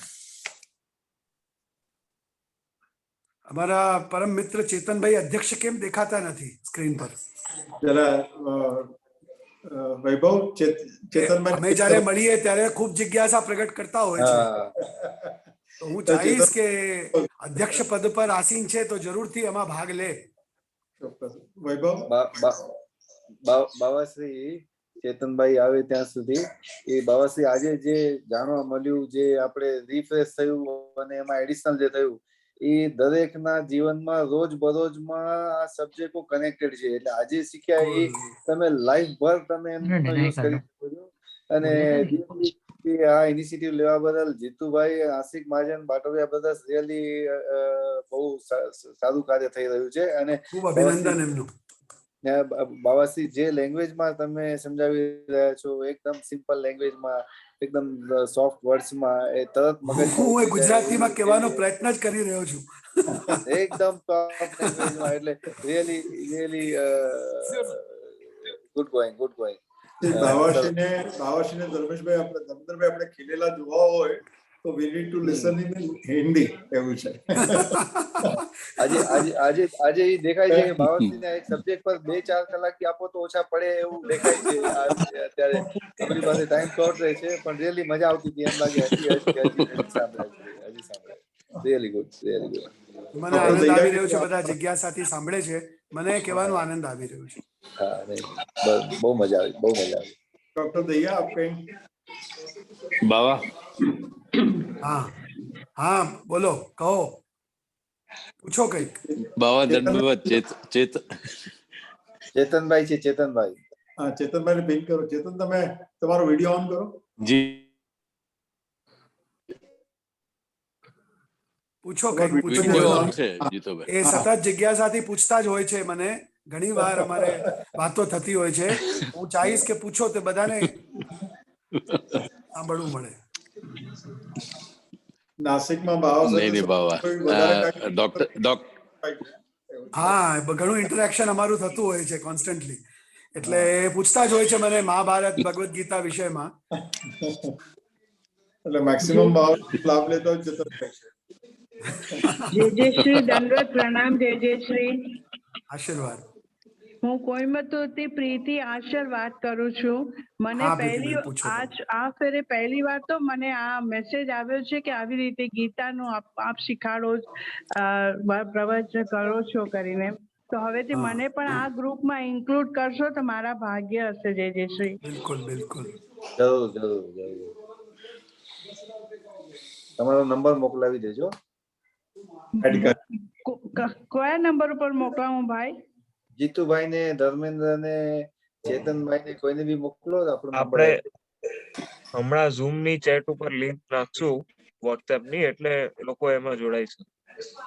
અમારા પરમ મિત્ર ચેતનભાઈ અધ્યક્ષ કેમ દેખાતા નથી સ્ક્રીન પર? જરા વૈભવ, ચેતનભાઈ અમે જ્યારે મળીએ ત્યારે ખૂબ જિજ્ઞાસા પ્રગટ કરતા હોય છે. તો હું ચાહીશ કે અધ્યક્ષ પદ પર આસીન છે તો જરૂરથી એમાં ભાગ લે. ચોક્કસ. વૈભવ, બાવાશ્રી ચેતનભાઈ આવે ત્યાં સુધી એ બાવાશ્રી આજે જે જાણવા મળ્યું, જે આપણે રિફ્રેશ થયું અને એમાં એડિશનલ જે થયું, એ દરેકના જીવનમાં રોજ બરોજમાં આ સબ્જેક્ટો કનેક્ટેડ છે. એટલે આજે શીખ્યા એ તમે લાઈફ ભર તમે એમનો યુઝ કરી શકો છો. અને આ ઇનિશિયેટિવ લેવા બદલ જીતુભાઈ, આશિક મહાજન, બાટોરિયા બ્રધર્સ, રિયલી બહુ સારું કાર્ય થઈ રહ્યું છે. અને ખૂબ અભિનંદન એમનું. બાવાશ્રી, જે લેંગ્વેજમાં તમે સમજાવી રહ્યા છો, એકદમ સિમ્પલ લેંગ્વેજમાં, એકદમ સોફ્ટ વર્ડ્સમાં, એ તરત મગજ. હું ગુજરાતીમાં કહેવાનો પ્રયત્ન જ કરી રહ્યો છું. એકદમ સોફ્ટ લેંગ્વેજમાં. એટલે રિયલી ગુડ ગોઈંગ. બાવાશ્રીને ધર્મેશભાઈ, આપણે ખીલેલા જોવા હોય તો we need to listen in Hindi, એવું છે. આજે એ દેખાય છે કે બાવાશ્રીને એક સબ્જેક્ટ પર 2-4 કલાક આપો તો ઓછા પડે એવું દેખાય છે. અત્યારે આપણી પાસે ટાઈમ શોર્ટ રહે છે, પણ રિયલી મજા આવતી હતી. એમ લાગે હજી સાંભળે. Really good. મને આનંદ આવી રહ્યો છે. બધા જિજ્ઞાસાથી સાંભળે છે. મને કહેવાનો આનંદ આવી રહ્યો છે. હા, બહુ મજા આવી. ડોક્ટર દૈયા, આપ કઈ? બાવા, હા બોલો, કહો, પૂછો કઈક. બાવા ધન્યવાદ. ચેતનભાઈ છે. ચેતનભાઈ, હા, ચેતનભાઈને પિન કરો. ચેતન, તમે તમારો વિડીયો ઓન કરો. જી, પૂછો કઈક. વિડીયો ઓન છે જીતુભાઈ. એ સતત જિજ્ઞાસાથી પૂછતા જ હોય છે. મને ઘણી વાર અમારે વાતો થતી હોય છે. હું ચાહીશ કે પૂછો તે બધાને સાંભળવું મળે. નાસિકમાં બાવા નહીં બાવા, ડોક્ટર, હા, ઘણું ઇન્ટરેક્શન અમારું થતું હોય છે કોન્સ્ટન્ટલી. એટલે પૂછતા જ હોય છે મને મહાભારત, ભગવદ્ ગીતા વિષયમાં. એટલે મેક્સિમમ લાભ લેતો જ જતો રહે છે. જય જય શ્રી, દંડવત પ્રણામ. જય જય શ્રી. આશીર્વાદ. હું કોઈમ્બતુરથી પ્રીતિ આશર વાત કરું છું. મને હા, પહેલી પ્રીતિબેન, પૂછો તમે. આ ફેરે પહેલી વાર તો મને આ મેસેજ આવ્યો છે કે આવી રીતે ગીતાનું આપ શીખાડો પ્રવચન કરો છો કરીને. તો હવેથી હા, મને પણ આ ગ્રુપમાં ઇન્ક્લુડ કરશો તો મારા ભાગ્ય હશે. જય જય શ્રી. બિલકુલ બિલકુલ. જરૂર જરૂર જરૂર. તમારો નંબર મોકલાવી દેજો. કયા નંબર ઉપર મોકલાવું ભાઈ? જીતુભાઈ ને, ધર્મેન્દ્ર ને, ચેતનભાઈ ને કોઈને બી મોકલો. આપણે હમણાં ઝૂમ ની ચેટ ઉપર લિંક નાખશું વોટ્સએપ ની, એટલે લોકો એમાં જોડાઈ શકે.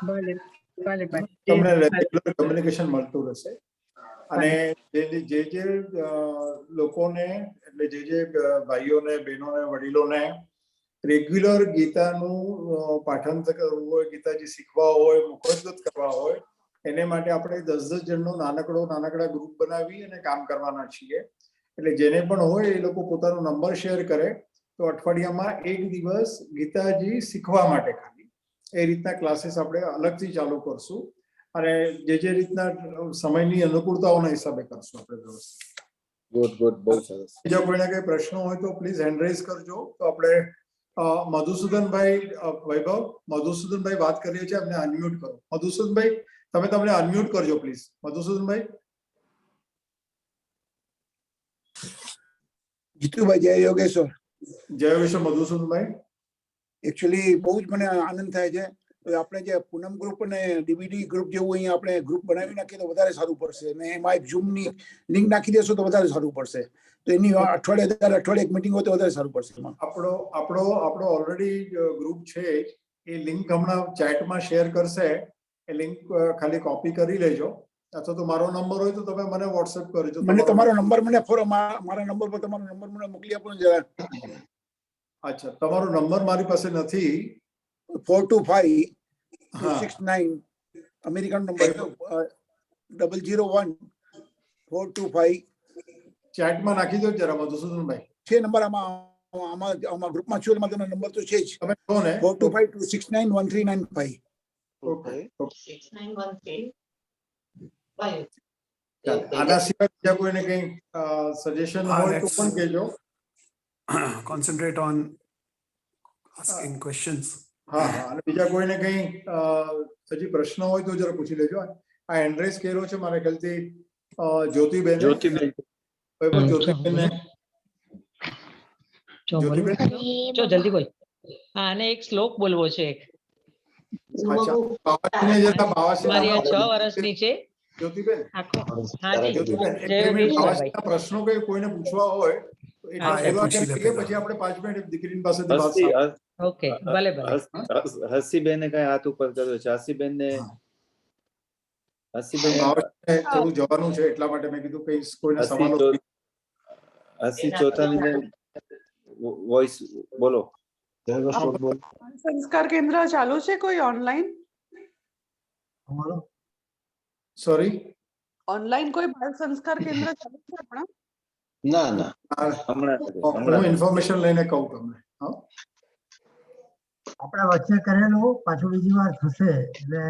ભલે ભલે તમને ભાઈ. રેગ્યુલર કમ્યુનિકેશન મળતું રહેશે. અને જે લોકોને એટલે જે ભાઈઓને, બહેનોને, વડીલોને રેગ્યુલર ગીતાનું પાઠન કરવું હોય, ગીતાજી શીખવા હોય, મુખોદ્ગત કરવા હોય, એને માટે આપણે 10 જણનો નાનકડા ગ્રુપ બનાવી અને કામ કરવાના છીએ. એટલે જેને પણ હોય એ લોકો પોતાનો નંબર શેર કરે તો અઠવાડિયામાં 1 દિવસ ગીતાજી શીખવા માટે ખાલી એ રીતના ક્લાસીસ આપણે અલગથી ચાલુ કરશું. અને જે રીતના સમયની અનુકૂળતાઓના હિસાબે કરશું આપણે વ્યવસ્થિત. ગુડ, બહુ સરસ. બીજા કોઈને કઈ પ્રશ્નો હોય તો પ્લીઝ હેન્ડ રેઝ કરજો. તો આપણે મધુસૂદનભાઈ, વૈભવ, મધુસૂદનભાઈ વાત કરીએ છીએ, એમને અનમ્યુટ કરો. મધુસૂદનભાઈ, તમને અનમ્યુટ કરજો પ્લીઝ. મધુસૂદનભાઈ. જીતુભાઈ, જય યોગેશ્વર. જય યોગેશ્વર. મધુસૂદનભાઈ, એકચ્યુઅલી બહુ જ મને આનંદ થાય છે. તો આપણે જે પૂનમ ગ્રુપ અને ડીબીડી ગ્રુપ જેવું અહીંયા આપણે ગ્રુપ બનાવી નાખીએ તો વધારે સારું પડશે. અને એમાં એક ઝૂમ ની લિંક નાખી દેશો તો વધારે સારું પડશે. તો એની અઠવાડિયે એક મીટિંગ હોય તો વધારે સારું પડશે. આપણો ઓલરેડી ગ્રુપ છે, એ લિંક હમણાં ચેટમાં શેર કરશે. એ લિંક ખાલી કોપી કરી લેજો. અથવા તો મારો નંબર હોય તો તમે મને વોટ્સએપ કરજો. મને તમારો નંબર મારા નંબર પર તમારો નંબર મને મોકલી આપો ને જરા. અચ્છા, તમારો નંબર મારી પાસે નથી. 425-269 અમેરિકન નંબર 001-425. ચેટમાં નાખી દો જરા મધુસૂદનભાઈ. છે નંબર આમાં ગ્રુપમાં છું એમાં તમને નંબર તો છે જ. તમે કહો ને. 425-269-1395. ઓકે. આના સિવાય બીજા કોઈને કઈ સજેશન હોય તો પણ કહેજો. Concentrate on asking questions. હા, અને બીજા કોઈને કઈ હજી પ્રશ્ન હોય તો જરા પૂછી લેજો. આ એન્ડ્રેસ કર્યો છે મારા ખ્યાલથી જ્યોતિબેન. જ્યોતિબેન જલ્દી બોલ. હા, અને એક શ્લોક બોલવો છે. મારી આ 6 વર્ષની છે જ્યોતિબેન. પ્રશ્નો કઈ કોઈને પૂછવા હોય તો એ પછી આપણે 5 મિનિટ દીકરીની પાસેથી વાત સાંભળીએ. ઓકે, ભલે ભલે. હસીબેન ને કઈ હાથ ઉપર કર્યો છે. હસીબેન ને થોડું જવાનું છે એટલા માટે મેં કીધું કઈ કોઈને સવાલ. હસી ચોથાની વોઇસ બોલો. સંસ્કાર કેન્દ્ર ચાલુ છે કોઈ ઓનલાઈન? સોરી, ઓનલાઈન કોઈ બાળ સંસ્કાર કેન્દ્ર ચાલુ છે આપણા? ના, હમણાં ઇન્ફોર્મેશન લઈને કહું તમને. આપણા વચ્ચે કરેલું પાછું બીજી વાર થશે એટલે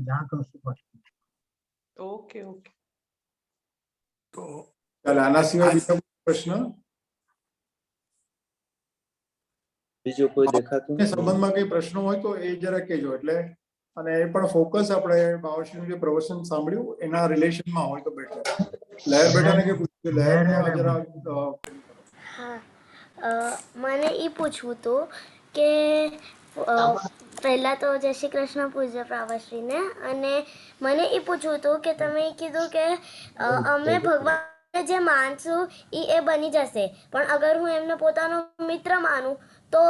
જાણ કરશું પાછું. ઓકે. તો ચાલ, આના સિવાય બીજો પ્રશ્ન બીજો કોઈ દેખાતું સંબંધમાં કઈ પ્રશ્નો હોય તો એ જરા કહેજો. એટલે અને એ પણ ફોકસ આપણે બાવાશ્રીનું જે પ્રવચન સાંભળ્યું એના રિલેશનમાં હોય તો બેટર. લહેર બેટાને કઈ પૂછ્યું? લહેરને જરા. મને એ પૂછવું હતું કે પહેલા તો જય શ્રી કૃષ્ણ પૂજ્ય પ્રવાશ્રીને. અને મને એ પૂછવું હતું કે તમે કીધું કે અમે ભગવાન જે માનશું એ બની જશે, પણ અગર હું એમને પોતાનો મિત્ર માનું તો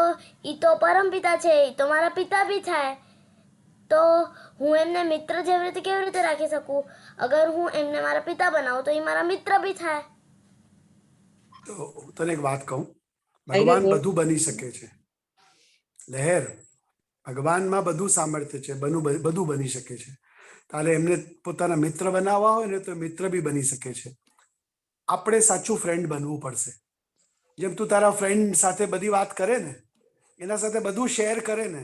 એ તો પરમપિતા છે, એ તો મારા પિતા બી થાય. તો હું એમને મિત્ર જેવી રીતે કેવી રીતે રાખી શકું? અગર હું એમને મારા પિતા બનાવું તો એ મારા મિત્ર બી થાય. તો તને એક વાત કહું, ભગવાન બધું બની શકે છે. લહેર, ભગવાનમાં બધું સામર્થ્ય છે, બધું બની શકે છે. તારે એમને પોતાના મિત્ર બનાવવા હોય ને તો મિત્ર બી બની શકે છે. આપણે સાચું ફ્રેન્ડ બનવું પડશે. જેમ તું તારા ફ્રેન્ડ સાથે બધી વાત કરે ને, એના સાથે બધું શેર કરે ને,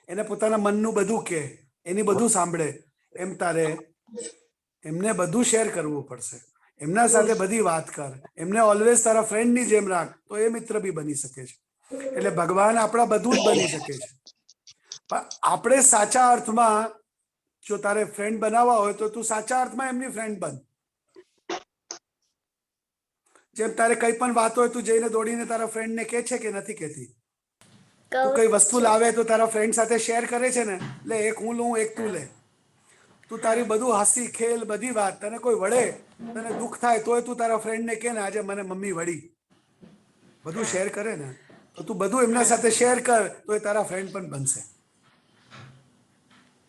એને પોતાના મનનું બધું કહે, એની બધું સાંભળે, એમ તારે એમને બધું શેર કરવું પડશે. એમના સાથે બધી વાત કર, એમને ઓલવેઝ તારા ફ્રેન્ડ ની જેમ રાખ, તો એ મિત્ર બી બની શકે છે. એટલે ભગવાન આપણા બધું જ બની શકે છે. પણ આપણે સાચા અર્થમાં જો તારે ફ્રેન્ડ બનાવવા હોય તો તું સાચા અર્થમાં એમની ફ્રેન્ડ બન. જેમ તારે કઈ પણ વાત હોય તું જઈને દોડીને તારા ફ્રેન્ડ ને કે છે કે નથી કહેતી? તું કઈ વસ્તુ લાવે તો તારા ફ્રેન્ડ સાથે શેર કરે છે ને, લે એક હું લઉં એક તું લે. તું તારી બધું હસી ખેલ બધી વાત, તને કોઈ વળે, તને દુઃખ થાય તોય તું તારા ફ્રેન્ડ ને કે ને આજે મને મમ્મી વળી, બધું શેર કરે ને તો તું બધું એમના સાથે શેર કર તો એ તારા ફ્રેન્ડ પણ બનશે.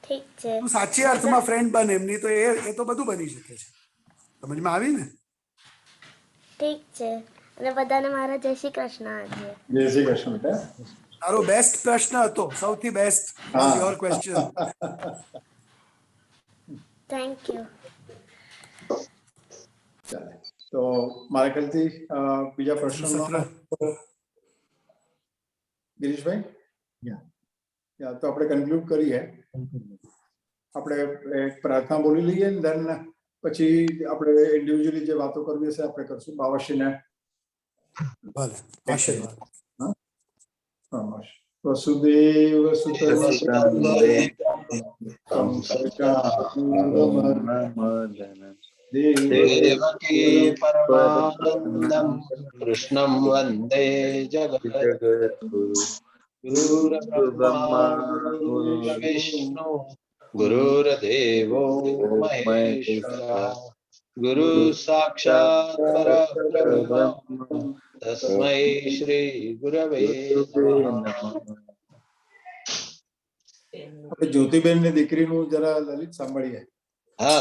ઠીક છે. તું સાચી અર્થમાં ફ્રેન્ડ બન એમની તો એ તો બધું બની શકે છે. સમજમાં આવી ને? ઠીક છે. અને બધાને મારા જય શ્રી કૃષ્ણ આજે. જય શ્રી કૃષ્ણ બેટા. તારો બેસ્ટ પ્રશ્ન હતો, સૌથી best was your question. Thank you. ચાલે તો મારા ખ્યાલથી બીજા પ્રશ્નનો ગિરીશભાઈ તો આપણે કન્ક્લુડ કરીએ. આપણે એક પ્રાર્થના બોલી લઈએ ને ધન પછી આપણે ઇન્ડિવિજ્યુઅલી જે વાતો કરવી હશે આપણે કરશું. બાવાશ્રીને આશીર્વાદ. વસુદેવ દેવકી પરમાનંદં કૃષ્ણં વંદે જગદ્ગુરુ ગુરુર્બ્રહ્મા ગુરુર્વિષ્ણુ ગુરુર્દેવો મહેશ્વરः ગુરુ સાક્ષાત પરબ્રહ્મ તસ્મૈ શ્રી ગુરવે નમઃ. આપણે જ્યોતિબેન ની દીકરીનું જરા લલિત સાંભળીએ. હા.